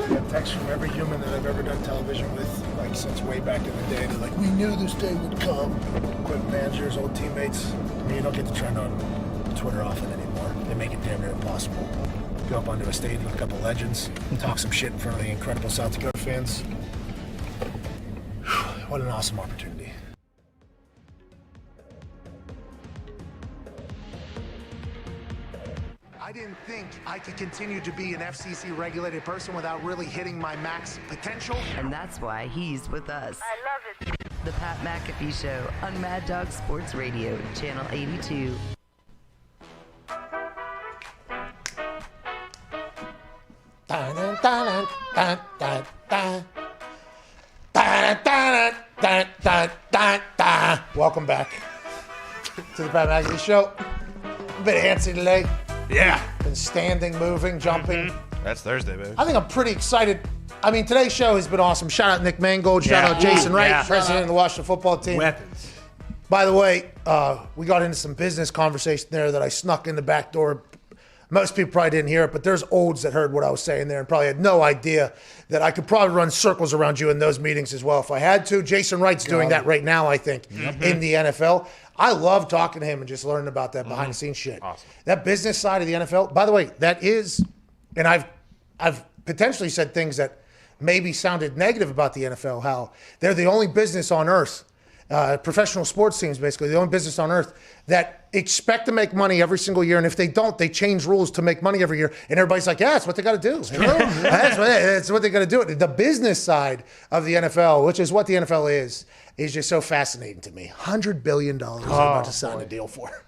I get texts from every human that I've ever done television with, like since way back in the day. They're like, we knew this day would come. Equipment managers, old teammates. I mean, you don't get to trend on Twitter often anymore. They make it damn near impossible. Go up onto a stage with a couple legends and talk some shit in front of the incredible South Dakota fans. What an awesome opportunity. I didn't think I could continue to be an FCC regulated person without really hitting my max potential.
And that's why he's with us. I love it. The Pat McAfee Show on Mad Dog Sports Radio, Channel 82.
Welcome back to the Pat McAfee Show. A bit antsy today.
Yeah.
Been standing, moving, jumping.
That's Thursday, baby.
I think I'm pretty excited. I mean, today's show has been awesome. Shout out Nick Mangle. Shout out Jason Wright, president of the Washington football team.
Weapons.
By the way, we got into some business conversation there that I snuck in the back door. Most people probably didn't hear it, but there's olds that heard what I was saying there and probably had no idea that I could probably run circles around you in those meetings as well if I had to. Jason Wright's doing that right now, I think, in the NFL. I love talking to him and just learning about that behind-the-scenes shit.
Awesome.
That business side of the NFL, by the way, that is, and I've potentially said things that maybe sounded negative about the NFL, how they're the only business on earth, professional sports teams basically, the only business on earth that expect to make money every single year, and if they don't, they change rules to make money every year, and everybody's like, yeah, that's what they got to do. That's what they got to do. The business side of the NFL, which is what the NFL is just so fascinating to me. $100 billion they're about to sign a deal for.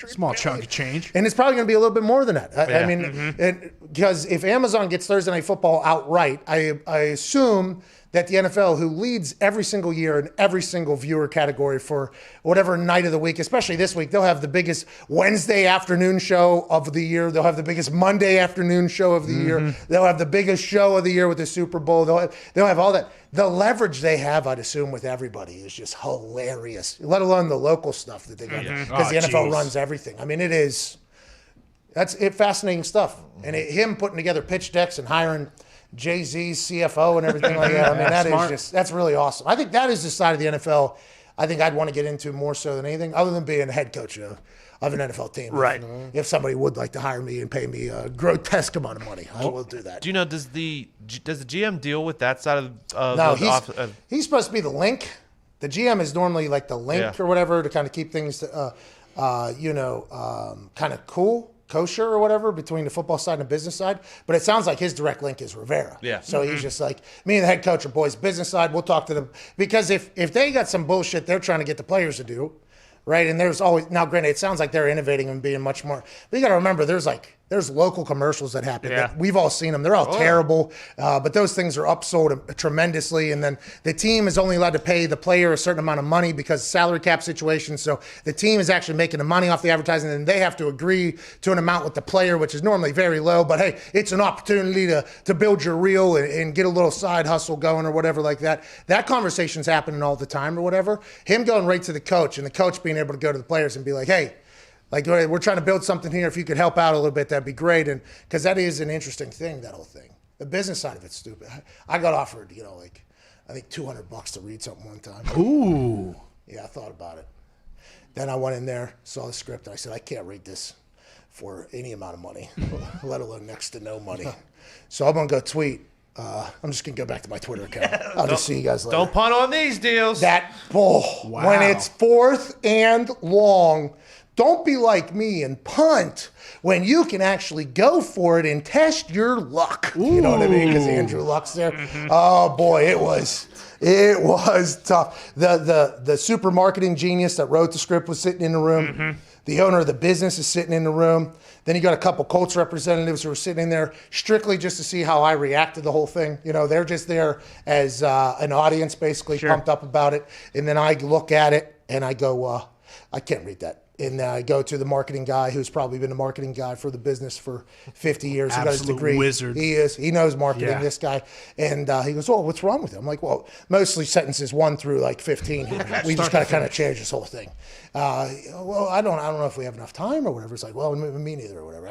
Small chunk of change.
And it's probably going to be a little bit more than that. I mean, because if Amazon gets Thursday Night Football outright, I assume that the NFL, who leads every single year in every single viewer category for whatever night of the week, especially this week, they'll have the biggest Wednesday afternoon show of the year. They'll have the biggest Monday afternoon show of the year. They'll have the biggest show of the year with the Super Bowl. They'll have all that. The leverage they have, I'd assume, with everybody is just hilarious, let alone the local stuff that they got. Because the NFL runs everything. I mean, that's fascinating stuff. And him putting together pitch decks and hiring Jay-Z's CFO and everything like that. I mean, that's really awesome. I think that is the side of the NFL I think I'd want to get into more so than anything, other than being a head coach of an NFL team.
Right.
If somebody would like to hire me and pay me a grotesque amount of money, I will do that.
Do you know, does the GM deal with that side of
no, he's supposed to be the link. The GM is normally like the link or whatever to kind of keep things, kind of kosher or whatever between the football side and the business side. But it sounds like his direct link is Rivera.
Yeah.
So he's just like, me and the head coach are boys, business side, we'll talk to them. Because if they got some bullshit they're trying to get the players to do, right? And there's always, now granted, it sounds like they're innovating and being much more, but you got to remember there's local commercials that happen. That we've all seen them. They're all terrible, but those things are upsold tremendously. And then the team is only allowed to pay the player a certain amount of money because of salary cap situation. So the team is actually making the money off the advertising, and they have to agree to an amount with the player, which is normally very low. But hey, it's an opportunity to build your reel and get a little side hustle going or whatever like that. That conversation's happening all the time or whatever. Him going right to the coach and the coach being able to go to the players and be like, hey, like, we're trying to build something here. If you could help out a little bit, that'd be great. And because that is an interesting thing, that whole thing. The business side of it's stupid. I got offered, I think $200 to read something one time.
Ooh.
Yeah, I thought about it. Then I went in there, saw the script, and I said, I can't read this for any amount of money, let alone next to no money. So I'm going to go tweet. I'm just going to go back to my Twitter account. I'll just see you guys later.
Don't punt on these deals.
When it's 4th and long, don't be like me and punt when you can actually go for it and test your luck. Ooh. You know what I mean? Because Andrew Luck's there. Mm-hmm. Oh, boy, it was tough. The super marketing genius that wrote the script was sitting in the room. Mm-hmm. The owner of the business is sitting in the room. Then you got a couple Colts representatives who are sitting in there strictly just to see how I react to the whole thing. They're just there as an audience, basically pumped up about it. And then I look at it and I go, I can't read that. And I go to the marketing guy who's probably been the marketing guy for the business for 50 years. He got his degree.
Wizard.
He is. He knows marketing, this guy. And he goes, what's wrong with him? I'm like, well, mostly sentences 1 through like 15 here. We just got to kind of change this whole thing. Well, I don't know if we have enough time or whatever. It's like, well, me neither or whatever.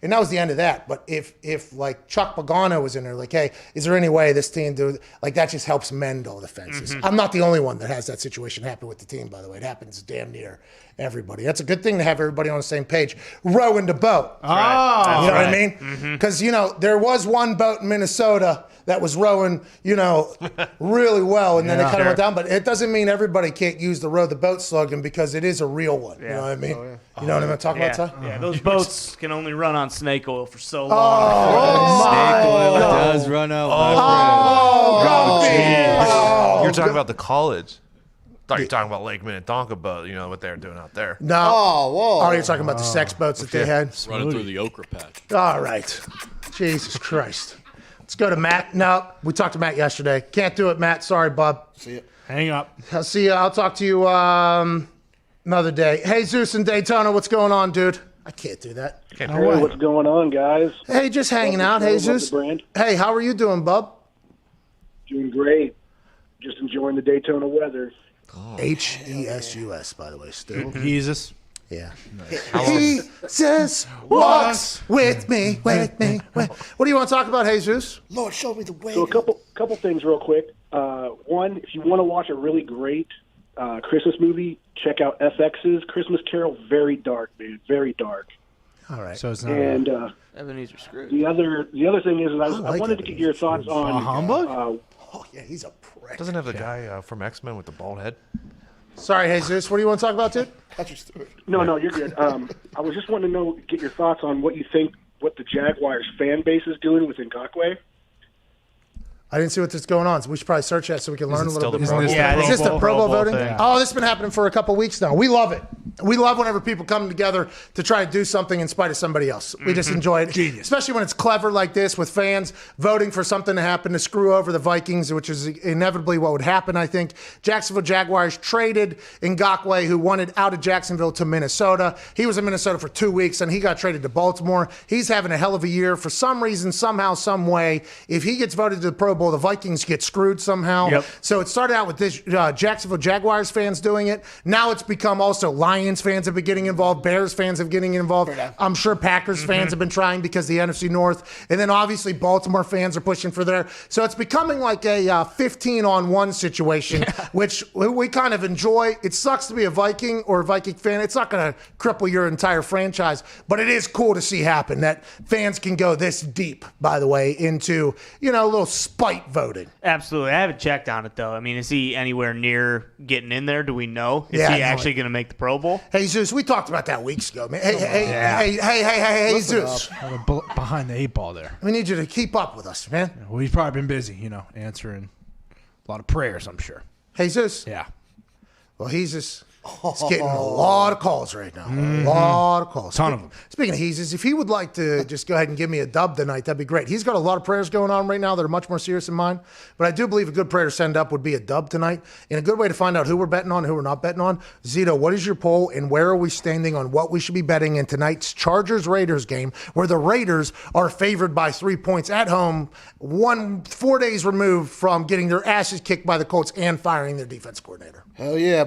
And that was the end of that. But if like Chuck Pagano was in there, like, hey, is there any way this team like that just helps mend all the fences. Mm-hmm. I'm not the only one that has that situation happen with the team, by the way. It happens damn near everybody. That's a good thing to have everybody on the same page. Rowing the boat.
Oh,
you know what I mean? Because, there was one boat in Minnesota that was rowing, really well, and then it kind of went down. But it doesn't mean everybody can't use the row the boat slogan because it is a real one. Yeah. You know what I mean? You know what I'm talking about, Ty?
Yeah, those boats can only run on snake oil for so long.
Snake oil does run out, my friend.
You're talking about the college. I thought you were talking about Lake Minnetonka boat, what they're doing out there.
No. Oh, you're talking about the sex boats that they had?
Running through the okra patch.
All right. Jesus Christ. Let's go to Matt. No, we talked to Matt yesterday. Can't do it, Matt. Sorry, bub.
See you.
Hang up.
I'll see you. I'll talk to you another day. Hey, Zeus in Daytona, what's going on, dude? I can't do that.
Hey, what's going on, guys?
Hey, just hanging out. Hey, Zeus. Hey, how are you doing, bub?
Doing great. Just enjoying the Daytona weather.
H-E-S-U-S, by the way, still.
Jesus.
Yeah. He just walks with me. What do you want to talk about, Jesus?
Lord, show me the way.
So a couple things real quick. One, if you want to watch a really great Christmas movie, check out FX's Christmas Carol. Very dark, man. Very dark.
All right.
So it's not.
And
Ebenezer Scrooge.
the other thing is I wanted to get your thoughts on
humbug.
Oh yeah, he's a prick.
Doesn't have the guy from X-Men with the bald head?
Sorry, Jesus. What do you want to talk about, dude?
No, you're good. I was just wanting to get your thoughts on what you think, what the Jaguars fan base is doing with Ngakoue.
I didn't see what's going on, so we should probably search that so we can learn a little bit more.
Is
this the Pro Bowl voting?
Yeah.
Oh, this has been happening for a couple weeks now. We love it. We love whenever people come together to try to do something in spite of somebody else. We just enjoy it.
Genius.
Especially when it's clever like this with fans voting for something to happen to screw over the Vikings, which is inevitably what would happen, I think. Jacksonville Jaguars traded Ngakoue, who wanted out of Jacksonville to Minnesota. He was in Minnesota for 2 weeks, and he got traded to Baltimore. He's having a hell of a year. For some reason, somehow, some way, if he gets voted to the Pro Bowl, the Vikings get screwed somehow.
Yep.
So it started out with this Jacksonville Jaguars fans doing it. Now it's become also Lions Lions fans have been getting involved. Bears fans have getting involved. I'm sure Packers fans have been trying because the NFC North. And then obviously Baltimore fans are pushing for there. So it's becoming like a 15-on-1 situation, which we kind of enjoy. It sucks to be a Viking or a Viking fan. It's not going to cripple your entire franchise, but it is cool to see happen that fans can go this deep, by the way, into, a little spite voting.
Absolutely. I haven't checked on it, though. I mean, is he anywhere near getting in there? Do we know? Is he actually going to make the Pro Bowl?
Hey, Zeus, we talked about that weeks ago, man. Hey, Zeus.
Behind the 8 ball there.
We need you to keep up with us, man.
Well, he's probably been busy, answering a lot of prayers, I'm sure.
Hey, Zeus.
Yeah.
Well, he's getting a lot of calls right now. A lot of calls.
Ton of them.
Speaking of Heezus, if he would like to just go ahead and give me a dub tonight, that'd be great. He's got a lot of prayers going on right now that are much more serious than mine. But I do believe a good prayer to send up would be a dub tonight. And a good way to find out who we're betting on and who we're not betting on. Zito, what is your poll and where are we standing on what we should be betting in tonight's Chargers-Raiders game, where the Raiders are favored by 3 points at home, 4 days removed from getting their asses kicked by the Colts and firing their defense coordinator?
Hell yeah.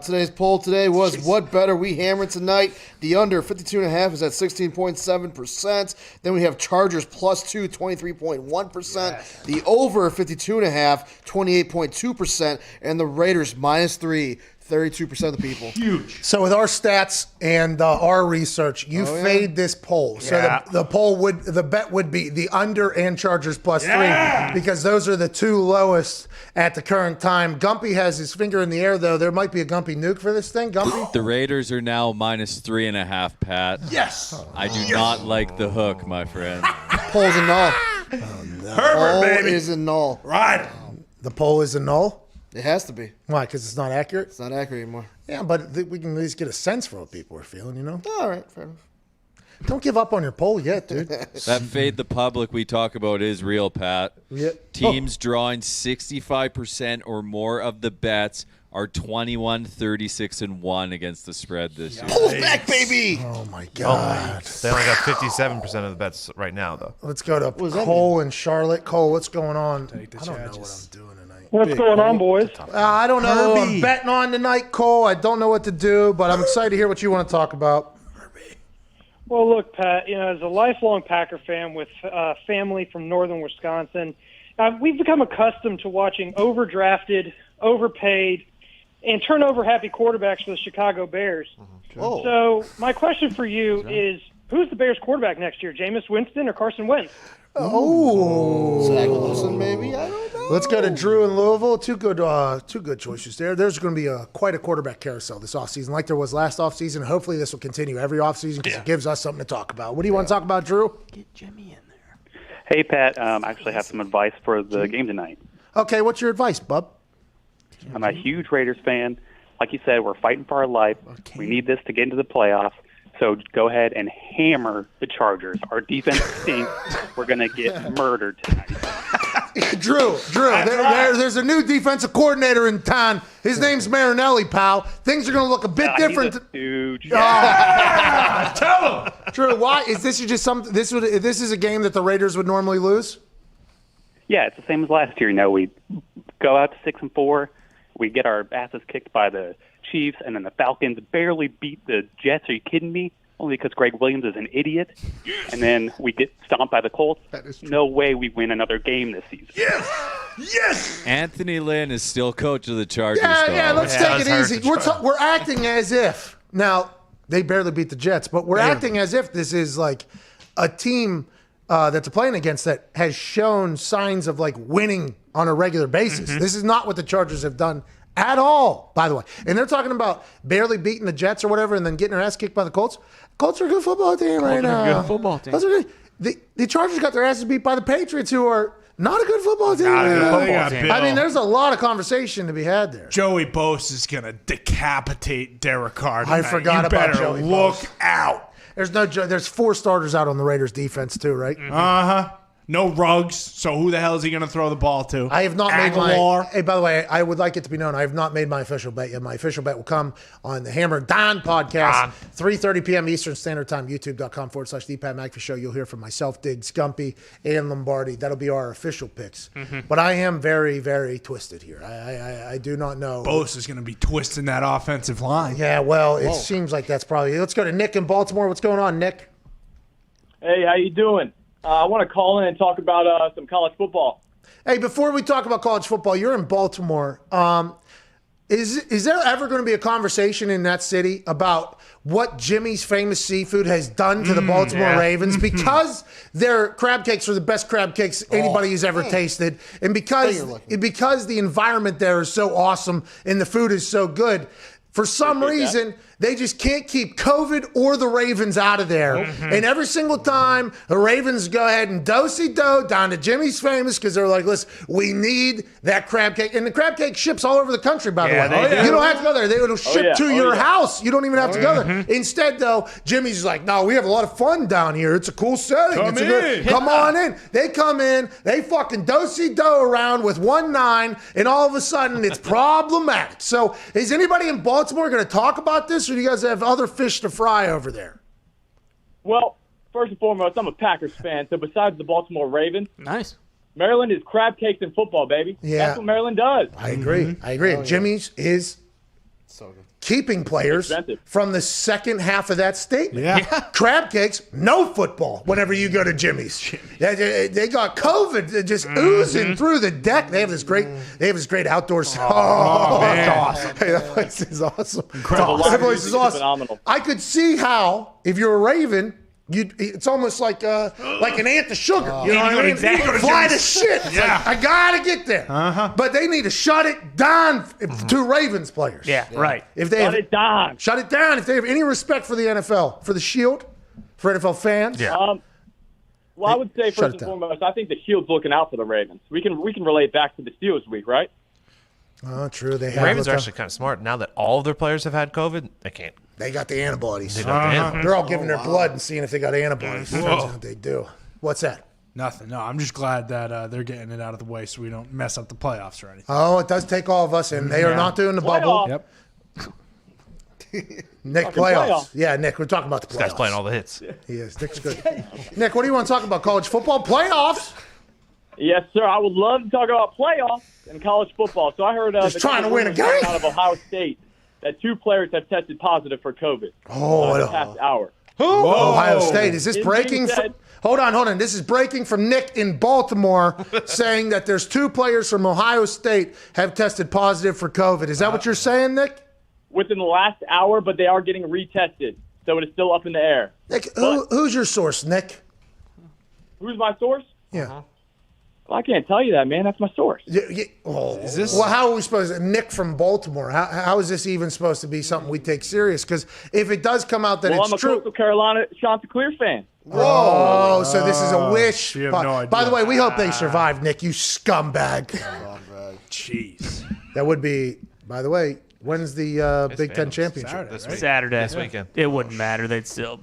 Today's poll today was what bet are we hammering tonight? The under 52.5 is at 16.7%. Then we have Chargers +2, 23.1%. Yes. The over 52.5, 28.2%. And the Raiders -3, 32% of the people.
Huge.
So with our stats and our research, you fade this poll. So the bet would be the under and Chargers +3 because those are the two lowest at the current time. Gumpy has his finger in the air, though. There might be a Gumpy nuke for this thing. Gumpy?
The Raiders are now -3.5, Pat.
Yes.
I do not like the hook, my friend.
Poll's a null.
Herbert,
baby. Poll is a null.
Right. The poll is a null?
It has to be.
Why? Because it's not accurate?
It's not accurate anymore.
Yeah, but we can at least get a sense for what people are feeling,
All right, fair enough.
Don't give up on your poll yet, dude.
That fade the public we talk about is real, Pat.
Yeah.
Teams drawing 65% or more of the bets are 21, 36, and 1 against the spread this year.
Pull back, baby!
Oh, my God.
They only got 57% of the bets right now, though.
Let's go to Cole and Charlotte. Cole, what's going on? I don't know what I'm doing tonight.
What's going on, boys?
I don't know who I'm betting on tonight, Cole. I don't know what to do, but I'm excited to hear what you want to talk about.
Well, look, Pat, as a lifelong Packer fan with family from northern Wisconsin, we've become accustomed to watching overdrafted, overpaid, and turnover-happy quarterbacks for the Chicago Bears.
Oh.
So my question for you is, who's the Bears quarterback next year, Jameis Winston or Carson Wentz?
Oh,
Zach Wilson, maybe? I don't know.
Let's go to Drew in Louisville. Two good choices there. There's going to be quite a quarterback carousel this offseason, like there was last offseason. Hopefully this will continue every offseason because it gives us something to talk about. What do you want to talk about, Drew?
Get Jimmy in there.
Hey, Pat. I actually have some advice for the game tonight.
Okay, what's your advice, bub?
I'm a huge Raiders fan. Like you said, we're fighting for our life. Okay. We need this to get into the playoffs. So go ahead and hammer the Chargers. Our defense stinks. We're going to get murdered tonight.
Drew, there's a new defensive coordinator in town. His name's Marinelli, pal. Things are going to look a bit different.
He's a huge.
Tell him. Drew, why is this just something? This is a game that the Raiders would normally lose.
Yeah, it's the same as last year. We go out to 6-4. We get our asses kicked by the Chiefs, and then the Falcons barely beat the Jets. Are you kidding me? Only because Greg Williams is an idiot. Yes. And then we get stomped by the Colts.
That is true.
No way we win another game this season.
Yes.
Anthony Lynn is still coach of the Chargers.
Yeah, let's take it easy. We're acting as if. Now, they barely beat the Jets, but we're acting as if this is like a team that's playing against that has shown signs of like winning on a regular basis. Mm-hmm. This is not what the Chargers have done at all, by the way. And they're talking about barely beating the Jets or whatever and then getting their ass kicked by the Colts. Colts are a good football team right now.
Colts are a good football team.
The Chargers got their asses beat by the Patriots, who are not a good football team. I mean, there's a lot of conversation to be had there.
Joey Bosa is going to decapitate Derek Carr tonight.
I forgot about Joey Bosa.
Look out.
There's 4 starters out on the Raiders defense too, right?
Uh-huh. No Ruggs, so who the hell is he going to throw the ball to?
I have not made
Aguilar.
my. Hey, by the way, I would like it to be known I have not made my official bet yet. My official bet will come on the Hammer Don podcast, 3:30 p.m. Eastern Standard Time, youtube.com/The Pat McAfee Show. You'll hear from myself, Diggs, Gumpy, and Lombardi. That'll be our official picks. But I am very, very twisted here. I do not know.
Bose is going to be twisting that offensive line.
Yeah, well, it seems like that's probably. Let's go to Nick in Baltimore. What's going on, Nick?
Hey, how you doing? I want to call in and talk about some college football.
Hey, before we talk about college football, you're in Baltimore. Is there ever going to be a conversation in that city about what Jimmy's Famous Seafood has done to the Baltimore Ravens? Because their crab cakes are the best crab cakes anybody has ever tasted, and because the environment there is so awesome and the food is so good, for some reason, they just can't keep COVID or the Ravens out of there. And every single time, the Ravens go ahead and do-si-do down to Jimmy's Famous because they're like, listen, we need that crab cake. And the crab cake ships all over the country, by the way. You don't have to go there. It'll ship to your house. You don't even have to go there. Instead, though, Jimmy's like, no, we have a lot of fun down here. It's a cool setting. Come on in. They come in. They fucking do-si-do around with 1-9, and all of a sudden, it's problematic. So is anybody in Baltimore going to talk about this, or do you guys have other fish to fry over there?
Well, first and foremost, I'm a Packers fan, so besides the Baltimore Ravens, Maryland is crab cakes and football, baby.
Yeah.
That's what Maryland does.
I agree. I agree. Jimmy's is keeping players from the second half of that statement. Crab cakes, no football whenever you go to Jimmy's. They got COVID just oozing through the deck. They have this great outdoor
man.
Hey, that place is awesome.
Incredible.
That place is awesome.
Phenomenal.
I could see how, if you're a Raven, it's almost like an ant to sugar. You know what I mean?
Exactly.
Fly to shit. It's like, I gotta get there. But they need to shut it down to Ravens players.
Right.
If they shut it down. If they have any respect for the NFL, for the Shield, for NFL fans.
Well, I would say first and foremost, I think the Shield's looking out for the Ravens. We can relate back to the Steelers week, right?
Oh, true.
The Ravens are actually kind of smart. Now that all of their players have had COVID, they can't.
They got the antibodies.
They're
They're all giving their blood and seeing if they got antibodies. They do. What's that?
Nothing. No, I'm just glad that they're getting it out of the way so we don't mess up the playoffs or anything.
Oh, it does take all of us, and they are not doing the bubble.
Yep.
Nick, playoffs. Yeah, Nick, we're talking about the playoffs.
This guy's playing all the hits.
He is. Nick's good. Nick, what do you want to talk about? College football playoffs?
Yes, sir. I would love to talk about playoffs and college football. So I heard
just trying to win a game
out of Ohio State that 2 players have tested positive for COVID in the past hour.
Ohio State. Is this breaking? Hold on. This is breaking from Nick in Baltimore saying that there's 2 players from Ohio State have tested positive for COVID. Is that what you're saying, Nick?
Within the last hour, but they are getting retested. So it is still up in the air.
Nick, who's your source, Nick?
Who's my source?
Yeah.
Well, I can't tell you that, man. That's my source.
Is this? Well, how are we supposed to? Nick from Baltimore. How is this even supposed to be something we take serious? Because if it does come out that it's true.
I'm a Coastal Carolina Chanticleer fan.
Whoa. So this is a wish.
You have no idea.
By the way, we hope they survive, Nick, you scumbag.
Jeez.
That would be, by the way, when's the Big Ten championship?
Saturday.
This weekend.
It wouldn't matter. They'd still,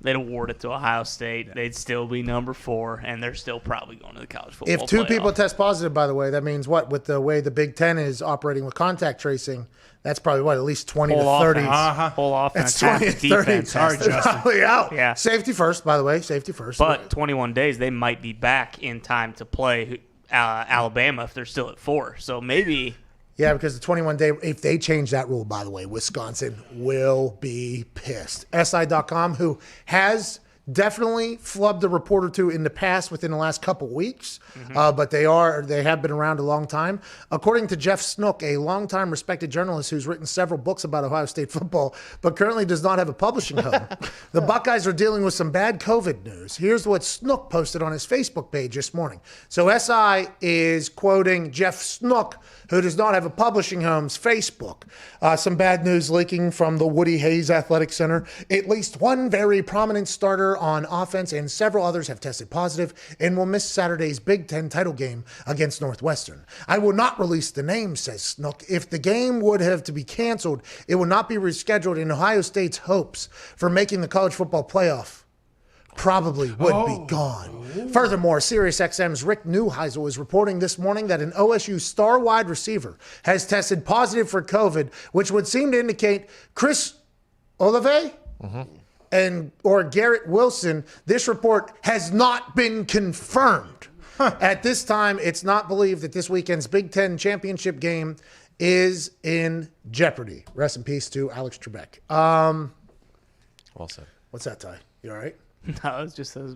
they'd award it to Ohio State. They'd still be number 4, and they're still probably going to the college football
If 2
playoff.
people test positive, by the way, that means what? With the way the Big Ten is operating with contact tracing, that's probably at least 20 to 30.
Whole offense.
That's 20 to 30.
Defense.
Sorry, Justin.
Probably out.
Yeah.
Safety first, by the way. Safety first.
But 21 days, they might be back in time to play Alabama if they're still at 4. So maybe.
Yeah, because the 21-day, if they change that rule, by the way, Wisconsin will be pissed. SI.com, who has definitely flubbed a report or 2 in the past within the last couple weeks, but they have been around a long time. According to Jeff Snook, a longtime respected journalist who's written several books about Ohio State football, but currently does not have a publishing home, the Buckeyes are dealing with some bad COVID news. Here's what Snook posted on his Facebook page this morning. So SI is quoting Jeff Snook, who does not have a publishing home's Facebook. Some bad news leaking from the Woody Hayes Athletic Center. At least one very prominent starter on offense and several others have tested positive and will miss Saturday's Big Ten title game against Northwestern. I will not release the name, says Snook. If the game would have to be canceled, it will not be rescheduled in Ohio State's hopes for making the college football playoff. probably would be gone. Furthermore, SiriusXM's Rick Neuheisel is reporting this morning that an OSU star wide receiver has tested positive for COVID, which would seem to indicate Chris Olave or Garrett Wilson. This report has not been confirmed. At this time, it's not believed that this weekend's Big Ten championship game is in jeopardy. Rest in peace to Alex Trebek.
Well said.
What's that, Ty? You all right?
No, it's just a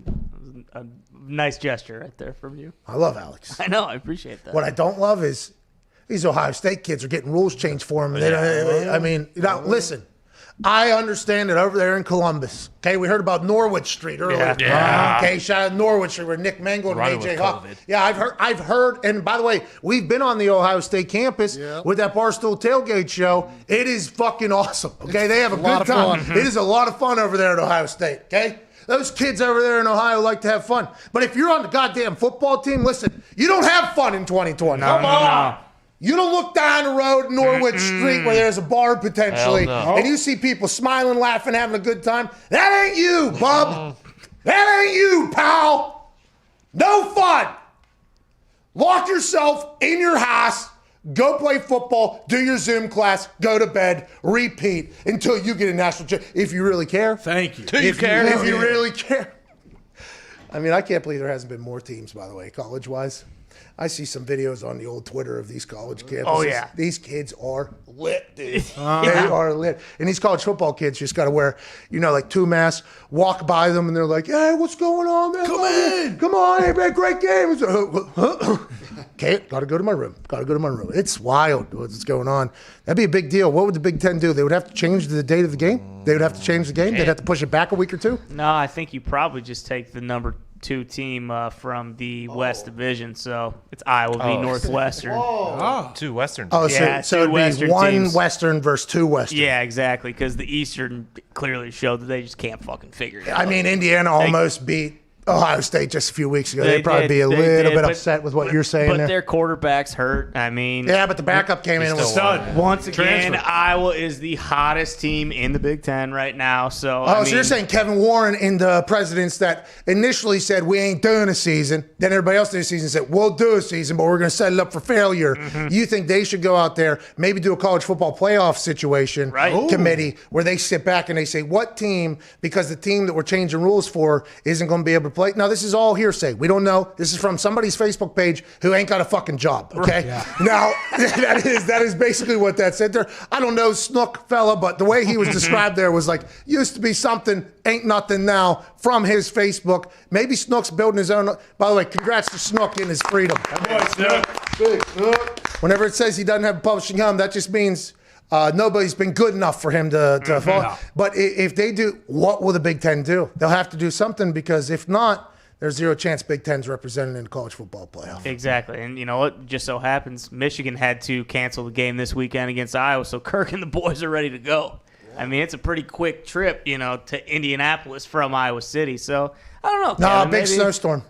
nice gesture right there from you.
I love Alex.
I know. I appreciate that.
What I don't love is these Ohio State kids are getting rules changed for them. Listen, I understand it over there in Columbus. Okay, we heard about Norwich Street earlier.
Yeah.
Okay, shout out Norwich Street where Nick Mangle and
Running
AJ
with
Hawk.
COVID.
Yeah, I've heard. And by the way, we've been on the Ohio State campus with that Barstool Tailgate show. It is fucking awesome. Okay, they have a good time. It is a lot of fun over there at Ohio State. Okay. Those kids over there in Ohio like to have fun. But if you're on the goddamn football team, listen, you don't have fun in 2020. Come on. You don't look down the road in Norwich Street where there's a bar potentially, and you see people smiling, laughing, having a good time. That ain't you, bub. That ain't you, pal. No fun. Lock yourself in your house. Go play football, do your Zoom class, go to bed, repeat until you get a national championship. If you really care.
Thank you.
If you really care. I mean, I can't believe there hasn't been more teams, by the way, college-wise. I see some videos on the old Twitter of these college campuses.
Oh, yeah.
These kids are lit, dude. They are lit. And these college football kids just got to wear, like 2 masks, walk by them, and they're like, hey, what's going on, man? Come in. Come on, hey, man, great game. Okay, got to go to my room. It's wild what's going on. That'd be a big deal. What would the Big Ten do? They would have to change the date of the game? They would have to change the game? They'd have to push it back a week or two?
No, I think you probably just take the number 2 team from the West Division. So it's Iowa v. Northwestern.
2 Western.
Oh,
Yeah,
so it'd be
Western
1
teams.
Western versus 2 Western.
Yeah, exactly. Because the Eastern clearly showed that they just can't fucking figure it out.
I mean, Indiana almost beat Ohio State just a few weeks ago. They'd probably be a little bit upset with what you're saying
but
there.
their quarterback's hurt. I mean,
Yeah, but the backup came in and was
stud.
once again,
Transfer.
Iowa is the hottest team in the Big Ten right now. So,
Oh, so you're saying Kevin Warren and the presidents that initially said we ain't doing a season, then everybody else in the season said we'll do a season, but we're going to set it up for failure. You think they should go out there, maybe do a college football playoff situation committee where they sit back and they say what team, because the team that we're changing rules for isn't going to be able to play. Now, this is all hearsay. We don't know. This is from somebody's Facebook page who ain't got a fucking job. Okay. Now that is basically what that said there. I don't know Snook fella, but the way he was described there was like used to be something, ain't nothing now from his Facebook. Maybe Snook's building his own. By the way, congrats to Snook in his freedom. Whenever it says he doesn't have a publishing home, that just means nobody's been good enough for him to fall.
No.
But if they do, what will the Big Ten do? They'll have to do something, because if not, there's zero chance Big Ten's represented in the college football playoff.
Exactly. And you know what? Just so happens Michigan had to cancel the game this weekend against Iowa, so Kirk and the boys are ready to go. I mean, it's a pretty quick trip, to Indianapolis from Iowa City. So, I don't know.
No,
Kevin,
big
maybe.
snowstorm.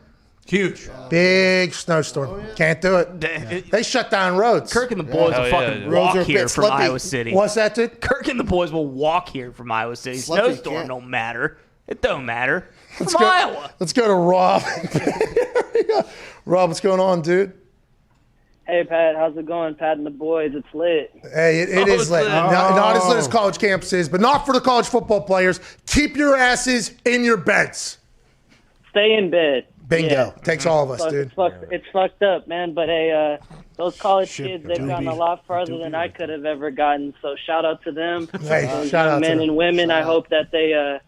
Huge.
Big snowstorm. Can't do it. They shut down roads.
Kirk and the boys will fucking walk here from Iowa City.
What's that, dude?
Kirk and the boys will walk here from Iowa City.
Slippy,
Snowstorm
can't.
don't matter. It don't matter.
Let's
From
go,
Iowa.
Let's go to Rob. Rob, what's going on, dude?
Hey, Pat, how's it going? Pat and the boys, it's lit.
Hey, it is lit. Not as lit as college campus is, but not for the college football players. Keep your asses in your beds.
Stay in bed.
Bingo.
Yeah.
Takes all of us, dude.
It's fucked up, man. But hey, those college
Shit,
kids, they've gotten a lot farther than I could have ever gotten. So shout out to them.
Hey, shout out to
men
them.
and women. I hope that they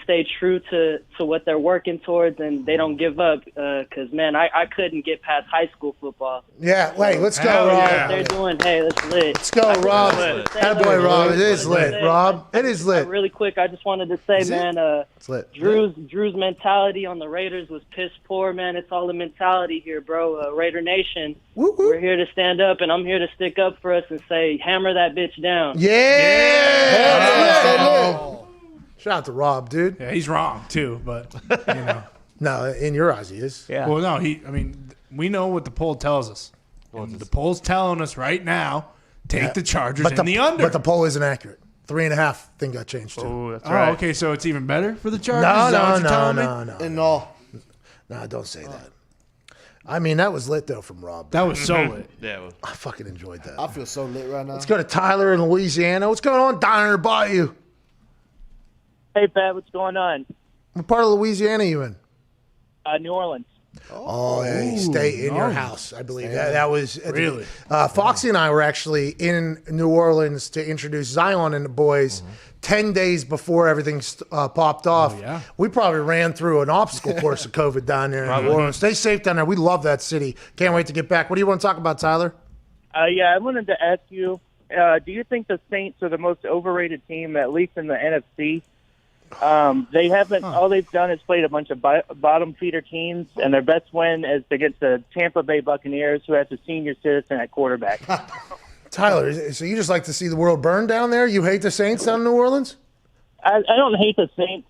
stay true to what they're working towards, and they don't give up. Because man, I couldn't get past high school football.
Yeah, wait, let's go,
Hell
Rob.
yeah.
They're doing. Hey, that's lit.
Let's go, Rob. Attaboy, Rob. It is lit, Rob. It is lit.
Really quick, I just wanted to say, man,
It's lit.
Drew's mentality on the Raiders was piss poor, man. It's all the mentality here, bro. Raider Nation, we're here to stand up, and I'm here to stick up for us and say, hammer that bitch down.
Yeah. Shout out to Rob, dude.
Yeah, he's wrong too, but
No, in your eyes, he is.
Yeah.
Well, no, we know what the poll tells us. And the poll's telling us right now, take the Chargers in the under.
But the poll isn't accurate. 3.5 thing got changed too.
Oh, that's right. Okay, so it's even better for the Chargers? Is that what you're telling me?
No, don't say that. I mean, that was lit, though, from Rob.
That was so lit.
Yeah.
I fucking enjoyed that.
I feel so lit right now.
Let's go to Tyler in Louisiana. What's going on, Diner Bayou?
Hey, Pat, what's going on?
What part of Louisiana are you in?
New Orleans.
Oh, yeah, you stay in your house, I believe. That was
Really?
Foxy and I were actually in New Orleans to introduce Zion and the boys 10 days before everything popped off.
yeah.
We probably ran through an obstacle course of COVID down there in New Orleans. Stay safe down there. We love that city. Can't wait to get back. What do you want to talk about, Tyler?
Yeah, I wanted to ask you, do you think the Saints are the most overrated team, at least in the NFC? They haven't. All they've done is played a bunch of bottom feeder teams, and their best win is against the Tampa Bay Buccaneers, who has a senior citizen at quarterback.
Tyler, so you just like to see the world burn down there? You hate the Saints down in New Orleans?
I don't hate the Saints.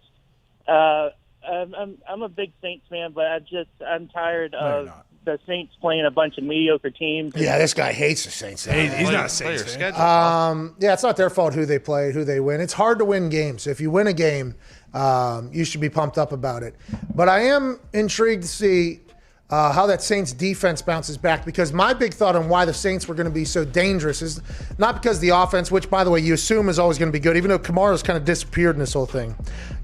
I'm a big Saints fan, but I'm tired of the Saints playing a bunch of mediocre teams.
Yeah, this guy hates the Saints.
He's not a Saints fan.
Yeah, it's not their fault who they play, who they win. It's hard to win games. If you win a game, you should be pumped up about it. But I am intrigued to see how that Saints defense bounces back, because my big thought on why the Saints were going to be so dangerous is not because the offense, which, by the way, you assume is always going to be good, even though Kamara's kind of disappeared in this whole thing.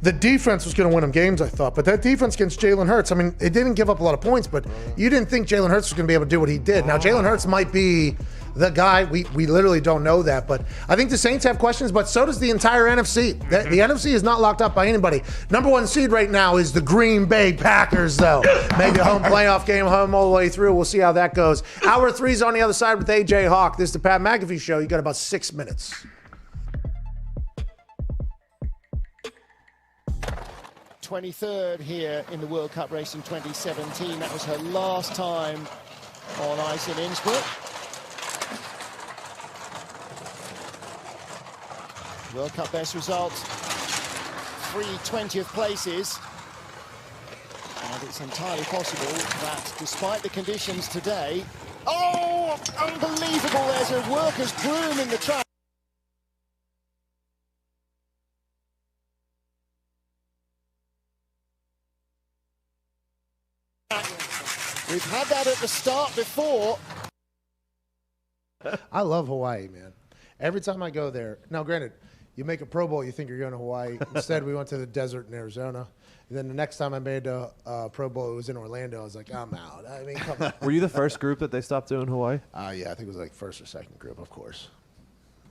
The defense was going to win them games, I thought. But that defense against Jalen Hurts, I mean, it didn't give up a lot of points, but you didn't think Jalen Hurts was going to be able to do what he did. Now, Jalen Hurts might be the guy. We literally don't know that. But I think the Saints have questions, but so does the entire NFC. The NFC is not locked up by anybody. Number one seed right now is the Green Bay Packers, though. Maybe a home playoff game, home all the way through. We'll see how that goes. Hour 3 is on the other side with AJ Hawk. This is the Pat McAfee Show. You got about 6 minutes.
23rd here in the World Cup race in 2017. That was her last time on ice in Innsbruck. World Cup best result, 3 20th places. And it's entirely possible that despite the conditions today, oh, unbelievable, there's a workers' broom in the track. We've had that at the start before.
I love Hawaii, man. Every time I go there, now granted, you make a Pro Bowl, you think you're going to Hawaii. Instead, we went to the desert in Arizona. And then the next time I made a Pro Bowl, it was in Orlando. I was like, I'm out. I mean, come on.
Were you the first group that they stopped doing Hawaii?
Yeah, I think it was like first or second group, of course.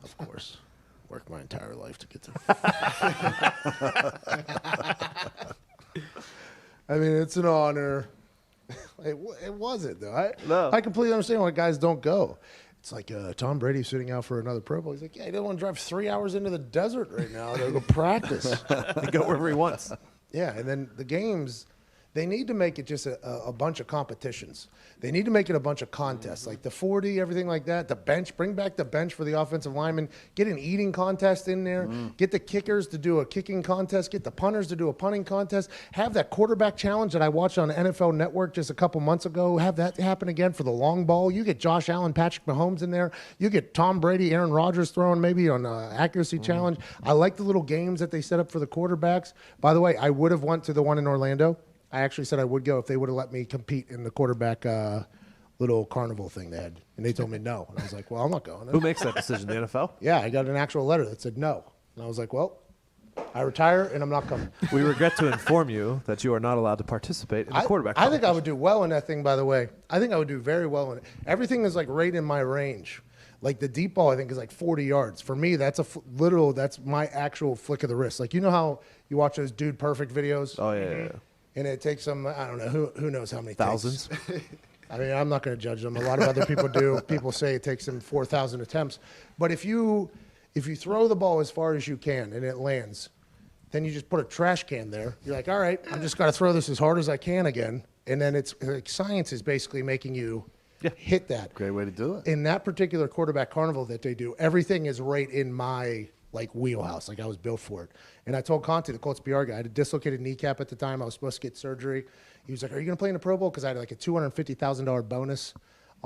Of course. Worked my entire life to get there. I mean, it's an honor. It wasn't, though. I completely understand why guys don't go. It's like Tom Brady sitting out for another Pro Bowl. He's like, yeah, he doesn't want to drive 3 hours into the desert right now to go practice.
He go wherever he wants.
Yeah, and then the games, they need to make it just a bunch of competitions. They need to make it a bunch of contests, like the 40, everything like that. The bench, bring back the bench for the offensive linemen. Get an eating contest in there. Get the kickers to do a kicking contest. Get the punters to do a punting contest. Have that quarterback challenge that I watched on NFL Network just a couple months ago. Have that happen again for the long ball. You get Josh Allen, Patrick Mahomes in there. You get Tom Brady, Aaron Rodgers throwing maybe on an accuracy challenge. I like the little games that they set up for the quarterbacks. By the way, I would have went to the one in Orlando. I actually said I would go if they would have let me compete in the quarterback little carnival thing they had. And they told me no. And I was like, well, I'm not going.
Who makes that decision, the NFL?
Yeah, I got an actual letter that said no. And I was like, well, I retire and I'm not coming.
We regret to inform you that you are not allowed to participate in the quarterback
I think I would do well in that thing, by the way. I think I would do very well in it. Everything is like right in my range. Like the deep ball, I think, is like 40 yards. For me, that's that's my actual flick of the wrist. Like, you know how you watch those Dude Perfect videos?
Oh, yeah.
And it takes them, I don't know, who knows how many
thousands.
I mean, I'm not going to judge them. A lot of other people do. People say it takes them 4,000 attempts. But if you throw the ball as far as you can and it lands, then you just put a trash can there. You're like, all right, I just got to throw this as hard as I can again. And then it's like science is basically making you hit that.
Great way to do it.
In that particular quarterback carnival that they do, everything is right in my wheelhouse. Like I was built for it. And I told Conte, the Colts PR guy, I had a dislocated kneecap at the time. I was supposed to get surgery. He was like, are you going to play in the Pro Bowl? Because I had like a $250,000 bonus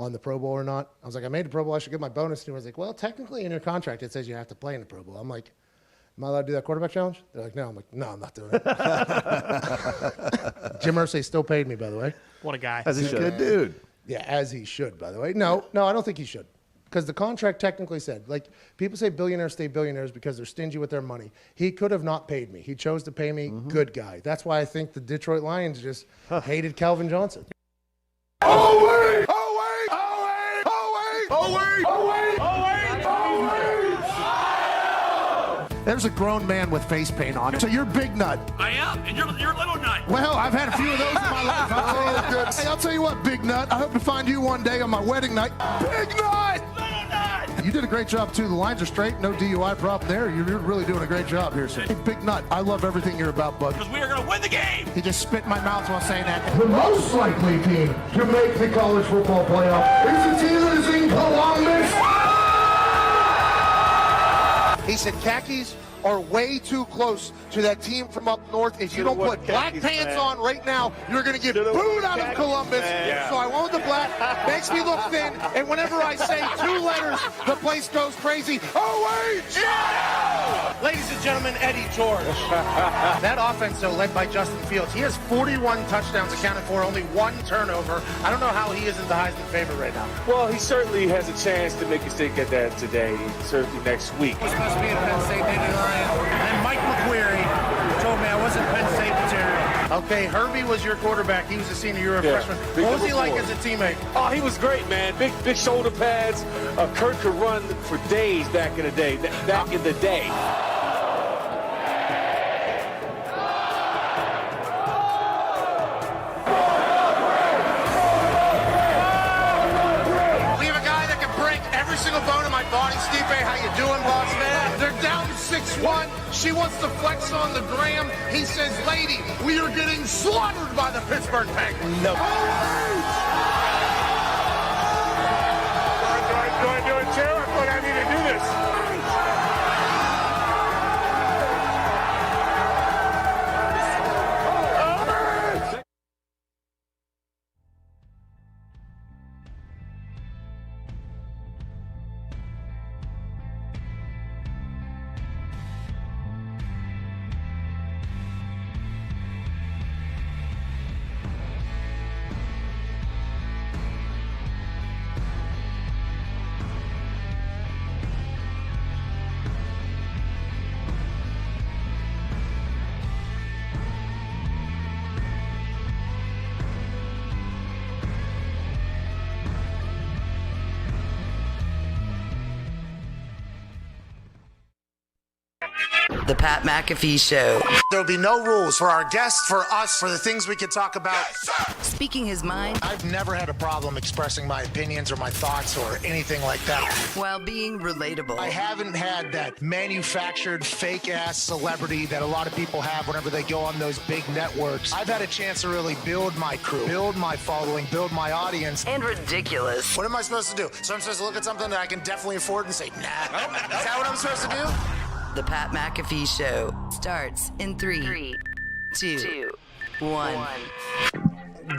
on the Pro Bowl or not. I was like, I made the Pro Bowl. I should get my bonus. And he was like, well, technically in your contract, it says you have to play in the Pro Bowl. I'm like, am I allowed to do that quarterback challenge? They're like, no. I'm like, no, I'm not doing it. Jim Irsay still paid me, by the way.
What a guy.
As he should. Good dude.
Yeah, as he should, by the way. No, I don't think he should. Because the contract technically said, like, people say billionaires stay billionaires because they're stingy with their money. He could have not paid me. He chose to pay me. Good guy. That's why I think the Detroit Lions just hated Calvin Johnson.
Oh, wait! Oh, wait! Oh, wait! Oh, wait! Oh, wait! Oh, wait! Oh, wait! Oh, wait!
There's a grown man with face paint on. So you're Big Nut.
I am, and you're little nut.
Well, I've had a few of those in my life. Hey, I'll tell you what, Big Nut. I hope to find you one day on my wedding night. Big Nut! You did a great job, too. The lines are straight. No DUI problem there. You're really doing a great job here, sir. Hey, Big Nut, I love everything you're about, bud.
Because we are going to win the game.
He just spit in my mouth while saying that.
The most likely team to make the college football playoff is the team that is in Columbus.
He said khakis are way too close to that team from up north. If you don't put black pants on right now, you're going to get booed out of Columbus. So I went with the black. Makes me look thin. And whenever I say 2 letters, the place goes crazy. OH! Yeah! Ladies and gentlemen, Eddie George. That offense, though, led by Justin Fields. He has 41 touchdowns accounted for, only 1 turnover. I don't know how he isn't the Heisman favorite right now.
Well, he certainly has a chance to make a stick at that today, certainly next week.
He's supposed to be a Penn State native Lion. And Mike McQueary told me I wasn't Penn State material. Okay, Herbie was your quarterback. He was a senior. You were a freshman. What was he like as a teammate?
Oh, he was great, man. Big shoulder pads. Kurt could run for days back in the day.
We have a guy that can break every single bone in my body. Steve, how you doing, boss man? They're down 6-1. She wants to flex on the gram. He says, lady, we are getting slaughtered by the Pittsburgh Penguins. No.
Do I do a chair? I thought I need to do this.
The Pat McAfee Show.
There'll be no rules for our guests, for us, for the things we can talk about.
Speaking his mind.
I've never had a problem expressing my opinions or my thoughts or anything like that.
While being relatable.
I haven't had that manufactured fake-ass celebrity that a lot of people have whenever they go on those big networks. I've had a chance to really build my crew, build my following, build my audience.
And ridiculous.
What am I supposed to do? So I'm supposed to look at something that I can definitely afford and say, nah. Is that what I'm supposed to do?
The Pat McAfee Show starts in 3, 2, 1.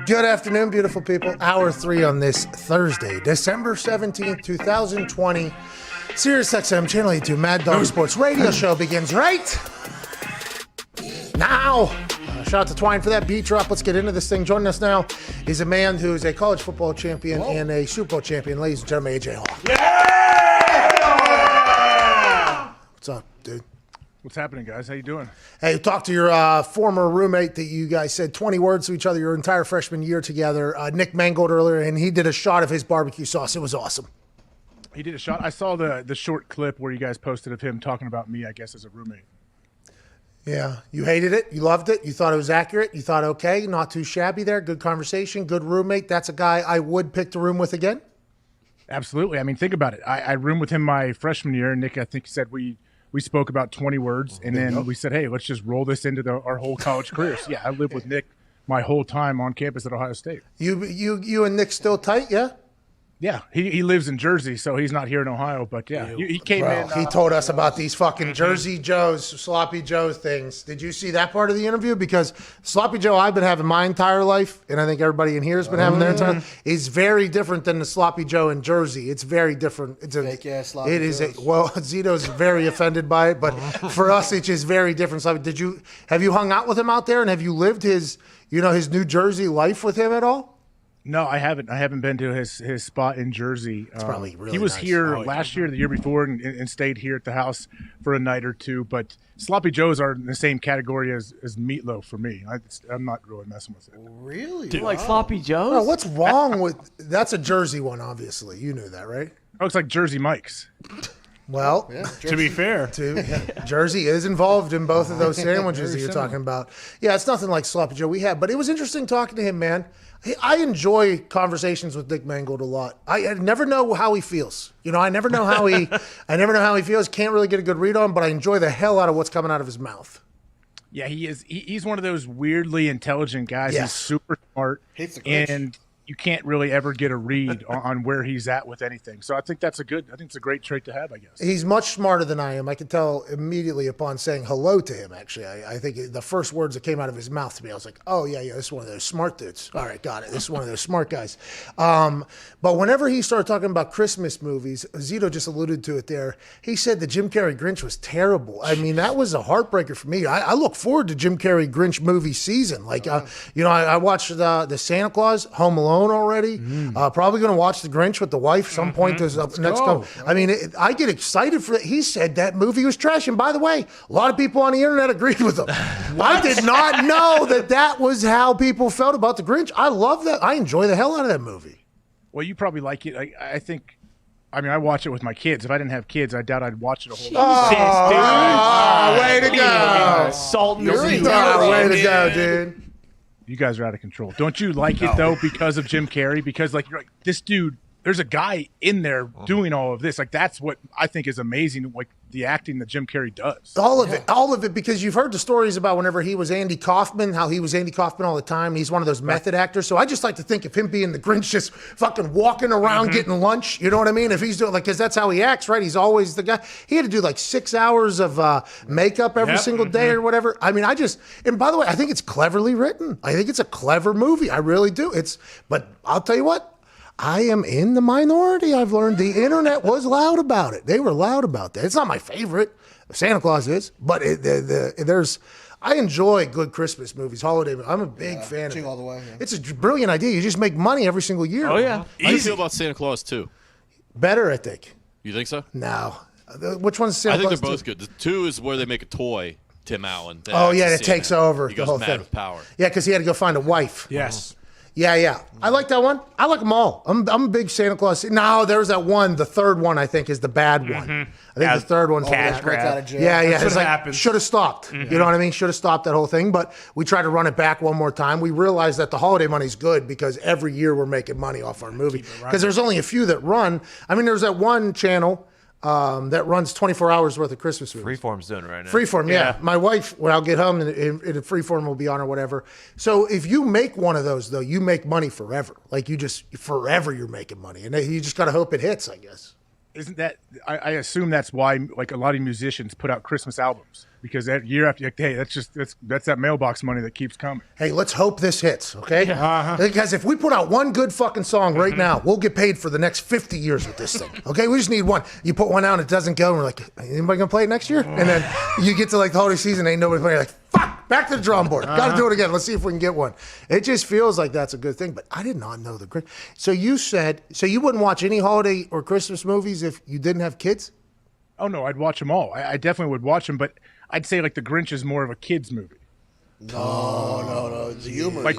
Good afternoon, beautiful people. Hour 3 on this Thursday, December 17th, 2020. Sirius XM Channel 82 Mad Dog Sports Radio Show begins right now. Shout out to Twine for that beat drop. Let's get into this thing. Joining us now is a man who is a college football champion and a Super Bowl champion. Ladies and gentlemen, AJ Hawk. What's up, dude?
What's happening, guys? How you doing?
Hey, talk to your former roommate that you guys said 20 words to each other your entire freshman year together. Nick Mangle earlier, and he did a shot of his barbecue sauce. It was awesome.
He did a shot. I saw the short clip where you guys posted of him talking about me, I guess, as a roommate.
Yeah. You hated it. You loved it. You thought it was accurate. You thought, okay, not too shabby there. Good conversation. Good roommate. That's a guy I would pick to room with again.
Absolutely. I mean, think about it. I roomed with him my freshman year. Nick, I think, said we spoke about 20 words, and then we said, hey, let's just roll this into our whole college career. So, yeah, I lived with Nick my whole time on campus at Ohio State.
You and Nick still tight, yeah?
Yeah, he lives in Jersey, so he's not here in Ohio. But yeah, he came in.
He told us about these fucking Jersey Joes, Sloppy Joe things. Did you see that part of the interview? Because Sloppy Joe I've been having my entire life, and I think everybody in here has been having their entire life, is very different than the Sloppy Joe in Jersey. It's very different. It's a
fake ass Sloppy
It is
Joes.
well, Zito's very offended by it, but for us, it's just very different. So have you hung out with him out there, and have you lived his New Jersey life with him at all?
No, I haven't. I haven't been to his spot in Jersey.
It's probably really
He was
nice.
here last year, the year before, and stayed here at the house for a night or two. But Sloppy Joes are in the same category as Meatloaf for me. I'm not really messing with it.
Really?
You like Sloppy Joes?
Oh, what's wrong with that's a Jersey one? Obviously, you knew that, right?
Oh, it's like Jersey Mike's.
Well,
To be fair.
Jersey is involved in both of those sandwiches that you're talking about. Yeah, it's nothing like Sloppy Joe we had, but it was interesting talking to him, man. I enjoy conversations with Dick Mangold a lot. I never know how he feels. I never know how he feels. Can't really get a good read on him, but I enjoy the hell out of what's coming out of his mouth.
Yeah, he is. He's one of those weirdly intelligent guys.
Yes.
He's super smart,
Hates the Grinch.
and you can't really ever get a read on where he's at with anything. So I think it's a great trait to have, I guess.
He's much smarter than I am. I could tell immediately upon saying hello to him, actually. I think the first words that came out of his mouth to me, I was like, oh, yeah, this is one of those smart dudes. All right, got it. This is one of those smart guys. But whenever he started talking about Christmas movies, Zito just alluded to it there. He said the Jim Carrey Grinch was terrible. I mean, that was a heartbreaker for me. I look forward to Jim Carrey Grinch movie season. Like, I watched the Santa Claus, Home Alone already. Probably going to watch The Grinch with the wife some point this next go. I mean, I get excited for it. He said that movie was trash. And by the way, a lot of people on the internet agreed with him. I did not know that was how people felt about The Grinch. I love that. I enjoy the hell out of that movie.
Well, you probably like it. I think. I mean, I watch it with my kids. If I didn't have kids, I doubt I'd watch it a whole lot.
Way to go.
Salt and
Way to go, dude.
You guys are out of control. Don't you like it though because of Jim Carrey? Because you're like, this dude, there's a guy in there doing all of this. Like that's what I think is amazing. Like the acting that Jim Carrey does.
All of it, because you've heard the stories about whenever he was Andy Kaufman, how he was Andy Kaufman all the time. He's one of those method actors. So I just like to think of him being the Grinch, just fucking walking around getting lunch. You know what I mean? If he's doing because that's how he acts, right? He's always the guy. He had to do like 6 hours of makeup every single day or whatever. I mean, and by the way, I think it's cleverly written. I think it's a clever movie. I really do. But I'll tell you what. I am in the minority. I've learned the internet was loud about it. They were loud about that. It's not my favorite. Santa Claus is, but I enjoy good Christmas movies, holiday movies. I'm a big fan of it.
All the way, yeah.
It's a brilliant idea. You just make money every single year.
Oh, yeah. How do you feel about Santa Claus 2?
Better, I think.
You think so?
No. Which one's Santa Claus?
I think they're both good. The 2 is where they make a toy, Tim Allen.
That takes over
he
the
goes
whole
mad
thing.
with power.
Yeah, because he had to go find a wife.
Yes.
Yeah. I like that one. I like them all. I'm a big Santa Claus. No, there's that one. The third one, I think, is the bad one. I think the third one's
cash
the
grab.
Yeah.
That's
It's
what
like,
happens.
should have stopped. You know what I mean? Should have stopped that whole thing. But we tried to run it back one more time. We realized that the holiday money's good because every year we're making money off our movie. Because there's only a few that run. I mean, there's that one channel that runs 24 hours worth of Christmas movies.
Freeform's doing it right now.
Freeform, yeah. My wife, when I'll get home, and Freeform will be on or whatever. So if you make one of those, though, you make money forever. Like forever you're making money. And you just got to hope it hits, I guess.
Isn't that? I assume that's why like a lot of musicians put out Christmas albums because that year after, like, hey, that's that mailbox money that keeps coming.
Hey, let's hope this hits, okay? Because if we put out one good fucking song right now, we'll get paid for the next 50 years with this thing, okay? We just need one. You put one out and it doesn't go, and we're like, anybody gonna play it next year? And then you get to like the holiday season, ain't nobody playing. Like, fuck, back to the drawing board. Got to do it again. Let's see if we can get one. It just feels like that's a good thing, but I did not know the Grinch. So you said, you wouldn't watch any holiday or Christmas movies if you didn't have kids?
Oh no, I'd watch them all. I definitely would watch them, but I'd say like The Grinch is more of a kids movie.
No. It's humor.
Like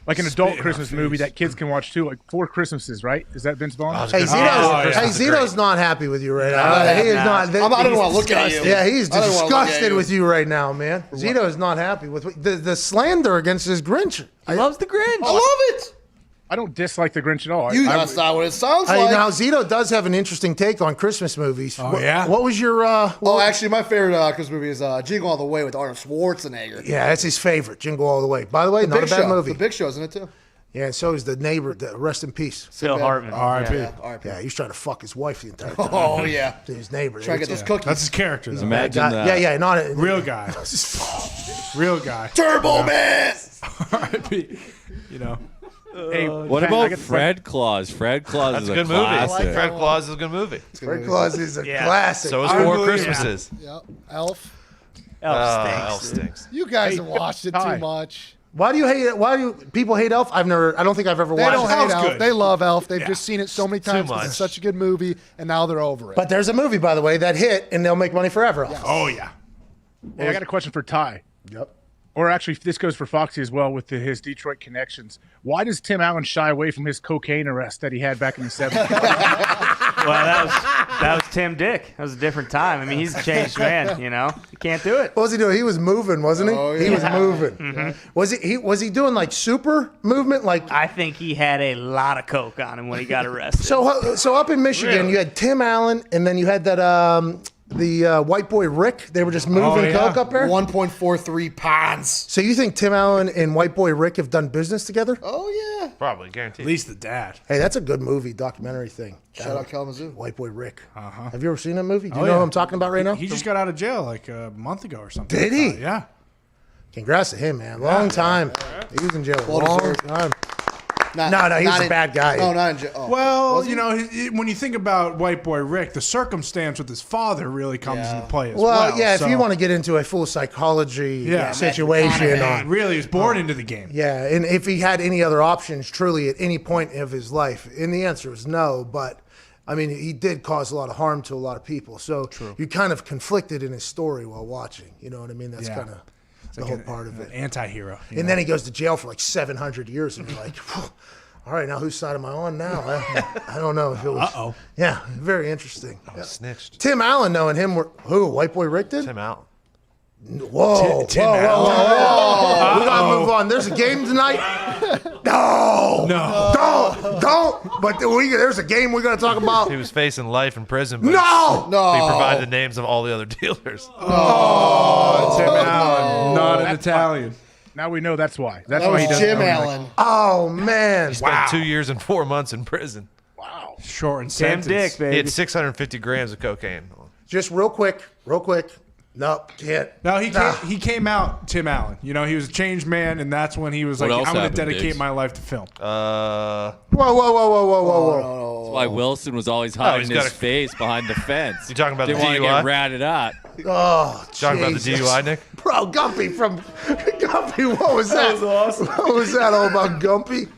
like an adult Christmas movie that kids can watch too. Like 4 Christmases, right? Is that Vince Vaughn?
Hey, Zito's not happy with you right now. He is not.
I don't want to look at you.
Yeah, he's disgusted with you right now, man. Zito is not happy with the slander against his Grinch.
He loves the Grinch.
I love it.
I don't dislike the Grinch at all.
That's not what it sounds like.
Now, Zito does have an interesting take on Christmas movies.
Oh, yeah?
What was your...
actually, my favorite Christmas movie is Jingle All the Way with Arnold Schwarzenegger.
Yeah, that's his favorite, Jingle All the Way. By the way, not a bad movie.
The Big Show's in it, too.
Yeah, and so is the neighbor. Rest in peace.
Phil Hartman.
R.I.P.
Yeah, he's trying to fuck his wife the entire time.
Oh, yeah.
To his neighbor.
Trying to get those cookies.
That's his character. Though.
Imagine that.
Yeah, not a
Real guy. Real guy.
Turbo Man.
R.I.P. You know.
Hey,
What about Fred Claus? Fred Claus
That's
is
a good movie.
classic.
Fred Claus is a good movie.
Fred Claus is a classic.
So is Four Christmases.
Yep. Elf.
Elf stinks.
You guys have watched it
Ty.
too much.
Why do you hate it? Why do people hate Elf? I don't think I've ever
They
watched
don't
it.
hate Elf.
good.
They love Elf. They've just seen it so many times because
much.
it's such a good movie, and now they're over it.
But there's a movie, by the way, that hit, and they'll make money forever.
Oh, yeah.
Hey, I got a question for Ty.
Yep.
Or actually, this goes for Foxy as well with his Detroit connections. Why does Tim Allen shy away from his cocaine arrest that he had back in the 70s?
Well, that was Tim Dick. That was a different time. I mean, he's a changed man. You know, you can't do it.
What was he doing? He was moving, wasn't he?
Oh,
He was
yeah.
moving.
Mm-hmm.
Was he doing like super movement? Like
I think he had a lot of coke on him when he got arrested.
so up in Michigan, you had Tim Allen, and then you had that the white boy Rick. They were just moving coke up there.
1.43 pounds.
So you think Tim Allen and white boy Rick have done business together?
Oh, yeah.
Probably, guaranteed.
At least the dad.
Hey, that's a good movie, documentary thing.
Shout out Kalamazoo.
White boy Rick.
Uh-huh.
Have you ever seen that movie? Do you
Oh,
know
yeah.
who I'm talking about right now?
He just got out of jail like a month ago or something.
Did he?
Yeah.
Congrats to him, man. Long time. He was in jail.
Well
Long
deserved.
time.
Not,
No, he's
not
a
in-
bad guy.
No, not in jail. Oh.
Well,
Was he?
you know, when you think about White Boy Rick, the circumstance with his father really comes into play as well.
Well, yeah,
so-
if you want to get into a full psychology
Yeah.
situation on
Really, he was born into the game.
yeah, and if he had any other options truly at any point of his life, and the answer is no, but I mean, he did cause a lot of harm to a lot of people. So you're kind of conflicted in his story while watching. You know what I mean? That's
Yeah.
kind of the whole part of it.
Anti-hero.
And then he goes to jail for like 700 years, and you're like, all right, now whose side am I on now? I don't know if it was.
Uh-oh.
Yeah, very interesting.
Snitched.
Tim Allen, knowing him, who? White Boy Rick did?
Tim Allen.
Whoa,
Tim
whoa,
Allen.
whoa. We gotta move on. There's a game tonight. No, don't. But there's a game we're gonna talk about.
He was facing life in prison. But
No!
He provided the names of all the other dealers.
Oh, Tim Allen, not an Italian.
Now we know that's why. That's
That
why he
was
doesn't
Jim
own
Allen.
Oh man!
He spent 2 years and 4 months in prison.
Short and
Tim
sentence.
Dick,
He
baby.
had 650 grams of cocaine.
Just real quick. Nope, can't.
No, he came out Tim Allen. You know, he was a changed man, and that's when he was
What
like,
else
I'm going to
happened,
dedicate
Diggs?
my life to film.
Whoa.
That's why Wilson was always hiding
he's got
his
a-
face behind the fence.
You talking about
Didn't
the
want to
DUI?
get ratted out.
Oh,
Talking about the
Jesus.
DUI, Nick?
Bro, Gumpy from Gumpy. What was that?
That was awesome.
What was that all about, Gumpy?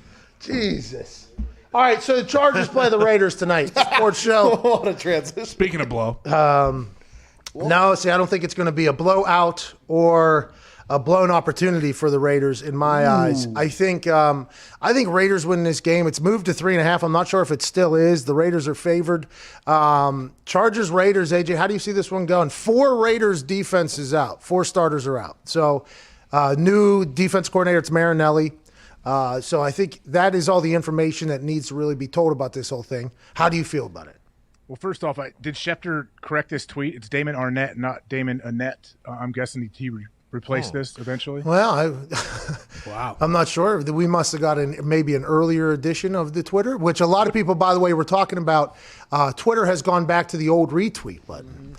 Jesus. All right, so the Chargers play the Raiders tonight. Sports show.
What a transition.
Speaking of blow.
No, see, I don't think it's going to be a blowout or a blown opportunity for the Raiders in my eyes. I think Raiders win this game. It's moved to 3.5. I'm not sure if it still is. The Raiders are favored. Chargers, Raiders, AJ, how do you see this one going? 4 Raiders defense is out. 4 starters are out. So new defense coordinator, it's Marinelli. So I think that is all the information that needs to really be told about this whole thing. How do you feel about it?
Well, first off, did Schefter correct this tweet? It's Damon Arnett, not Damon Annette. I'm guessing he replaced this eventually.
Well,
Wow.
I'm not sure. We must have got maybe an earlier edition of the Twitter, which a lot of people, by the way, were talking about. Twitter has gone back to the old retweet button.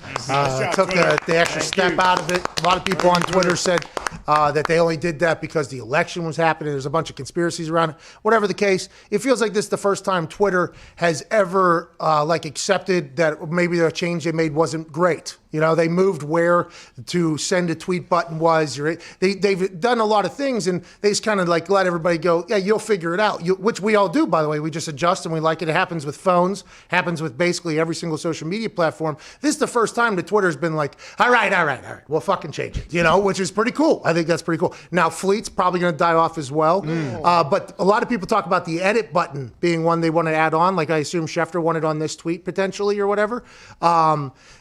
Took the extra step out of it. A lot of people on Twitter said that they only did that because the election was happening. There's a bunch of conspiracies around it. Whatever the case, it feels like this is the first time Twitter has ever accepted that maybe the change they made wasn't great. You know, they moved where to send a tweet button was. They've done a lot of things, and they just kind of like let everybody go, yeah, you'll figure it out, which we all do, by the way. We just adjust, and we like it. It happens with phones, happens with basically every single social media platform. This is the first time that Twitter's been like, all right, we'll fucking change it, you know, which is pretty cool. I think that's pretty cool. Now, Fleet's probably going to die off as well. But a lot of people talk about the edit button being one they want to add on, like I assume Schefter wanted on this tweet potentially or whatever.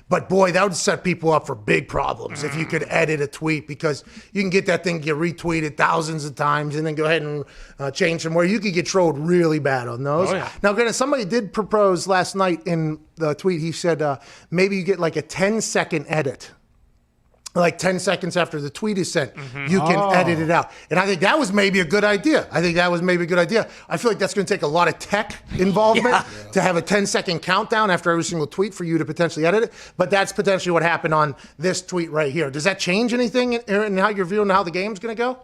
But boy, that would set people up for big problems if you could edit a tweet, because you can get that thing get retweeted thousands of times and then go ahead and change them where you could get trolled really bad on those.
Oh, yeah.
Now, granted, somebody did propose last night in the tweet. He said maybe you get like a 10-second edit. like 10 seconds after the tweet is sent, you can edit it out. And I think that was maybe a good idea. I feel like that's going to take a lot of tech involvement to have a 10-second countdown after every single tweet for you to potentially edit it. But that's potentially what happened on this tweet right here. Does that change anything in how you're viewing how the game's going to go?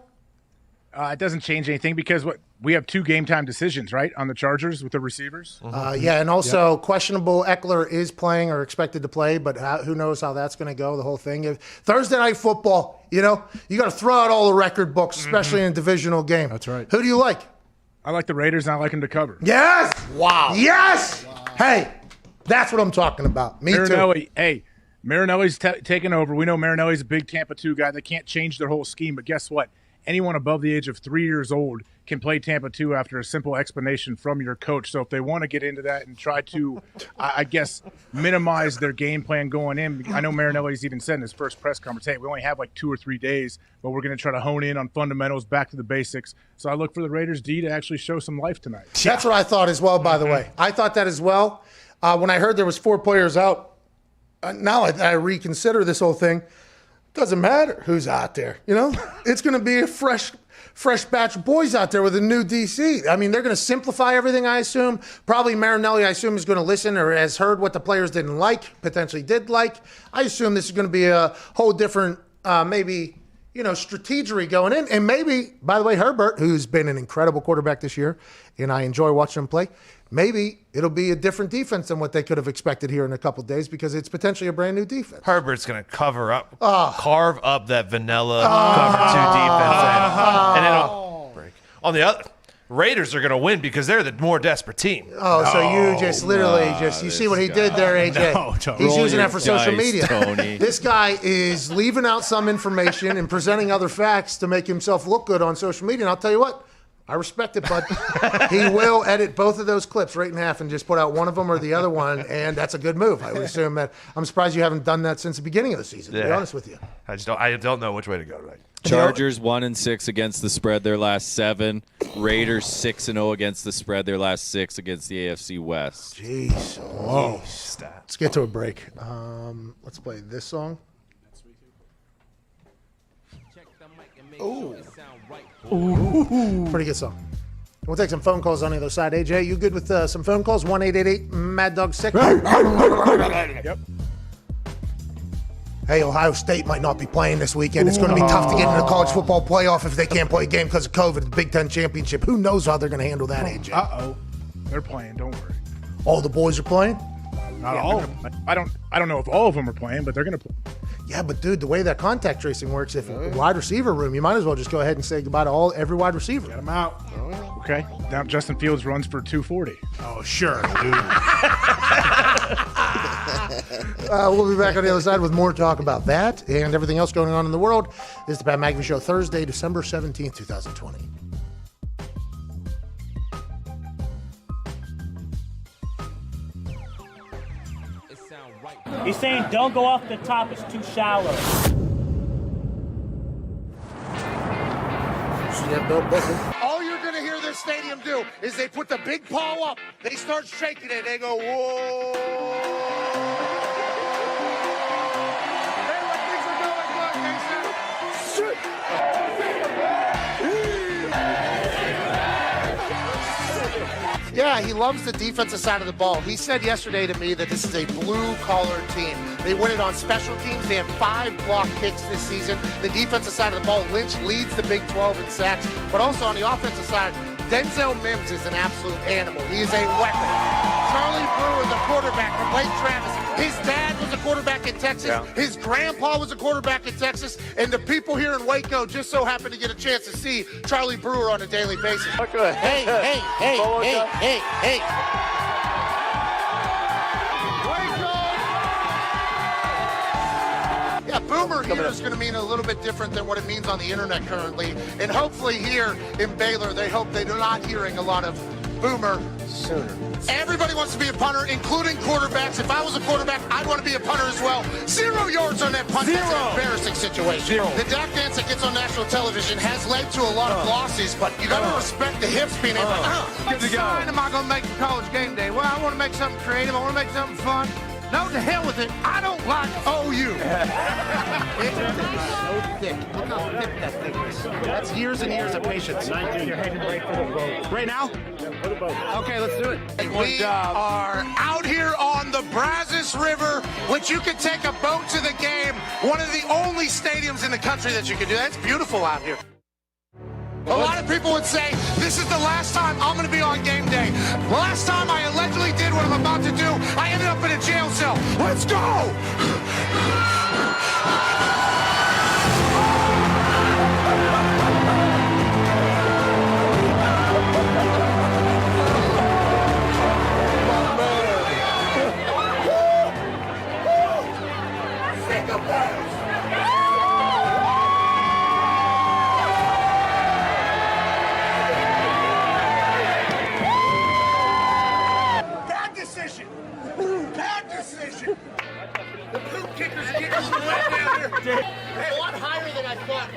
It doesn't change anything because we have 2 game time decisions, right, on the Chargers with the receivers.
And also questionable. Eckler is playing or expected to play, but who knows how that's going to go, the whole thing. Thursday Night Football, you got to throw out all the record books, especially in a divisional game.
That's right.
Who do you like?
I like the Raiders, and I like them to cover.
Yes!
Wow.
Yes! Wow. Hey, that's what I'm talking about. Me
Marinelli,
too.
Hey, Marinelli's taking over. We know Marinelli's a big Tampa 2 guy. They can't change their whole scheme, but guess what? Anyone above the age of 3 years old can play Tampa 2 after a simple explanation from your coach. So if they want to get into that and try to, I guess, minimize their game plan going in, I know Marinelli's even said in his first press conference, hey, we only have like 2 or 3 days, but we're going to try to hone in on fundamentals, back to the basics. So I look for the Raiders D to actually show some life tonight.
That's what I thought as well, by the way. I thought that as well. When I heard there was 4 players out, now I reconsider this whole thing. Doesn't matter who's out there, It's going to be a fresh batch of boys out there with a new DC. I mean, they're going to simplify everything, I assume. Probably Marinelli, I assume, is going to listen or has heard what the players didn't like, potentially did like. I assume this is going to be a whole different, maybe, strategery going in. And maybe, by the way, Herbert, who's been an incredible quarterback this year, and I enjoy watching him play, maybe it'll be a different defense than what they could have expected here in a couple of days because it's potentially a brand new defense.
Herbert's going to carve up that vanilla cover 2 defense. And it'll break. On the other, Raiders are going to win because they're the more desperate team.
So you just literally you see what he did there, AJ.
No, Tony.
He's using that for social
dice,
media.
Tony.
This guy is leaving out some information and presenting other facts to make himself look good on social media. And I'll tell you what, I respect it, bud. He will edit both of those clips right in half and just put out one of them or the other one, and that's a good move. I would assume that. I'm surprised you haven't done that since the beginning of the season, to be honest with you.
I don't know which way to go right.
Chargers 1-6 against the spread their last 7. Raiders 6-0 against the spread their last 6 against the AFC West.
Jeez. Whoa. Let's get to a break. Let's play this song. Ooh. Pretty good song. We'll take some phone calls on the other side. AJ, you good with some phone calls? 1-888-MAD-DOG-6.
Yep.
Hey, Ohio State might not be playing this weekend. It's going to be tough to get into the college football playoff if they can't play a game because of COVID, the Big Ten championship. Who knows how they're going to handle that, AJ?
Uh-oh. They're playing, don't worry.
All the boys are playing?
Not all of them. I don't know if all of them are playing, but they're going to play.
Yeah, but dude, the way that contact tracing works, if a wide receiver room, you might as well just go ahead and say goodbye to every wide receiver.
Get them out. Okay. Now Justin Fields runs for 240.
Oh, sure, dude.
We'll be back on the other side with more talk about that and everything else going on in the world. This is the Pat McAfee Show, Thursday, December 17th, 2020.
He's saying don't go off the top, it's too shallow.
All you're going to hear this stadium do is they put the big paw up, they start shaking it, they go, whoa. Hey, what things are going good, Mason? Shit. Yeah, he loves the defensive side of the ball. He said yesterday to me that this is a blue-collar team. They win it on special teams. They have 5 block kicks this season. The defensive side of the ball, Lynch leads the Big 12 in sacks. But also on the offensive side, Denzel Mims is an absolute animal. He is a weapon. Charlie Brewer, the quarterback from Lake Travis. His dad was a quarterback in Texas. Yeah. His grandpa was a quarterback in Texas. And the people here in Waco just so happen to get a chance to see Charlie Brewer on a daily basis. Hey. Yeah, boomer here is going to mean a little bit different than what it means on the internet currently. And hopefully here in Baylor, they hope they're not hearing a lot of boomer sooner. Everybody wants to be a punter, including quarterbacks. If I was a quarterback, I'd want to be a punter as well. 0 yards on that punt. That's an embarrassing situation. The Dak dance that gets on national television has led to a lot of losses, but you got to respect the hips being able to. What sign am I going to make for college game day? Well, I want to make something creative. I want to make something fun. No, to hell with it. I don't like OU. thick. So thick. Look how thick that thing is. That's years and years of patience. Right now? Okay, let's do it. We are out here on the Brazos River, which you can take a boat to the game. One of the only stadiums in the country that you can do that. It's beautiful out here. A lot of people would say, this is the last time I'm going to be on game day. The last time I allegedly did what I'm about to do, I ended up in a jail cell. Let's go! Bad decision. Bad decision. The poop kickers are getting some way down here. It's a lot higher than I thought.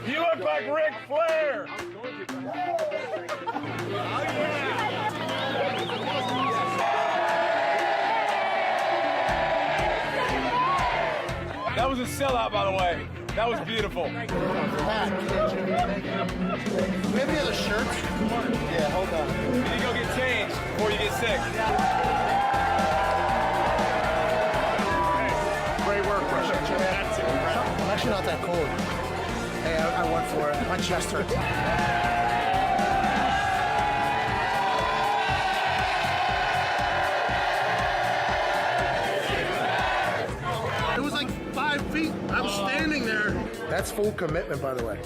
You look like Ric Flair. That was a sellout, by the way. That was beautiful.
Do we have any other shirts? Yeah, hold on.
You need to go get changed before you get sick.
Great work, Russia. I'm actually not that cold. Hey, I went for it. My chest hurts. It was like 5 feet. I was standing there. That's full commitment, by the way.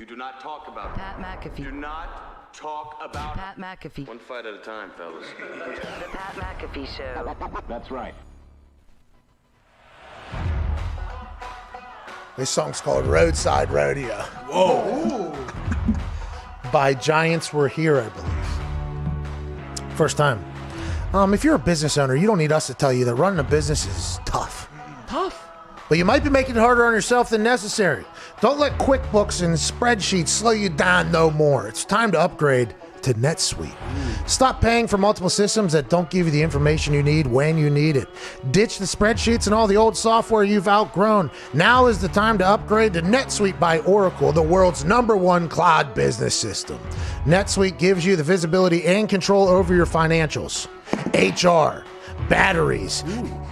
Do not talk about
Pat McAfee.
Do not talk about
Pat McAfee.
One fight at a time, fellas.
The Pat McAfee Show.
That's right.
This song's called Roadside Rodeo. Whoa. By Giants Were Here, I believe. First time. If you're a business owner, you don't need us to tell you that running a business is tough.
Tough?
But you might be making it harder on yourself than necessary. Don't let QuickBooks and spreadsheets slow you down no more. It's time to upgrade to NetSuite. Stop paying for multiple systems that don't give you the information you need when you need it. Ditch the spreadsheets and all the old software you've outgrown. Now is the time to upgrade to NetSuite by Oracle, the world's #1 cloud business system. NetSuite gives you the visibility and control over your financials, HR, batteries,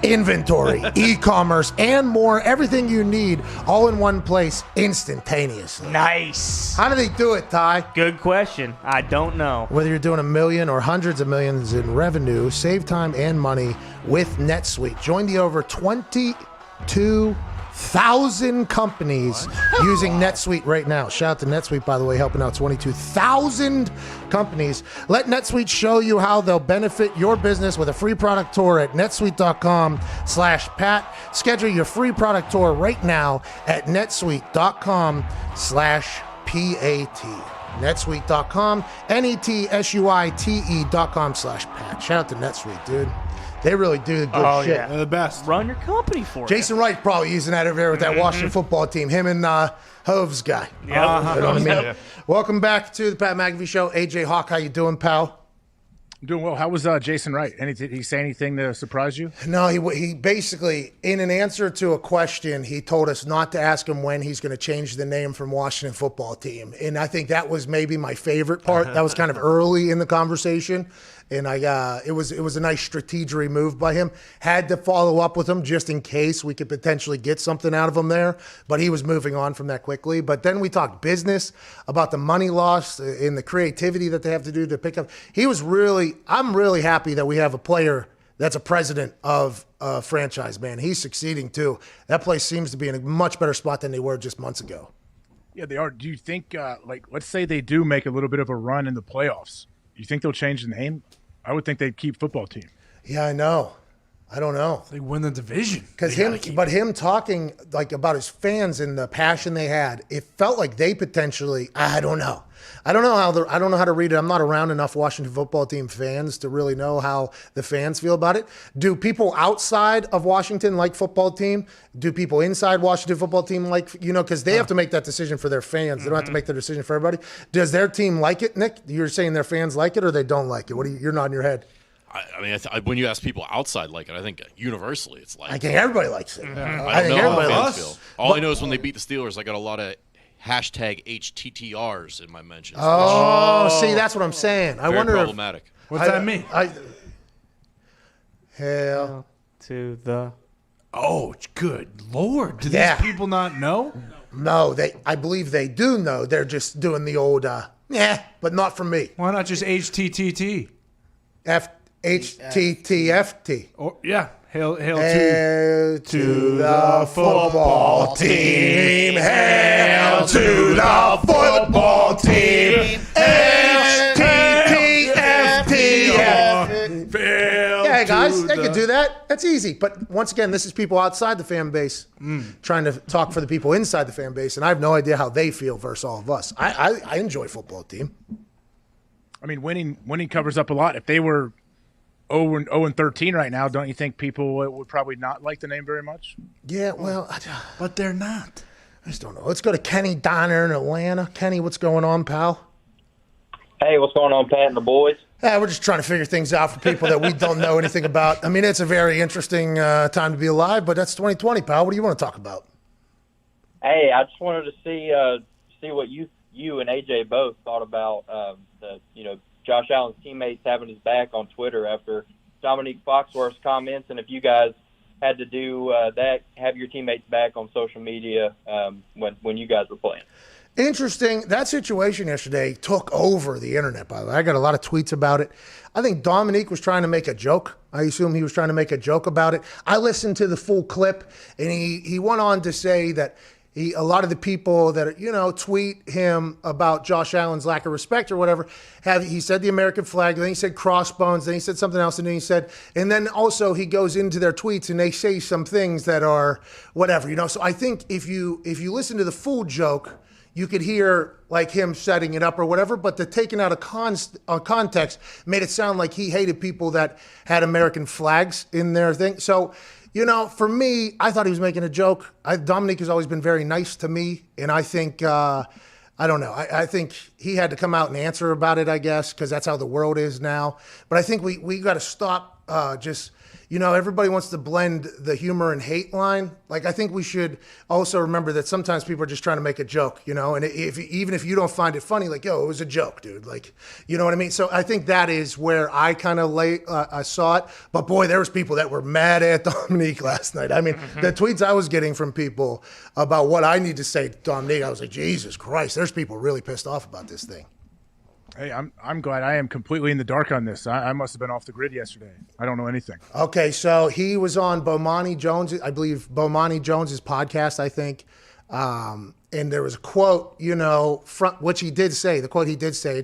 inventory, e-commerce, and more. Everything you need all in one place instantaneously.
Nice.
How do they do it, Ty?
Good question. I don't know.
Whether you're doing $1 million or hundreds of millions in revenue, save time and money with NetSuite. Join the over 22,000 companies using NetSuite right now. Shout out to NetSuite, by the way, helping out 22,000 companies. Let NetSuite show you how they'll benefit your business with a free product tour at netsuite.com/Pat. Schedule your free product tour right now at netsuite.com/PAT. netsuite.com, netsuite.com/Pat. Shout out to NetSuite, dude. They really do good shit.
Yeah. They're the best.
Run your company for
Jason Wright's probably using that over there with that Washington football team. Him and Hove's guy.
Yep.
You know what I mean?
Yeah.
Welcome back to the Pat McAfee Show. AJ Hawk, how you doing, pal?
I'm doing well. How was Jason Wright? Did he say anything to surprise you?
No, he basically, in an answer to a question, he told us not to ask him when he's going to change the name from Washington football team. And I think that was maybe my favorite part. That was kind of early in the conversation. And it was a nice strategery move by him. Had to follow up with him just in case we could potentially get something out of him there. But he was moving on from that quickly. But then we talked business, about the money lost and the creativity that they have to do to pick up. I'm really happy that we have a player that's a president of a franchise, man. He's succeeding too. That place seems to be in a much better spot than they were just months ago.
Yeah, they are. Do you think, let's say they do make a little bit of a run in the playoffs. Do you think they'll change the name? I would think they'd keep football team.
Yeah, I know. I don't know.
They win the division.
Because him talking like about his fans and the passion they had, it felt like they potentially. I don't know. I don't know how to read it. I'm not around enough Washington football team fans to really know how the fans feel about it. Do people outside of Washington like football team? Do people inside Washington football team like, because they have to make that decision for their fans. They don't have to make the decision for everybody. Does their team like it, Nick? You're saying their fans like it or they don't like it? You're nodding your head.
I mean, when you ask people outside like it, I think universally it's like.
I think everybody likes it.
I think everybody likes it. All I know is when they beat the Steelers, I got a lot of hashtag HTTRs in my mentions.
See, that's what I'm saying. I wonder
problematic.
What's that mean?
Hell
to the.
Oh, good Lord. Do these people not know?
No, I believe they do know. They're just doing the old, but not from me.
Why not just HTTT?
HTTFT.
Oh, yeah. Hail
to the football team. Hail to the football team. HTTFT. Yeah, guys, they could do that. That's easy. But once again, this is people outside the fan base trying to talk for the people inside the fan base, and I have no idea how they feel versus all of us. I enjoy football team.
I mean, winning covers up a lot. If they were 0-13 right now, don't you think people would probably not like the name very much?
Yeah, well,
but they're not.
I just don't know. Let's go to Kenny Donner in Atlanta. Kenny, what's going on, pal?
Hey, what's going on, Pat and the boys?
We're just trying to figure things out for people that we don't know anything about. I mean, it's a very interesting time to be alive, but that's 2020, pal. What do you want to talk about?
Hey, I just wanted to see what you and AJ both thought about Josh Allen's teammates having his back on Twitter after Dominique Foxworth's comments, and if you guys had to do that, have your teammates back on social media when you guys were playing.
Interesting. That situation yesterday took over the internet, by the way. I got a lot of tweets about it. I think Dominique was trying to make a joke. I assume he was trying to make a joke about it. I listened to the full clip, and he went on to say that a lot of the people that tweet him about Josh Allen's lack of respect or whatever, he said the American flag, then he said crossbones, then he said something else, and then he said, and then also he goes into their tweets and they say some things that are whatever, So I think if you listen to the full joke, you could hear like him setting it up or whatever, but the taken out of context made it sound like he hated people that had American flags in their thing. So, for me, I thought he was making a joke. Dominique has always been very nice to me, and I think, I don't know, I think he had to come out and answer about it, I guess, because that's how the world is now. But I think we got to stop everybody wants to blend the humor and hate line. Like, I think we should also remember that sometimes people are just trying to make a joke, and even if you don't find it funny, like, yo, it was a joke, dude. Like, you know what I mean? So I think that is where I kind of I saw it. But boy, there was people that were mad at Dominique last night. I mean, the tweets I was getting from people about what I need to say to Dominique, I was like, Jesus Christ, there's people really pissed off about this thing.
Hey, I'm glad. I am completely in the dark on this. I must have been off the grid yesterday. I don't know anything.
Okay, so he was on Bomani Jones, I believe Bomani Jones's podcast, I think. And there was a quote, which he did say, the quote he did say,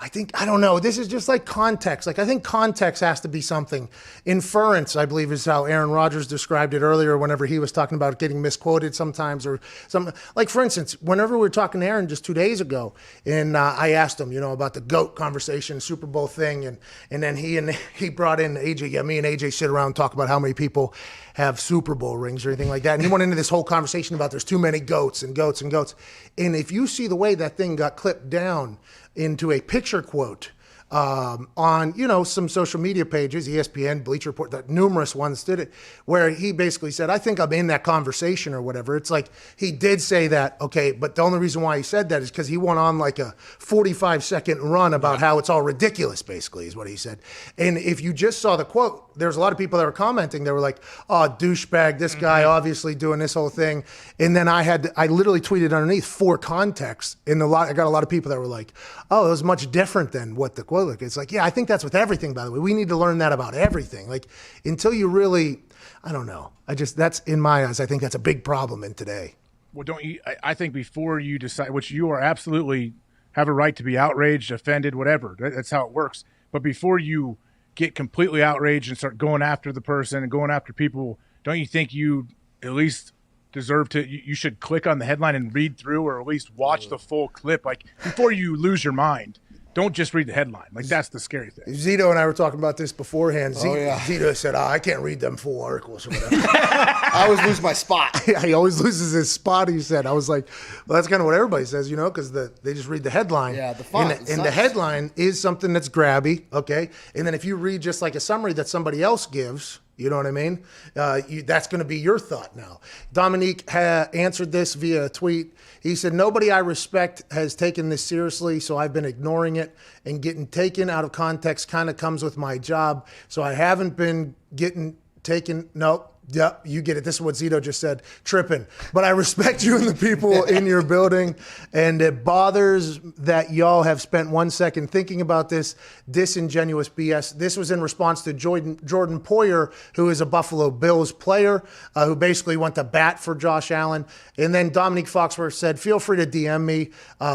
I don't know. This is just like context. Like, I think context has to be something. Inference, I believe, is how Aaron Rodgers described it earlier whenever he was talking about getting misquoted sometimes or something. Like, for instance, whenever we were talking to Aaron just 2 days ago, and I asked him, about the GOAT conversation, Super Bowl thing, and then he brought in AJ. Yeah, me and AJ sit around and talk about how many people have Super Bowl rings or anything like that. And he went into this whole conversation about there's too many GOATs and GOATs and GOATs. And if you see the way that thing got clipped down into a picture quote on, some social media pages, ESPN, Bleacher Report, that numerous ones did it, where he basically said, I think I'm in that conversation or whatever. It's like he did say that, okay, but the only reason why he said that is because he went on like a 45-second run about how it's all ridiculous, basically, is what he said. And if you just saw the quote, there's a lot of people that were commenting. They were like, oh, douchebag, this guy obviously doing this whole thing. And then I literally tweeted underneath for context. And I got a lot of people that were like, oh, it was much different than what the quote looked. It's like, yeah, I think that's with everything, by the way. We need to learn that about everything. Like, until you really, I don't know. That's in my eyes, I think that's a big problem in today.
well, don't you? I think before you decide, which you are absolutely have a right to be outraged, offended, whatever. That's how it works. But before you get completely outraged and start going after the person and going after people, don't you think you at least deserve to? You should click on the headline and read through, or at least watch the full clip, like before you lose your mind. Don't just read the headline. Like, that's the scary thing.
Zito and I were talking about this beforehand.
yeah.
Zito said, I can't read them full articles or whatever.
I always lose my spot.
Yeah, he always loses his spot, he said. I was like, well, that's kind of what everybody says, because they just read the headline.
Yeah, the font.
And the headline is something that's grabby, okay? And then if you read just like a summary that somebody else gives, you know what I mean? That's going to be your thought now. Dominique answered this via a tweet. He said, nobody I respect has taken this seriously, so I've been ignoring it, and getting taken out of context kind of comes with my job. So I haven't been getting taken. Nope. Yep, you get it. This is what Zito just said. Tripping. But I respect you and the people in your building, and it bothers that y'all have spent 1 second thinking about this disingenuous BS. This was in response to Jordan Poyer, who is a Buffalo Bills player, who basically went to bat for Josh Allen. And then Dominique Foxworth said, feel free to DM me,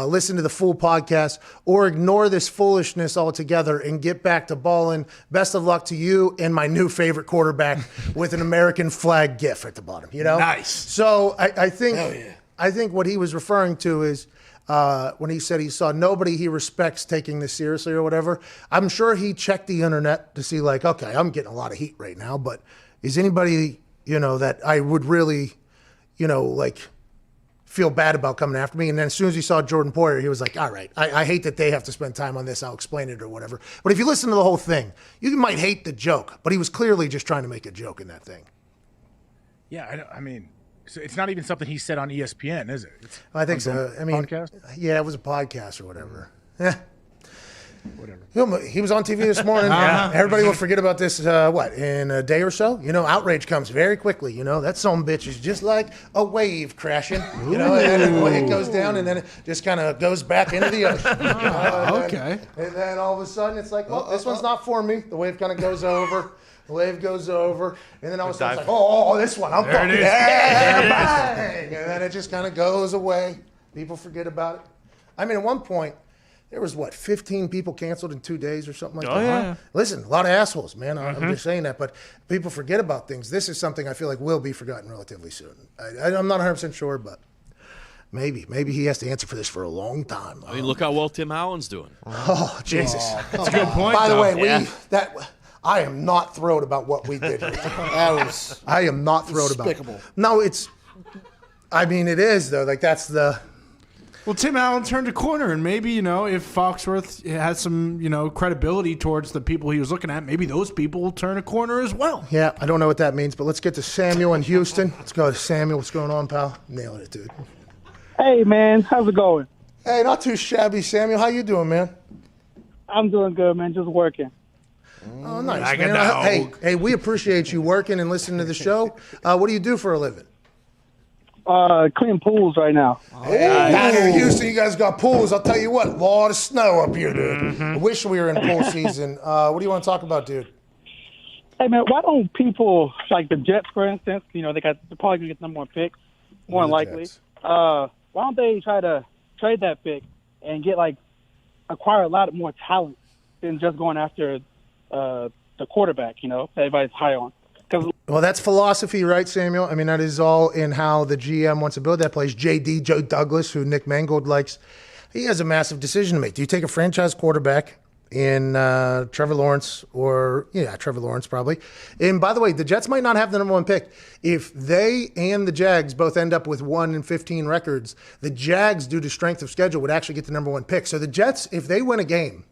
listen to the full podcast, or ignore this foolishness altogether and get back to balling. Best of luck to you and my new favorite quarterback with an American flag gif at the bottom, Nice. So I think what he was referring to is when he said he saw nobody he respects taking this seriously or whatever. I'm sure he checked the internet to see like, okay, I'm getting a lot of heat right now, but is anybody, that I would really, feel bad about coming after me? And then as soon as he saw Jordan Poyer, he was like, all right, I hate that they have to spend time on this. I'll explain it or whatever. But if you listen to the whole thing, you might hate the joke, but he was clearly just trying to make a joke in that thing.
Yeah, I mean, so it's not even something he said on ESPN, is it?
I think so. I mean,
podcast?
Yeah, it was a podcast or whatever.
Whatever.
He was on TV this morning. Everybody will forget about this, in a day or so? Outrage comes very quickly. That son of a bitch is just like a wave crashing. And then it goes down and then it just kind of goes back into the ocean.
Okay.
And then all of a sudden it's like, this one's not for me. The wave kind of goes over. The wave goes over, and then all of a sudden it's like, this one, I'm fucking, bang! And then it just kind of goes away. People forget about it. I mean, at one point, there was, 15 people canceled in 2 days or something like that?
Yeah.
Listen, a lot of assholes, man. I'm just saying that, but people forget about things. This is something I feel like will be forgotten relatively soon. I'm not 100% sure, but maybe he has to answer for this for a long time.
I mean, look how well Tim Allen's doing.
Oh, Jesus.
That's a good point.
By the way, I am not thrilled about what we did. I am not thrilled
despicable.
about it. No, it is, though. Like, that's the...
Well, Tim Allen turned a corner, and maybe, if Foxworth has some, credibility towards the people he was looking at, maybe those people will turn a corner as well.
Yeah, I don't know what that means, but let's get to Samuel in Houston. Let's go to Samuel. What's going on, pal? Nailing it, dude.
Hey, man. How's it going?
Hey, not too shabby, Samuel. How you doing, man?
I'm doing good, man. Just working.
Oh, nice, man. Hey, we appreciate you working and listening to the show. What do you do for a living?
Cleaning pools right now.
Down here in Houston, you guys got pools. I'll tell you what, a lot of snow up here, dude. I wish we were in pool season. What do you want to talk about, dude?
Hey, man, why don't people, like the Jets, for instance, they're probably going to get the number one pick, more than likely. Why don't they try to trade that pick and acquire a lot more talent than just going after the quarterback, everybody's high on.
Well, that's philosophy, right, Samuel? I mean, that is all in how the GM wants to build that place. Joe Douglas, who Nick Mangle likes, he has a massive decision to make. Do you take a franchise quarterback in Trevor Lawrence Trevor Lawrence probably. And by the way, the Jets might not have the number one pick. If they and the Jags both end up with 1-15 records, the Jags, due to strength of schedule, would actually get the number one pick. So the Jets, if they win a game,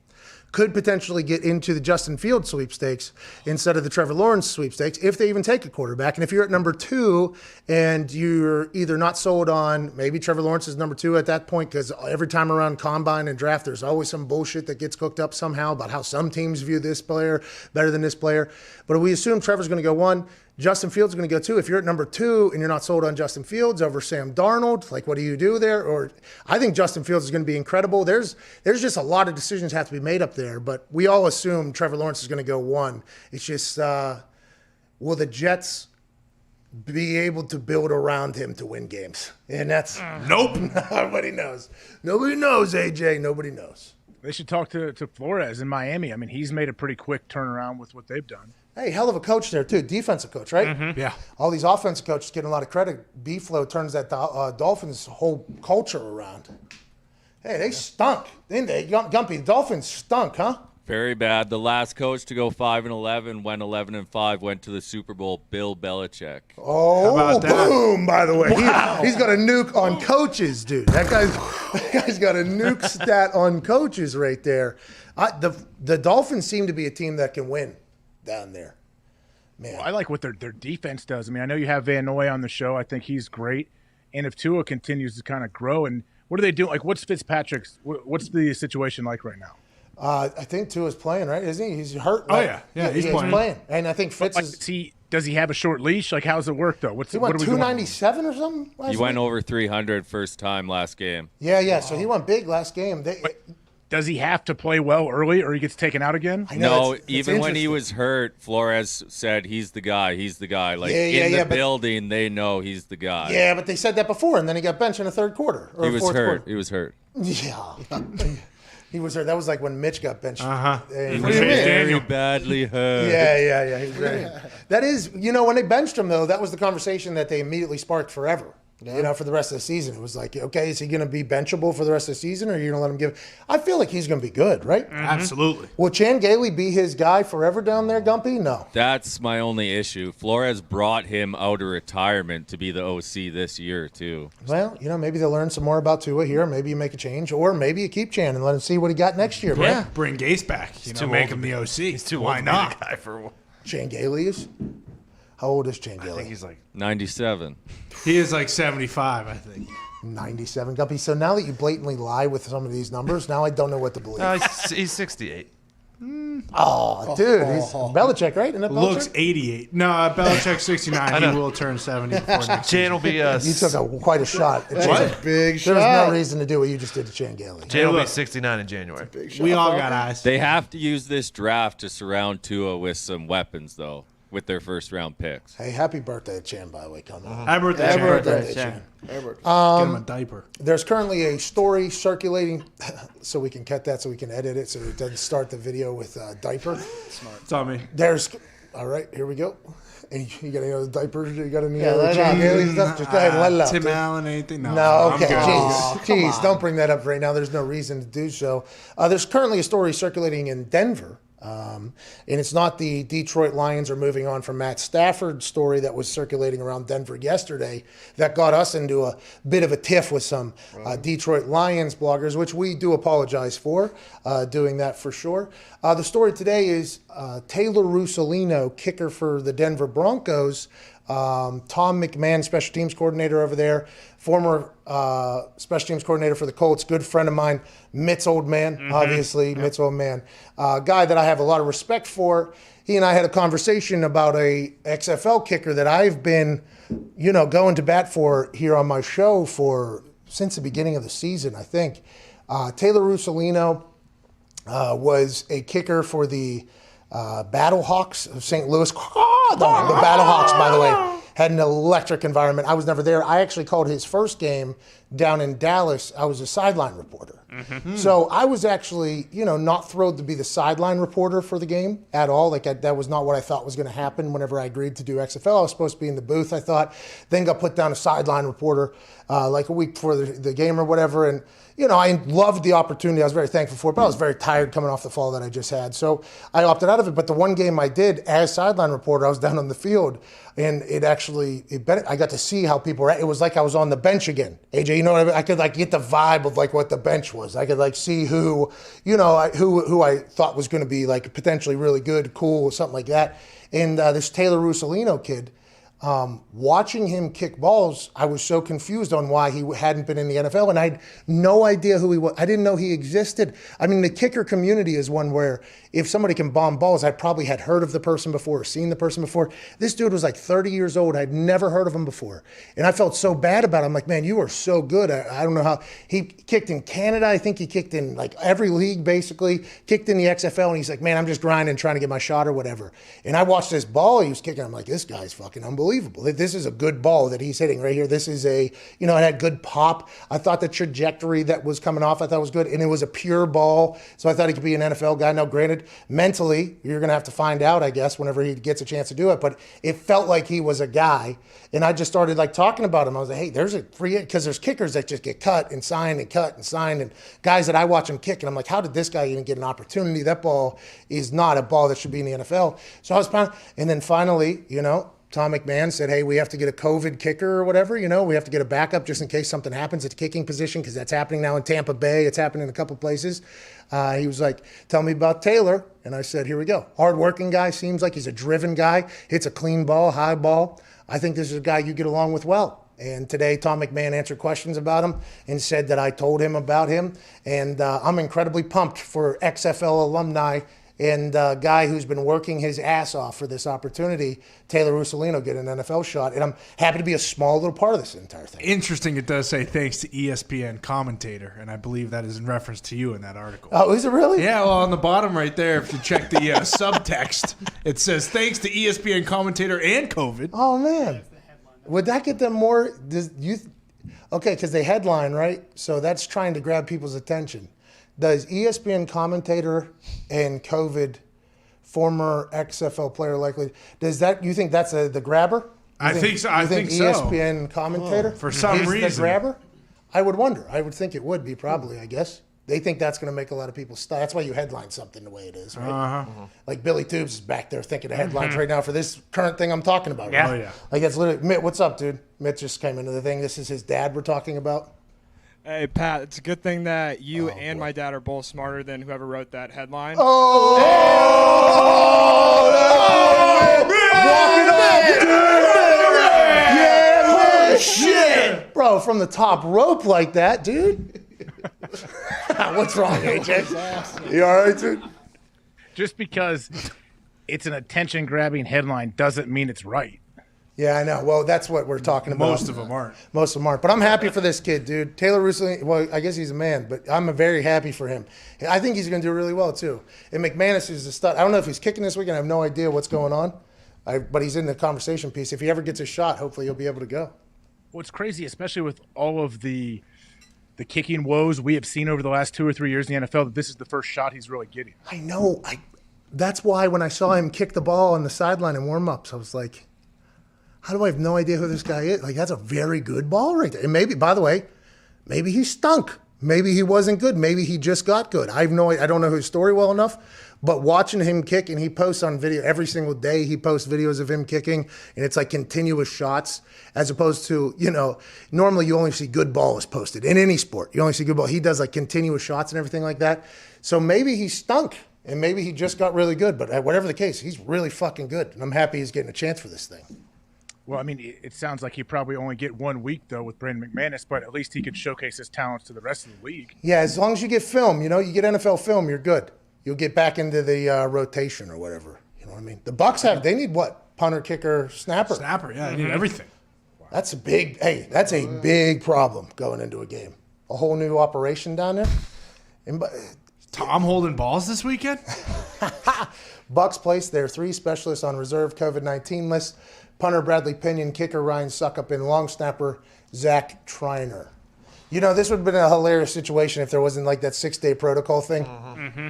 could potentially get into the Justin Fields sweepstakes instead of the Trevor Lawrence sweepstakes if they even take a quarterback. And if you're at number 2 and you're either not sold on, maybe Trevor Lawrence is number 2 at that point, because every time around combine and draft, there's always some bullshit that gets cooked up somehow about how some teams view this player better than this player. But we assume Trevor's going to go 1. Justin Fields is going to go 2. If you're at number 2 and you're not sold on Justin Fields over Sam Darnold, what do you do there? Or I think Justin Fields is going to be incredible. There's just a lot of decisions have to be made up there, but we all assume Trevor Lawrence is going to go 1. It's just, will the Jets be able to build around him to win games. And that's
nope.
Nobody knows. Nobody knows, AJ. Nobody knows.
They should talk to Flores in Miami. I mean, he's made a pretty quick turnaround with what they've done.
Hey, hell of a coach there, too. Defensive coach, right?
Mm-hmm. Yeah.
All these offensive coaches getting a lot of credit. B-Flow turns that Dolphins whole culture around. Hey, they stunk, didn't they? Gumpy, the Dolphins stunk, huh?
Very bad. The last coach to go 5-11, went 11-5, went to the Super Bowl. Bill Belichick.
Oh, boom! By the way, he's got a nuke on coaches, dude. That guy's got a nuke stat on coaches right there. The Dolphins seem to be a team that can win down there. Man,
Well, I like what their defense does. I mean, I know you have Van Noy on the show. I think he's great. And if Tua continues to kind of grow, and what are they doing? Like, what's Fitzpatrick's? What's the situation like right now?
I think Tua's playing, right? Isn't he? He's hurt.
Oh,
right?
yeah. He's playing.
And I think Fitz is.
Does he have a short leash? Like, how's it work though?
He went 297 or something.
He went over 300 first time last game.
Yeah. So he went big last game.
Does he have to play well early, or he gets taken out again?
No, even when he was hurt, Flores said he's the guy. He's the guy. Like in the building, they know he's the guy.
Yeah, but they said that before, and then he got benched in the third quarter. Or
He was
fourth
hurt.
Quarter.
He was hurt.
Yeah. He was hurt. That was like when Mitch got benched.
Uh-huh.
Hey,
He was very badly hurt.
Yeah. He's very. That is, when they benched him though, that was the conversation that they immediately sparked forever. For the rest of the season, it was like, okay, is he going to be benchable for the rest of the season, or are you going to let him give? I feel like he's going to be good, right?
Mm-hmm. Absolutely.
Will Chan Gailey be his guy forever down there, Gumpy? No.
That's my only issue. Flores brought him out of retirement to be the OC this year too.
Well, maybe they'll learn some more about Tua here. Maybe you make a change, or maybe you keep Chan and let him see what he got next year.
Yeah.
Right?
Bring Gase back. Make him the OC.
He's too
Why
old to be
not?
the guy for
Chan Gailey is. How old is Chan Gailey?
I think he's like
97.
He is like 75, I think.
97, Gumpy. So now that you blatantly lie with some of these numbers, now I don't know what to believe.
he's 68.
Oh, dude. He's Belichick, right? Isn't that Belichick?
Looks 88. No, Belichick's 69. He will turn 70 before next
Chan will be
You took quite a shot.
That's a big shot.
There's no reason to do what you just did to Chan Gailey.
Chan will be 69 in January.
We all got eyes.
They have to use this draft to surround Tua with some weapons, though, with their first-round picks.
Hey, happy birthday, Chan, by the way. Come on.
Happy birthday,
Happy
Chan.
birthday, Chan.
Get him a diaper.
There's currently a story circulating, so we can cut that, so we can edit it, so it doesn't start the video with diaper.
Smart. It's on me.
All right, here we go. And you got any other diapers? You got any
Yeah,
other Chan Gailey stuff? Just go ahead and let it out.
Tim Allen, anything? No,
okay.
I'm good.
Jeez, don't bring that up right now. There's no reason to do so. There's currently a story circulating in Denver. And it's not the Detroit Lions are moving on from Matt Stafford story that was circulating around Denver yesterday that got us into a bit of a tiff with some Detroit Lions bloggers, which we do apologize for doing that for sure. The story today is Taylor Russolino, kicker for the Denver Broncos, Tom McMahon, special teams coordinator over there, former special teams coordinator for the Colts, good friend of mine, Mitt's old man, obviously, Mitt's old man, guy that I have a lot of respect for. He and I had a conversation about a XFL kicker that I've been, going to bat for here on my show since the beginning of the season, I think. Taylor Russolino was a kicker for the Battlehawks of St. Louis. The Battlehawks, by the way, had an electric environment. I was never there. I actually called his first game down in Dallas. I was a sideline reporter. So I was actually, not thrilled to be the sideline reporter for the game at all. That was not what I thought was going to happen whenever I agreed to do XFL. I was supposed to be in the booth, I thought. Then got put down a sideline reporter like a week before the game or whatever. And, I loved the opportunity. I was very thankful for it, but I was very tired coming off the fall that I just had. So I opted out of it. But the one game I did as sideline reporter, I was down on the field. And I got to see how people were at. It was like I was on the bench again. AJ, you know what I mean? I could get the vibe of what the bench was. I could see who, who I thought was going to be potentially really good, cool, something like that. And this Taylor Russolino kid, watching him kick balls, I was so confused on why he hadn't been in the NFL, and I had no idea who he was. I didn't know he existed. I mean, the kicker community is one where if somebody can bomb balls, I probably had heard of the person before or seen the person before. This dude was 30 years old. I'd never heard of him before, and I felt so bad about him. I'm like, man, you are so good. I don't know how. He kicked in Canada. I think he kicked in every league, basically. Kicked in the XFL, and he's like, man, I'm just grinding, trying to get my shot or whatever. And I watched this ball he was kicking. I'm like, this guy's fucking unbelievable. unbelievable. This is a good ball that he's hitting right here. This is it had good pop. I thought the trajectory that was coming off, I thought was good. And it was a pure ball. So I thought he could be an NFL guy. Now, granted, mentally, you're going to have to find out, I guess, whenever he gets a chance to do it. But it felt like he was a guy. And I just started talking about him. I was like, hey, there's a free, because there's kickers that just get cut and signed and cut and signed, and guys that I watch him kick. And I'm like, how did this guy even get an opportunity? That ball is not a ball that should be in the NFL. So I was fine. And then finally, Tom McMahon said, hey, we have to get a COVID kicker or whatever. We have to get a backup just in case something happens at the kicking position, because that's happening now in Tampa Bay. It's happening in a couple places. He was like, tell me about Taylor. And I said, here we go. Hardworking guy, seems like he's a driven guy, hits a clean ball, high ball. I think this is a guy you get along with well. And today, Tom McMahon answered questions about him and said that I told him about him. And I'm incredibly pumped for XFL alumni and a guy who's been working his ass off for this opportunity, Taylor Russolino, get an NFL shot. And I'm happy to be a small little part of this entire thing.
Interesting, it does say thanks to ESPN commentator, and I believe that is in reference to you in that article.
Oh, is it really?
Yeah, well, on the bottom right there, if you check the subtext, it says thanks to ESPN commentator and COVID.
Oh, man. Would that get them more? Okay, because they headline, right? So that's trying to grab people's attention. Does ESPN commentator and COVID, former XFL player likely, you think that's the grabber?
I think so. I think so.
ESPN commentator?
For some
is
reason.
the grabber? I would wonder. I would think it would be probably, I guess. They think that's going to make a lot of people stop. That's why you headline something the way it is, right?
Uh-huh.
Like Billy Tubes is back there thinking of headlines right now for this current thing I'm talking about.
Yeah.
Right?
Oh, yeah.
Like that's literally, Mitt, what's up, dude? Mitt just came into the thing. This is his dad we're talking about.
Hey, Pat, it's a good thing that you and my dad are both smarter than whoever wrote that headline.
Oh, yeah, shit, bro, from the top rope like that, dude. What's wrong, AJ? You all right, dude?
Just because it's an attention-grabbing headline doesn't mean it's right.
Yeah, I know. Well, that's what we're talking about.
Most of them aren't.
Most of them aren't. But I'm happy for this kid, dude. Taylor Russo, well, I guess he's a man, but I'm very happy for him. I think he's going to do really well, too. And McManus is a stud. I don't know if he's kicking this weekend. I have no idea what's going on. But he's in the conversation piece. If he ever gets a shot, hopefully he'll be able to go.
Well, it's crazy, especially with all of the kicking woes we have seen over the last 2 or 3 years in the NFL, that this is the first shot he's really getting.
I know. That's why when I saw him kick the ball on the sideline in warm-ups, I was like, how do I have no idea who this guy is? Like, that's a very good ball right there. And maybe, by the way, maybe he stunk. Maybe he wasn't good. Maybe he just got good. I don't know his story well enough, but watching him kick, and he posts on video every single day, he posts videos of him kicking, and it's like continuous shots, as opposed to, normally you only see good balls posted in any sport. You only see good ball. He does like continuous shots and everything like that. So maybe he stunk, and maybe he just got really good. But whatever the case, he's really fucking good, and I'm happy he's getting a chance for this thing.
Well, I mean, it sounds like he probably only get 1 week, though, with Brandon McManus, but at least he could showcase his talents to the rest of the league.
Yeah, as long as you get film, you get NFL film, you're good. You'll get back into the rotation or whatever. You know what I mean? The Bucks they need what? Punter, kicker, snapper.
Snapper, yeah, they need everything.
That's a big problem going into a game. A whole new operation down there.
Tom holding balls this weekend?
Bucks placed their 3 specialists on reserve COVID-19 list. Punter Bradley Pinion, kicker Ryan Suckup, and long snapper Zach Triner. This would have been a hilarious situation if there wasn't like that 6-day protocol thing.
Mm-hmm.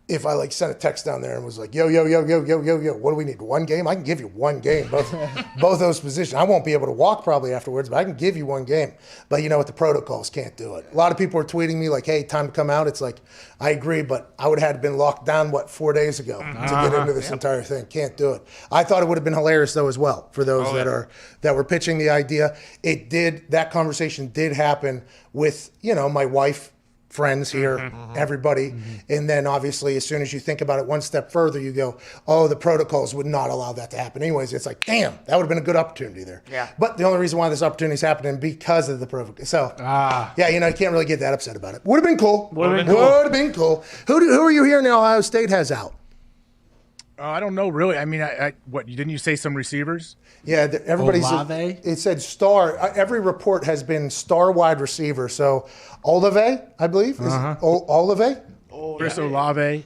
If I sent a text down there and was like, yo, what do we need? 1 game? I can give you 1 game, both those positions. I won't be able to walk probably afterwards, but I can give you 1 game. But what, the protocols can't do it. A lot of people are tweeting me like, hey, time to come out. It's like, I agree, but I would have had been locked down, 4 days ago to get into this entire thing. Can't do it. I thought it would have been hilarious though as well for those that were pitching the idea. That conversation did happen with, my wife, friends here, everybody. And then obviously as soon as you think about it one step further, you go, oh, the protocols would not allow that to happen anyways. It's like, damn, that would have been a good opportunity there.
Yeah.
But the only reason why this opportunity is happening because of the protocol. So, yeah, you can't really get that upset about it. Would have been cool. Would have been cool. Who are you hearing Ohio State has out?
I don't know, really. I mean, didn't you say some receivers?
Yeah, everybody's.
Olave?
It said star. Every report has been star wide receiver. So Olave, I believe, is Olave.
Chris Olave.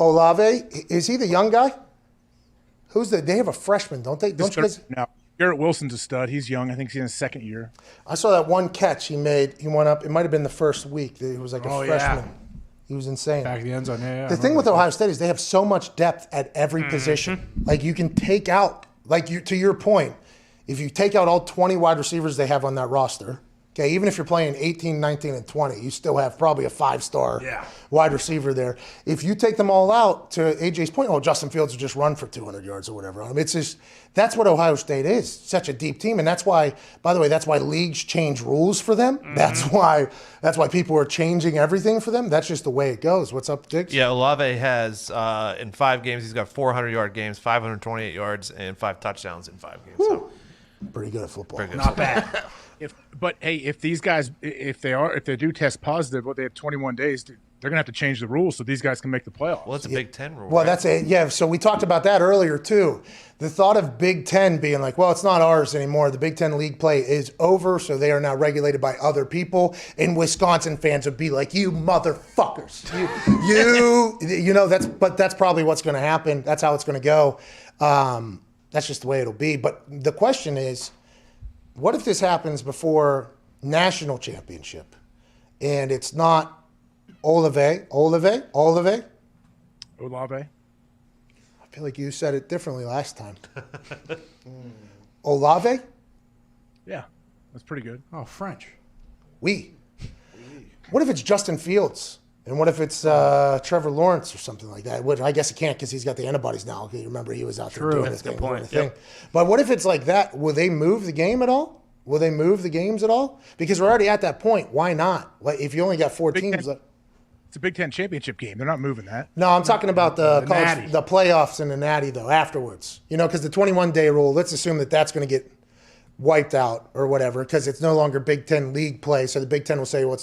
Olave, is he the young guy? They have a freshman, don't they? Don't you guys?
No, Garrett Wilson's a stud. He's young. I think he's in his second year.
I saw that one catch he made. He went up. It might have been the first week. He was like a freshman. He was insane.
Back of the end zone. Yeah.
The thing with Ohio State is they have so much depth at every position. Like you can take out, to your point, if you take out all 20 wide receivers they have on that roster, okay, even if you're playing 18, 19, and 20, you still have probably a 5-star wide receiver there. If you take them all out, to AJ's point, Justin Fields will just run for 200 yards or whatever. I mean, it's just, that's what Ohio State is, such a deep team. And that's why, by the way, that's why leagues change rules for them. That's why people are changing everything for them. That's just the way it goes. What's up, Diggs?
Yeah, Olave has, in 5 games, he's got 400-yard games, 528 yards, and 5 touchdowns in 5 games. So.
Pretty good at football.
Not bad.
But hey, if these guys, if they do test positive, they have 21 days. They're gonna have to change the rules so these guys can make the playoffs.
Well, it's a Big Ten rule.
Well,
right?
that's it. Yeah. So we talked about that earlier too. The thought of Big Ten being like, well, it's not ours anymore. The Big Ten league play is over, so they are now regulated by other people. And Wisconsin fans would be like, you motherfuckers. That's probably what's going to happen. That's how it's going to go. That's just the way it'll be. But the question is, what if this happens before national championship and it's not Olave? I feel like you said it differently last time. Olave?
Yeah, that's pretty good.
Oh, French.
Oui. What if it's Justin Fields? And what if it's Trevor Lawrence or something like that? Which I guess he can't because he's got the antibodies now. Okay, remember, he was out there doing his thing. But what if it's like that? Will they move the game at all? Will they move the games at all? Because we're already at that point. Why not? Like, if you only got 4 teams.
It's a Big Ten championship game. They're not moving that.
No, I'm talking about the playoffs and the Natty, though, afterwards. Because the 21-day rule, let's assume that's going to get wiped out or whatever because it's no longer Big Ten league play. So the Big Ten will say, well,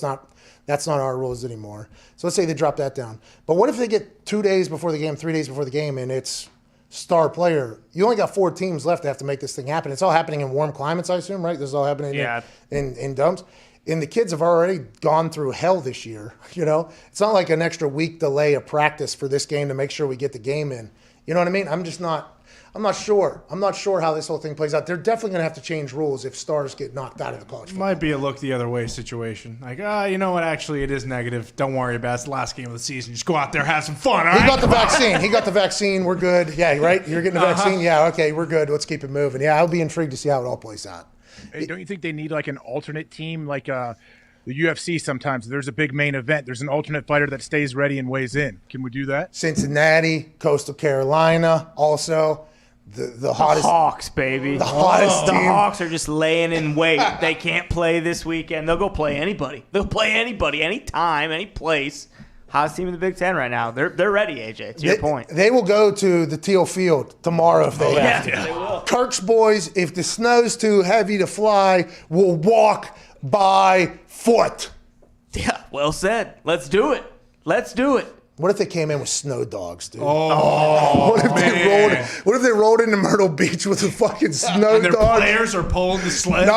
that's not our rules anymore. So let's say they drop that down. But what if they get 2 days before the game, 3 days before the game, and it's star player? You only got 4 teams left to have to make this thing happen. It's all happening in warm climates, I assume, right? This is all happening in domes. And the kids have already gone through hell this year. It's not like an extra week delay of practice for this game to make sure we get the game in. You know what I mean? I'm not sure. I'm not sure how this whole thing plays out. They're definitely going to have to change rules if stars get knocked out of the college football.
Might be a look the other way situation. Like, you know what? Actually, it is negative. Don't worry about it. It's the last game of the season. Just go out there, have some fun. All right?
He got the vaccine. We're good. Yeah, right? You're getting the vaccine? Yeah, okay, we're good. Let's keep it moving. Yeah, I'll be intrigued to see how it all plays out.
Hey, don't you think they need like an alternate team like the UFC sometimes? There's a big main event. There's an alternate fighter that stays ready and weighs in. Can we do that?
Cincinnati, Coastal Carolina, also. The hottest
Hawks, baby.
The hottest team.
The Hawks are just laying in wait. They can't play this weekend. They'll go play anybody. They'll play anybody, anytime, any place. Hottest team in the Big Ten right now. They're ready, AJ. To your point.
They will go to the teal field tomorrow if they have to.
They will.
Kirk's boys, if the snow's too heavy to fly, will walk by foot.
Yeah, well said. Let's do it.
What if they came in with snow dogs, dude?
What
if they rolled into Myrtle Beach with a fucking snow
and their
dog?
players are pulling the sled?
No.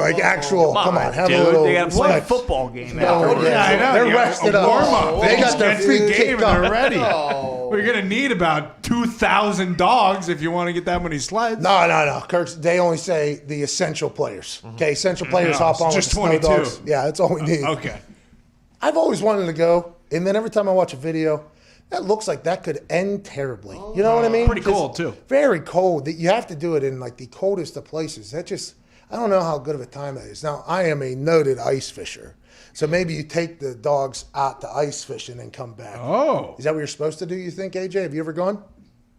Like actual. Come on, have
dude.
a little.
They got to play a football game.
I know. They're rested up.
Warm-up.
They got their feet
game
kicked
and they're
up.
ready. We're going to need about 2,000 dogs if you want to get that many sleds.
No. Kirk's, they only say the essential players. Okay, essential players hop on with
just
the snow
22.
dogs. Yeah, that's all we need.
Okay.
I've always wanted to go, and then every time I watch a video, that looks like that could end terribly. You know what I mean?
Pretty cold, too.
Very cold. You have to do it in like the coldest of places. I don't know how good of a time that is. Now, I am a noted ice fisher. So maybe you take the dogs out to ice fishing and come back.
Oh.
Is that what you're supposed to do, you think, AJ? Have you ever gone?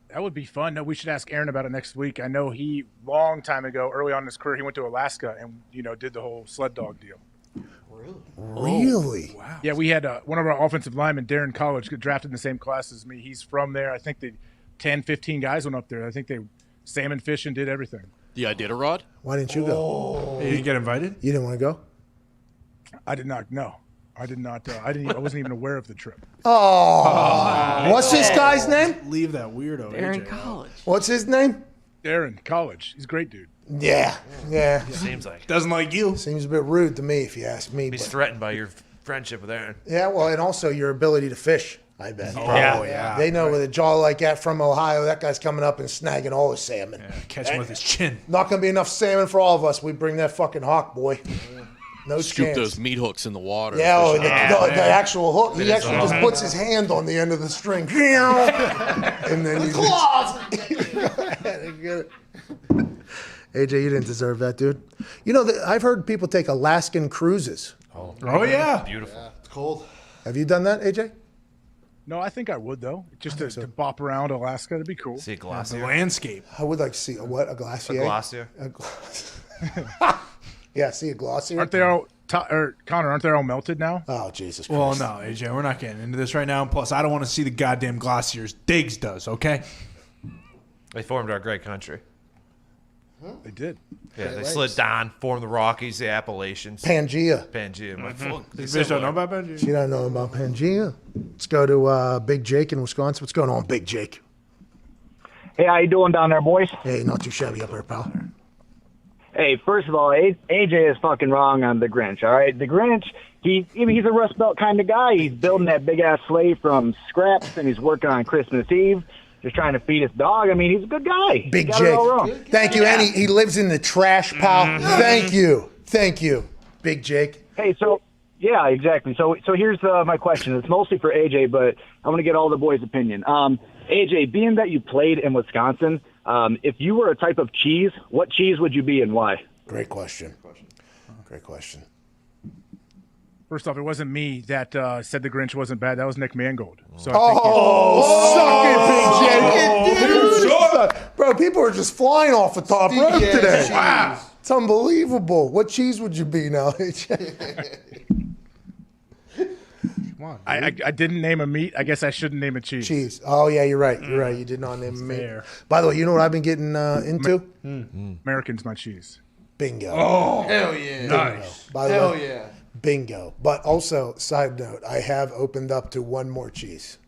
That would be fun. No, we should ask Aaron about it next week. I know he, long time ago, early on in his career, he went to Alaska and, did the whole sled dog deal.
Really?
Wow. Yeah, we had one of our offensive linemen, Darren College, got drafted in the same class as me. He's from there. I think 10, 15 guys went up there. I think they salmon fish and did everything.
The Iditarod?
Why didn't you go?
You didn't get invited?
You didn't want to go?
I did not. No, I did not. I wasn't even aware of the trip.
Oh, what's this guy's name?
Leave that weirdo.
Darren
AJ.
College.
What's his name?
Darren College. He's a great dude.
Yeah.
Seems like.
Doesn't like you.
Seems a bit rude to me, if you ask me.
He's
but-
threatened by your friendship with Aaron.
Yeah, well, and also your ability to fish. I bet.
Yeah.
They know with a jaw like that from Ohio, that guy's coming up and snagging all his salmon.
Catch him with his chin.
Not going to be enough salmon for all of us. We bring that fucking hawk, boy. No
Scoop
chance.
those meat hooks in the water.
Yeah,
Fish
the actual hook. He actually just puts his hand on the end of the string. And then you
claws.
AJ, you didn't deserve that, dude. You know, I've heard people take Alaskan cruises.
Oh yeah.
Beautiful.
Yeah, it's cold.
Have you done that, AJ?
No, I think I would though. Just to bop around Alaska, that'd be cool.
See a
The
glacier.
landscape.
I would like to see a what? A glacier?
A glacier.
Yeah, see a glacier.
Aren't they all, Connor? Aren't they all melted now?
Oh Jesus
Well,
Christ!
no, AJ, we're not getting into this right now. And plus, I don't want to see the goddamn glaciers. Diggs does, okay?
They formed our great country.
They did.
Yeah, they slid down, formed the Rockies, the Appalachians.
Pangea.
Pangea. My fuck.
You bitch don't know about Benji?
She don't know about Pangea. Let's go to Big Jake in Wisconsin. What's going on, Big Jake?
Hey, how you doing down there, boys?
Hey, not too shabby up there, pal.
Hey, first of all, AJ is fucking wrong on the Grinch, all right? The Grinch, he's a Rust Belt kind of guy. He's building that big-ass sleigh from scraps, and he's working on Christmas Eve, just trying to feed his dog. I mean, he's a good guy.
Big
He got it all wrong.
Jake. Thank you. And he lives in the trash, pal. Thank you. Thank you, Big Jake.
Hey, so, yeah, exactly. So here's my question. It's mostly for AJ, but I want to get all the boys' opinion. AJ, being that you played in Wisconsin, if you were a type of cheese, what cheese would you be and why?
Great question. Great question.
First off, it wasn't me that said the Grinch wasn't bad. That was Nick Mangold. So
suck it, Big Jake. Bro, people are just flying off the top rope today. Wow. It's unbelievable. What cheese would you be now, AJ?
Come on, I didn't name a meat. I guess I shouldn't name a cheese.
Cheese. Oh, yeah, you're right. You're right. You did not name a meat.
fair.
By the way, you know what I've been getting into?
American's my cheese.
Bingo.
Oh, hell yeah.
Nice. By the
Hell
way,
yeah.
bingo. But also, side note, I have opened up to one more cheese.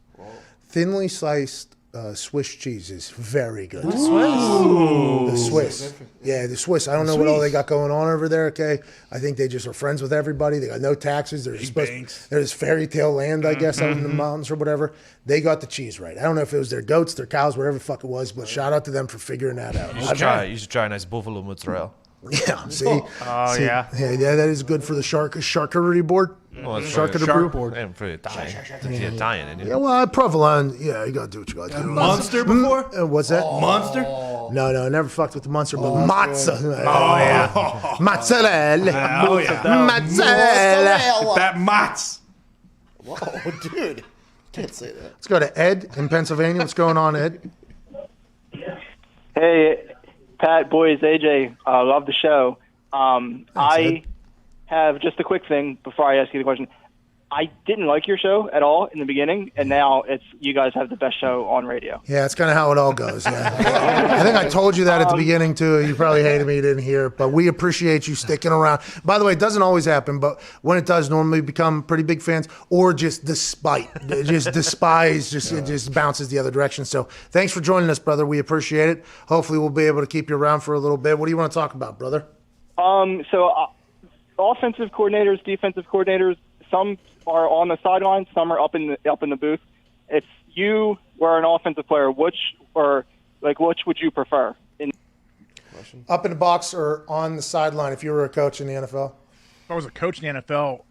Thinly sliced Swiss cheese is very good.
The Swiss?
The Swiss. Yeah, the Swiss. I don't know what all they got going on over there, okay? I think they just are friends with everybody. They got no taxes. They're there's fairy tale land, I guess, out in the mountains or whatever. They got the cheese right. I don't know if it was their goats, their cows, whatever the fuck it was, but shout out to them for figuring that out.
You should try a nice buffalo mozzarella.
Yeah, see?
Oh,
See?
yeah.
Yeah, that is good for the charcuterie board.
Well, it's
Charcuterie
board. And for Italian. Italian, isn't it?
Yeah, well, provolone. Yeah, you gotta do what you gotta do.
Monster before?
What's that?
Monster?
No, I never fucked with the monster, but matzah.
Oh, yeah.
Mozzarella.
Oh, yeah.
Mozzarella.
That Mats.
Whoa, dude. Can't say that.
Let's go to Ed in Pennsylvania. What's going on, Ed?
Hey, Pat, boys, AJ, love the show. I have just a quick thing before I ask you the question. I didn't like your show at all in the beginning, and now you guys have the best show on radio.
Yeah, it's kind of how it all goes. Yeah. I think I told you that at the beginning, too. You probably hated me, you didn't hear it, but we appreciate you sticking around. By the way, it doesn't always happen, but when it does, normally become pretty big fans or just despise, it just bounces the other direction. So thanks for joining us, brother. We appreciate it. Hopefully we'll be able to keep you around for a little bit. What do you want to talk about, brother?
Offensive coordinators, defensive coordinators, some are on the sidelines, some are up in the booth. If you were an offensive player, which would you prefer?
Up in the box or on the sideline if you were a coach in the NFL?
If I was a coach in the NFL,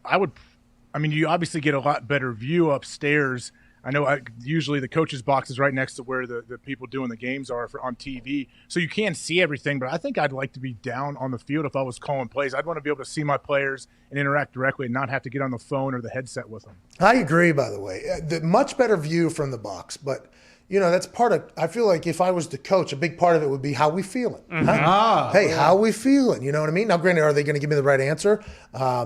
you obviously get a lot better view upstairs. I know usually the coach's box is right next to where the people doing the games are on TV. So you can see everything, but I think I'd like to be down on the field if I was calling plays. I'd want to be able to see my players and interact directly and not have to get on the phone or the headset with them. I
agree, by the way. The much better view from the box, but that's part of, I feel like if I was the coach, a big part of it would be how we feeling.
Mm-hmm.
Huh? How we feeling? You know what I mean? Now, granted, are they going to give me the right answer?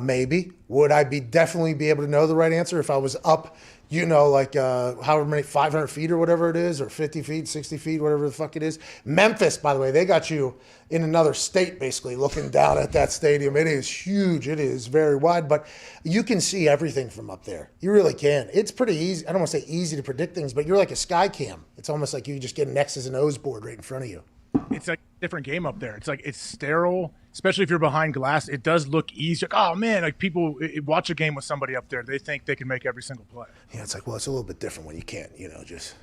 Maybe. Would I definitely be able to know the right answer if I was up, however many, 500 feet or whatever it is, or 50 feet, 60 feet, whatever the fuck it is. Memphis, by the way, they got you in another state, basically, looking down at that stadium. It is huge. It is very wide, but you can see everything from up there. You really can. It's pretty easy. I don't want to say easy to predict things, but you're like a sky cam. It's almost like you just get an X's and O's board right in front of you.
it's like a different game up there. It's like it's sterile, especially if you're behind glass. It does look easy. Like, oh man, like people watch a game with somebody up there, they think they can make every single play.
Yeah, it's like, well, it's a little bit different when you can't, just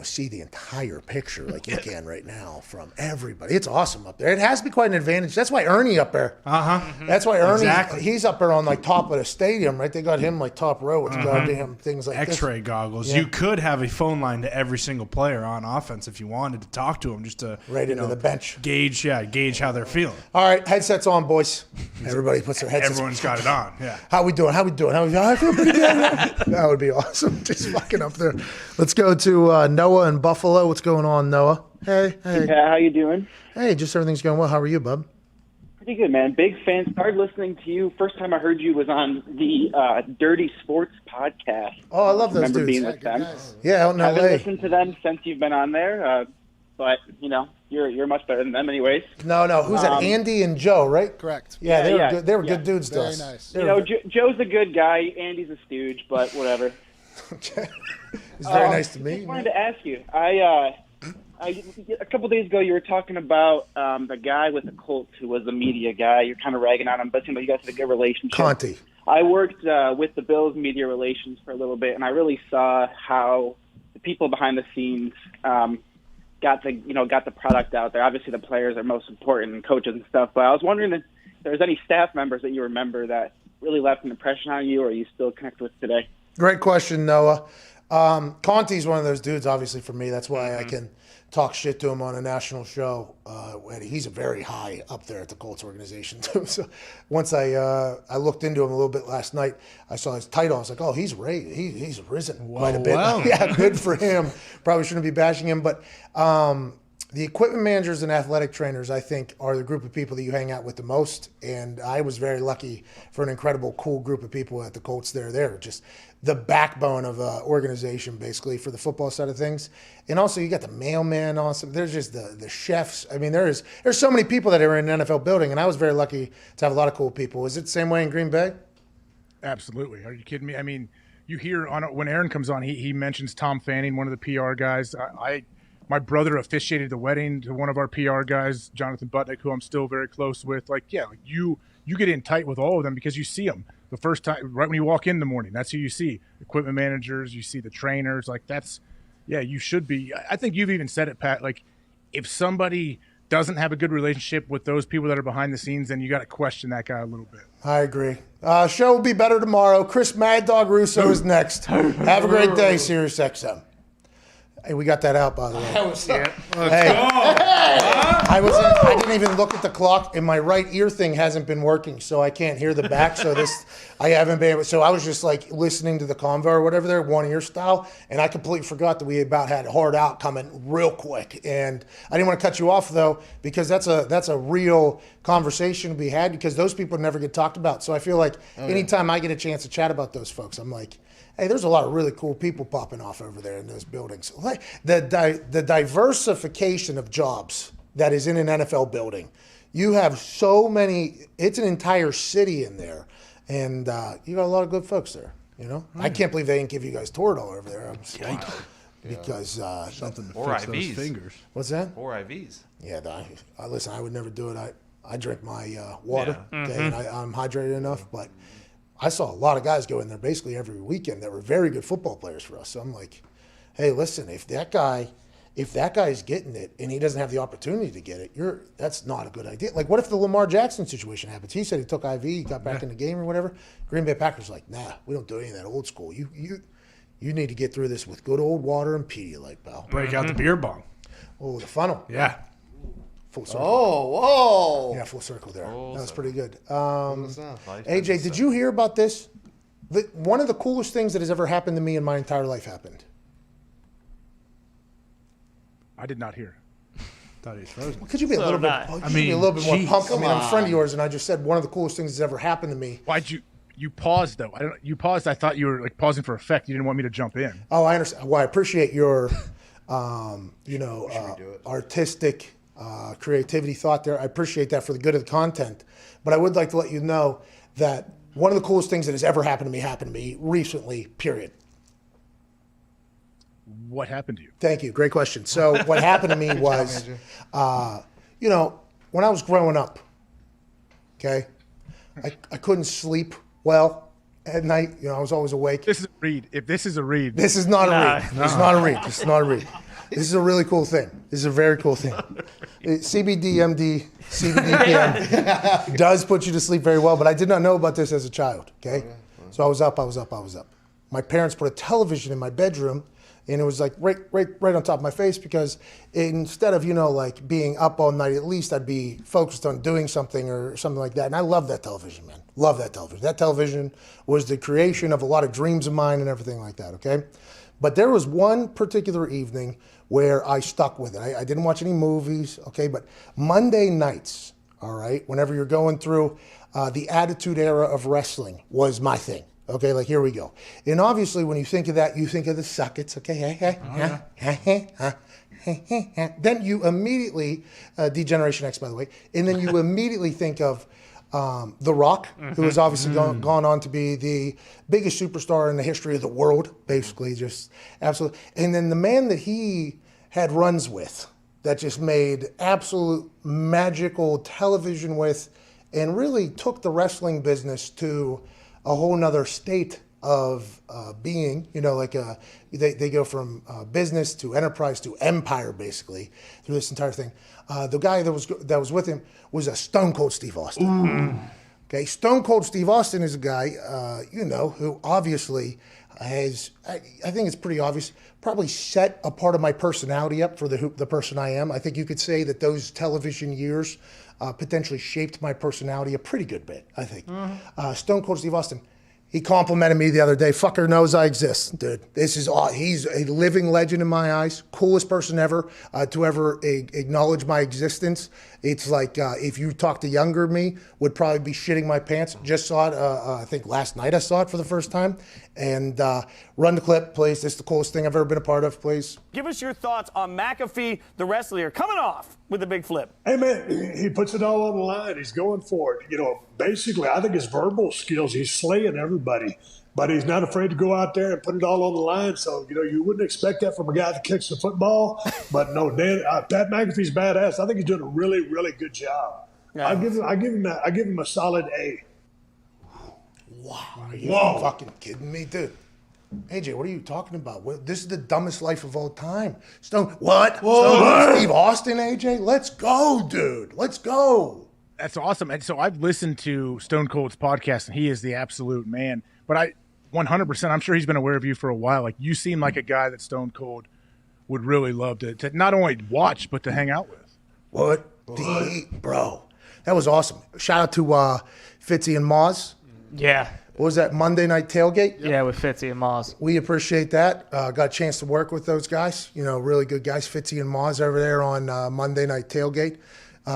see the entire picture like you can right now from everybody. It's awesome up there. It has to be quite an advantage. That's why Ernie up there. That's why Ernie, he's up there on like top of the stadium, right? They got him like top row with goddamn things like
X-ray
this.
goggles.
Yeah.
You could have a phone line to every single player on offense if you wanted to talk to them, just to
into the bench.
Gauge how they're feeling.
All right, headsets on, boys. Everybody puts their headsets.
Everyone's got it on. Yeah.
How we doing? I feel pretty good. That would be awesome. Just fucking up there. Let's go to Noah in Buffalo. What's going on, Noah? Hey.
Yeah, how you doing?
Hey, just everything's going well. How are you, bub?
Pretty good, man. Big fan. Started listening to you. First time I heard you was on the Dirty Sports podcast.
Oh, I love those
remember
dudes.
being with them.
Yeah, out in
I haven't
LA.
listened to them since you've been on there, but you're much better than them, anyways.
No. Who's that? Andy and Joe, right?
Correct.
Yeah, they were
yeah.
good. They were good
Yeah.
dudes to
Very
us.
nice.
Joe's a good guy. Andy's a stooge, but whatever.
He's very nice to me.
I wanted to ask you. A couple days ago, you were talking about the guy with the Colts who was a media guy. You're kind of ragging on him, but it seemed like you guys had a good relationship.
Conti.
I worked with the Bills media relations for a little bit, and I really saw how the people behind the scenes got the product out there. Obviously, the players are most important, and coaches and stuff. But I was wondering if there was any staff members that you remember that really left an impression on you, or you still connect with today.
Great question, Noah. Conti's one of those dudes, obviously, for me. That's why I can talk shit to him on a national show. And he's very high up there at the Colts organization, too. So once I looked into him a little bit last night, I saw his title. I was like, oh, he's risen quite a bit.
Wow.
Yeah, good for him. Probably shouldn't be bashing him. But the equipment managers and athletic trainers, I think, are the group of people that you hang out with the most. And I was very lucky for an incredible, cool group of people at the Colts there. They're just the backbone of the organization, basically, for the football side of things. And also, you got the mailman awesome. There's just the chefs. I mean, there's so many people that are in an NFL building, and I was very lucky to have a lot of cool people. Is it the same way in Green Bay?
Absolutely. Are you kidding me? I mean, you hear when Aaron comes on, he mentions Tom Fanning, one of the PR guys. My brother officiated the wedding to one of our PR guys, Jonathan Butnick, who I'm still very close with. You get in tight with all of them because you see them the first time, right when you walk in the morning. That's who you see. Equipment managers, you see the trainers. You should be. I think you've even said it, Pat. Like, if somebody doesn't have a good relationship with those people that are behind the scenes, then you got to question that guy a little bit.
I agree. Show will be better tomorrow. Chris Mad Dog Russo is next. Have a great day, Sirius XM. Hey, we got that out, by the way.
Let's go.
I didn't even look at the clock, and my right ear thing hasn't been working, so I can't hear the back. I haven't been able. So I was just like listening to the convo or whatever there, one ear style, and I completely forgot that we about had hard out coming real quick. And I didn't want to cut you off though, because that's a real conversation to be had, because those people never get talked about. So I feel like anytime I get a chance to chat about those folks, I'm like, hey, there's a lot of really cool people popping off over there in those buildings. Like the diversification of jobs that is in an NFL building. You have so many, it's an entire city in there. And you got a lot of good folks there, I can't believe they didn't give you guys Toradol over there. I'm surprised. Because
something to
Or
fix those
IVs.
fingers.
What's that?
Or IVs.
Yeah, listen, I would never do it. I drink my water, okay, and I'm hydrated enough, but I saw a lot of guys go in there basically every weekend that were very good football players for us. So I'm like, hey, listen, if that guy's getting it and he doesn't have the opportunity to get it, that's not a good idea. Like, what if the Lamar Jackson situation happens? He said he took IV, he got back in the game or whatever. Green Bay Packers like, nah, we don't do any of that old school. You need to get through this with good old water and Pedialyte, pal.
Break out the beer bong.
Oh, the funnel.
Yeah.
Full circle.
Oh, whoa.
Yeah, full circle there.
Full
That was
circle.
pretty good. AJ, did you hear about this? One of the coolest things that has ever happened to me in my entire life happened.
I did not hear.
Thought he was frozen.
Could you be a little bit? Be a little bit more pumped. I mean, I'm a friend of yours, and I just said one of the coolest things that's ever happened to me.
Why'd you paused though? You paused. I thought you were like pausing for effect. You didn't want me to jump in.
Oh, I understand. Well, I appreciate your, artistic creativity thought there. I appreciate that for the good of the content. But I would like to let you know that one of the coolest things that has ever happened to me recently, period.
what happened to you?
Thank you. Great question. So what happened to me was, when I was growing up, okay, I couldn't sleep well at night. I was always awake.
This is a read. If this is a read.
This is not a read. This is not a read. This is not a read. This is a really cool thing. This is a very cool thing. CBD, MD, CBD, PM does put you to sleep very well, but I did not know about this as a child, okay? So I was up. My parents put a television in my bedroom, and it was like right on top of my face, because instead of, like being up all night, at least I'd be focused on doing something or something like that. And I love that television, man. Love that television. That television was the creation of a lot of dreams of mine and everything like that, okay? But there was one particular evening where I stuck with it. I didn't watch any movies, okay? But Monday nights, all right, whenever you're going through the Attitude Era of wrestling was my thing. Okay, like here we go. And obviously when you think of that, you think of the Suckets, okay? Then you immediately, D-Generation X, by the way, and then you immediately think of The Rock, who has obviously gone on to be the biggest superstar in the history of the world, basically, just absolutely. And then the man that he had runs with, that just made absolute magical television with, and really took the wrestling business to a whole nother state of being, they go from business to enterprise to empire, basically, through this entire thing. The guy that was with him was a Stone Cold Steve Austin. Okay, Stone Cold Steve Austin is a guy, who obviously has, I think it's pretty obvious, probably set a part of my personality up for the person I am. I think you could say that those television years potentially shaped my personality a pretty good bit, I think. Stone Cold Steve Austin, he complimented me the other day. Fucker knows I exist, dude. He's a living legend in my eyes. Coolest person ever to ever acknowledge my existence. It's like if you talk to younger me, would probably be shitting my pants. Just saw it, I think last night I saw it for the first time. And run the clip, please. This is the coolest thing I've ever been a part of, please.
Give us your thoughts on McAfee, the wrestler, coming off with a big flip.
Hey, man, he puts it all on the line. He's going for it. Basically, I think his verbal skills, he's slaying everybody. But he's not afraid to go out there and put it all on the line. So, you wouldn't expect that from a guy that kicks the football. But no, Pat McAfee's badass. I think he's doing a really, really good job. Yeah. I give him a solid A.
Wow, are you fucking kidding me, dude? AJ, what are you talking about? This is the dumbest life of all time. Stone Steve Austin, AJ? Let's go, dude. Let's go.
That's awesome. And so I've listened to Stone Cold's podcast, and he is the absolute man. But 100%, I'm sure he's been aware of you for a while. Like, you seem like a guy that Stone Cold would really love to not only watch, but to hang out with.
What? Bro, that was awesome. Shout out to Fitzy and Moz.
Yeah.
What was that, Monday Night Tailgate?
Yeah, with Fitzy and Moz.
We appreciate that. Got a chance to work with those guys. Really good guys, Fitzy and Moz over there on Monday Night Tailgate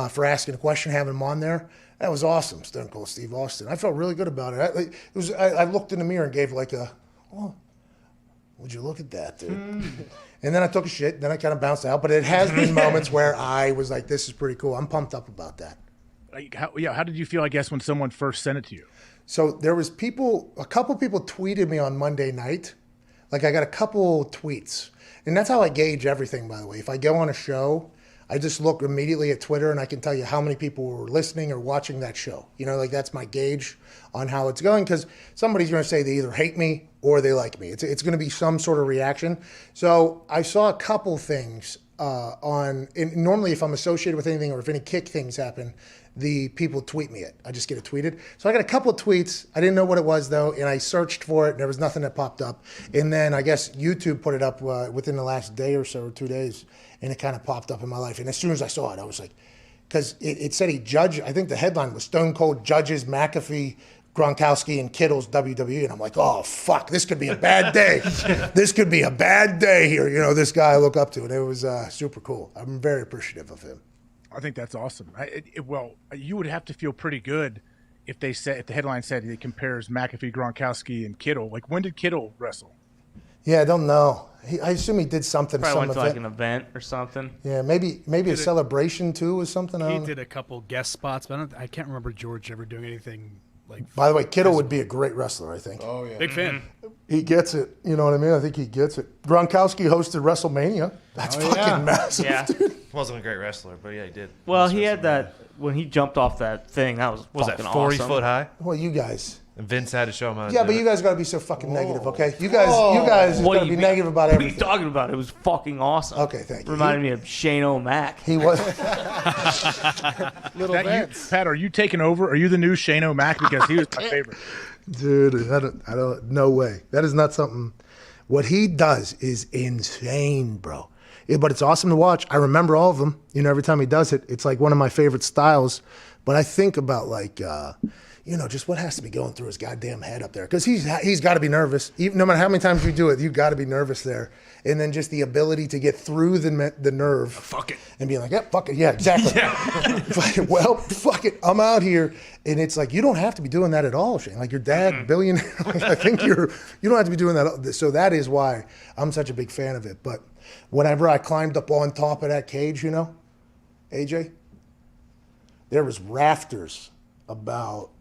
for asking a question, having them on there. That was awesome, Stone Cold Steve Austin. I felt really good about it. I looked in the mirror and gave like would you look at that, dude? And then I took a shit, then I kind of bounced out. But it has been moments where I was like, this is pretty cool. I'm pumped up about that.
How did you feel, I guess, when someone first sent it to you?
So there was a couple people tweeted me on Monday night. Like, I got a couple tweets. And that's how I gauge everything, by the way. If I go on a show, I just look immediately at Twitter and I can tell you how many people were listening or watching that show. That's my gauge on how it's going, because somebody's going to say they either hate me or they like me. It's going to be some sort of reaction. So I saw a couple things and normally if I'm associated with anything or if any kick things happen, the people tweet me it. I just get it tweeted. So I got a couple of tweets. I didn't know what it was, though, and I searched for it, and there was nothing that popped up. And then I guess YouTube put it up within the last day or so, or 2 days, and it kind of popped up in my life. And as soon as I saw it, I was like, because it said he judged, I think the headline was Stone Cold judges McAfee, Gronkowski, and Kittle's WWE. And I'm like, oh, fuck, this could be a bad day. This could be a bad day here. This guy I look up to, and it was super cool. I'm very appreciative of him.
I think that's awesome. You would have to feel pretty good if the headline said it compares McAfee, Gronkowski, and Kittle. Like, when did Kittle wrestle?
Yeah, I don't know. I assume he did something.
Probably went to like an event or something.
Yeah, maybe a celebration too or something.
He did a couple guest spots, but I can't remember George ever doing anything like.
By the way, Kittle would be a great wrestler, I think.
Oh yeah, big fan.
He gets it. You know what I mean? I think he gets it. Gronkowski hosted WrestleMania. That's fucking massive,
Yeah.
dude.
Wasn't a great wrestler, but yeah, he did.
Well, he had that when he jumped off that thing. That was
Was
fucking
that 40
awesome.
foot high?
Well, you guys.
And Vince had to show him how to
Yeah,
do
but
it.
you guys got to be so fucking negative, okay? You guys
What
got to
you
be
mean?
negative about
What are you
everything.
talking about? It was fucking awesome.
Okay, thank you.
Reminded me of Shane O'Mac.
He was.
Little Pat, are you taking over? Are you the new Shane O'Mac? Because he was my favorite.
Dude, I don't, no way. That is not something. What he does is insane, bro. But it's awesome to watch. I remember all of them. You know, every time he does it, it's like one of my favorite styles. But I think about like, you know, just what has to be going through his goddamn head up there. Because he's got to be nervous. Even, no matter how many times you do it, you've got to be nervous there. And then just the ability to get through the nerve. Fuck it. And be like, yeah, fuck it. Yeah, exactly. Well, fuck it. I'm out here. And it's like, you don't have to be doing that at all, Shane. Like your dad, billionaire. I think you don't have to be doing that. So that is why I'm such a big fan of it. But whenever I climbed up on top of that cage, you know, AJ, there was rafters about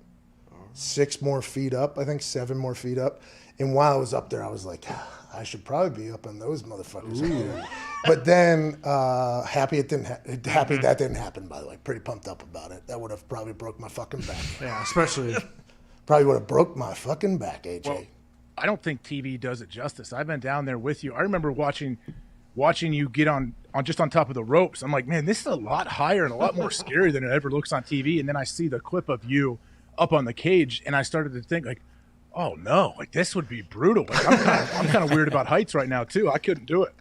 6 more feet up, I think 7 more feet up. And while I was up there, I was like, I should probably be up on those motherfuckers. But then happy that didn't happen, by the way. Pretty pumped up about it. That would have probably broke my fucking back.
Yeah, especially.
Probably would have broke my fucking back, AJ.
Well, I don't think TV does it justice. I've been down there with you. I remember watching you get on just on top of the ropes. I'm like, man, this is a lot higher and a lot more scary than it ever looks on TV. And then I see the clip of you up on the cage, and I started to think like, oh no, like this would be brutal. Like, I'm kind of weird about heights right now too. I couldn't do it.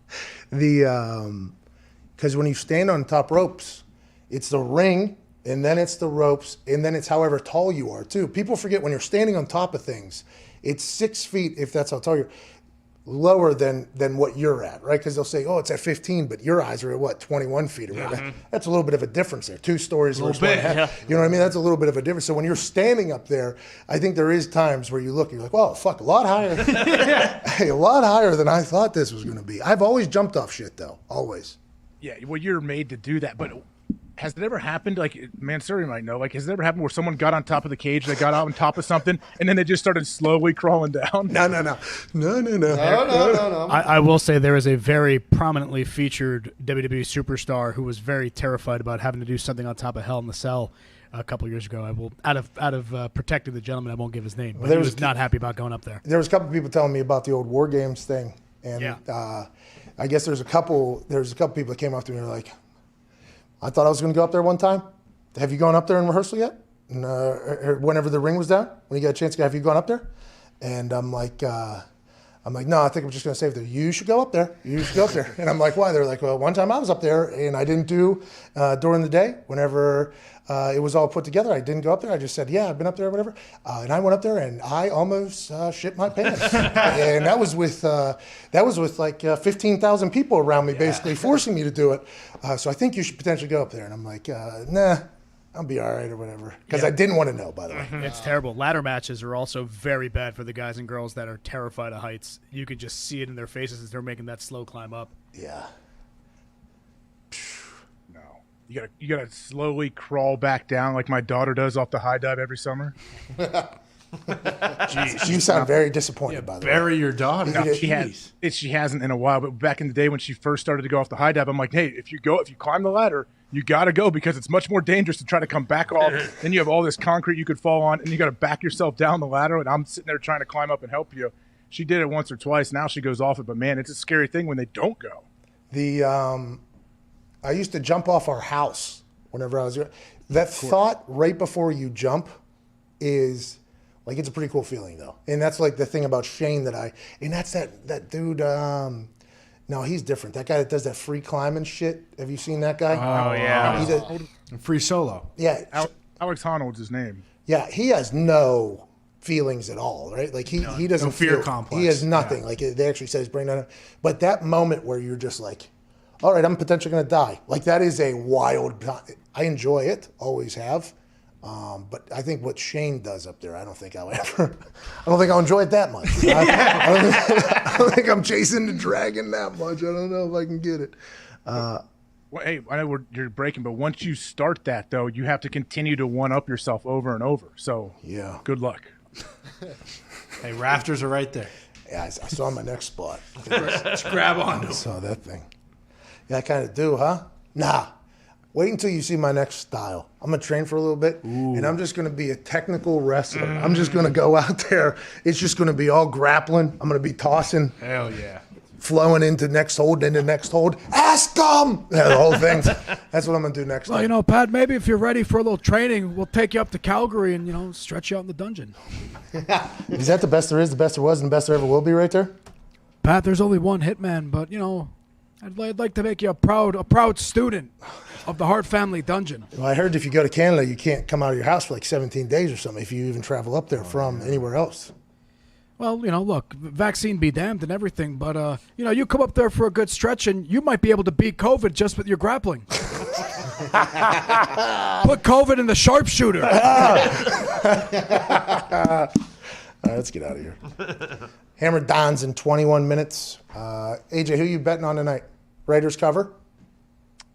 Because when you stand on top ropes, it's the ring, and then it's the ropes, and then it's however tall you are too. People forget when you're standing on top of things, it's 6 feet, if that's how tall you're, lower than what you're at, right? Because they'll say, oh, it's at 15, but your eyes are at what, 21 feet or whatever. That's a little bit of a difference there. 2 stories versus 1.5. You know what I mean? That's a little bit of a difference. So when you're standing up there, I think there is times where you look and you're like, well, fuck, a lot higher. Hey, a lot higher than I thought this was going to be. I've always jumped off shit, though. Always.
Yeah, well, you're made to do that, but has it ever happened, like, Mansuri might know, like, has it ever happened where someone got on top of the cage, they got out on top of something, and then they just started slowly crawling down?
No.
I will say there is a very prominently featured WWE superstar who was very terrified about having to do something on top of Hell in the Cell a couple years ago. I will, out of protecting the gentleman, I won't give his name, but he was not happy about going up there.
There was a couple people telling me about the old War Games thing, and I guess there's a couple people that came up to me and were like, I thought I was going to go up there one time. Have you gone up there in rehearsal yet? And, whenever the ring was down, when you got a chance to go, have you gone up there? And I'm like, no, I think I'm just going to save there. You should go up there. You should go up there. And I'm like, why? They're like, well, one time I was up there and I didn't do during the day. Whenever it was all put together, I didn't go up there. I just said, yeah, I've been up there or whatever. And I went up there and I almost shit my pants. And that was with like 15,000 people around me, basically forcing me to do it. So I think you should potentially go up there. And I'm like, nah. I'll be all right or whatever. Because I didn't want to know, by the way.
It's terrible. Ladder matches are also very bad for the guys and girls that are terrified of heights. You could just see it in their faces as they're making that slow climb up.
Yeah.
No. You gotta slowly crawl back down like my daughter does off the high dive every summer.
Jeez, you sound very disappointed, by the way.
Bury your daughter.
No, she hasn't in a while, but back in the day when she first started to go off the high dive, I'm like, hey, if you climb the ladder, you got to go because it's much more dangerous to try to come back off. Then you have all this concrete you could fall on, and you got to back yourself down the ladder, and I'm sitting there trying to climb up and help you. She did it once or twice. Now she goes off it, but, man, it's a scary thing when they don't go.
I used to jump off our house whenever I was there. That thought right before you jump is – like, it's a pretty cool feeling, though. And that's, like, the thing about Shane and that's that dude, no, he's different. That guy that does that free climbing shit. Have you seen that guy?
Oh, yeah.
He does,
free solo.
Yeah.
Alex Honnold's his name.
Yeah, he has no feelings at all, right? Like, he doesn't
no fear complex.
He has nothing. Yeah. Like, they actually said his brain doesn't. But that moment where you're just like, all right, I'm potentially going to die. Like, that is a wild, I enjoy it, always have. But I think what Shane does up there, I don't think I'll enjoy it that much. I don't think I'm chasing the dragon that much. I don't know if I can get it.
Well, hey, I know you're breaking, but once you start that, though, you have to continue to one-up yourself over and over. So,
yeah,
good luck.
Hey, rafters are right there.
Yeah, I saw my next spot.
Just grab onto
I
him.
saw that thing. Yeah, I kind of do, huh? Nah. Wait until you see my next style. I'm going to train for a little bit, and I'm just going to be a technical wrestler. I'm just going to go out there. It's just going to be all grappling. I'm going to be tossing.
Hell yeah.
Flowing into next hold, Ask them! Yeah, the whole thing. That's what I'm going to do next
Well,
time.
Pat, maybe if you're ready for a little training, we'll take you up to Calgary and, stretch you out in the dungeon.
Is that the best there is, the best there was, and the best there ever will be right there?
Pat, there's only one hitman, but, I'd like to make you a proud student of the Hart family dungeon.
Well, I heard if you go to Canada, you can't come out of your house for like 17 days or something if you even travel up there from anywhere else.
Well, look, vaccine be damned and everything, but, you come up there for a good stretch and you might be able to beat COVID just with your grappling. Put COVID in the sharpshooter.
All right, let's get out of here. Hammer Dons in 21 minutes. AJ, who you betting on tonight? Raiders cover?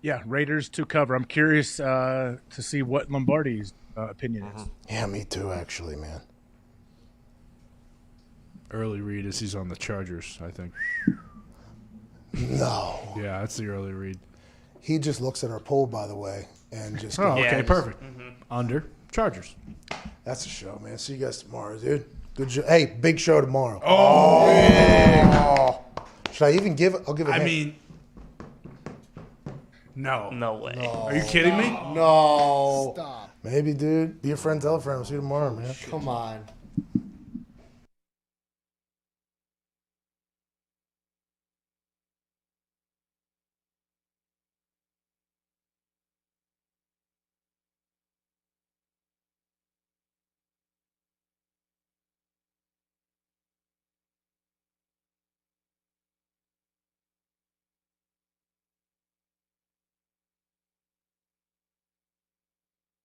Yeah, Raiders to cover. I'm curious to see what Lombardi's opinion is.
Yeah, me too, actually, man.
Early read is he's on the Chargers, I think.
No.
Yeah, that's the early read.
He just looks at our poll, by the way, and just.
Oh, okay, perfect. Under Chargers.
That's a show, man. See you guys tomorrow, dude. Good show. Hey, big show tomorrow.
Oh.
Should I even give it? I'll give it.
I mean, no.
No way.
Are you kidding me?
No.
Maybe, dude. Be a friend, tell a friend. We'll see you tomorrow, man.
Come on.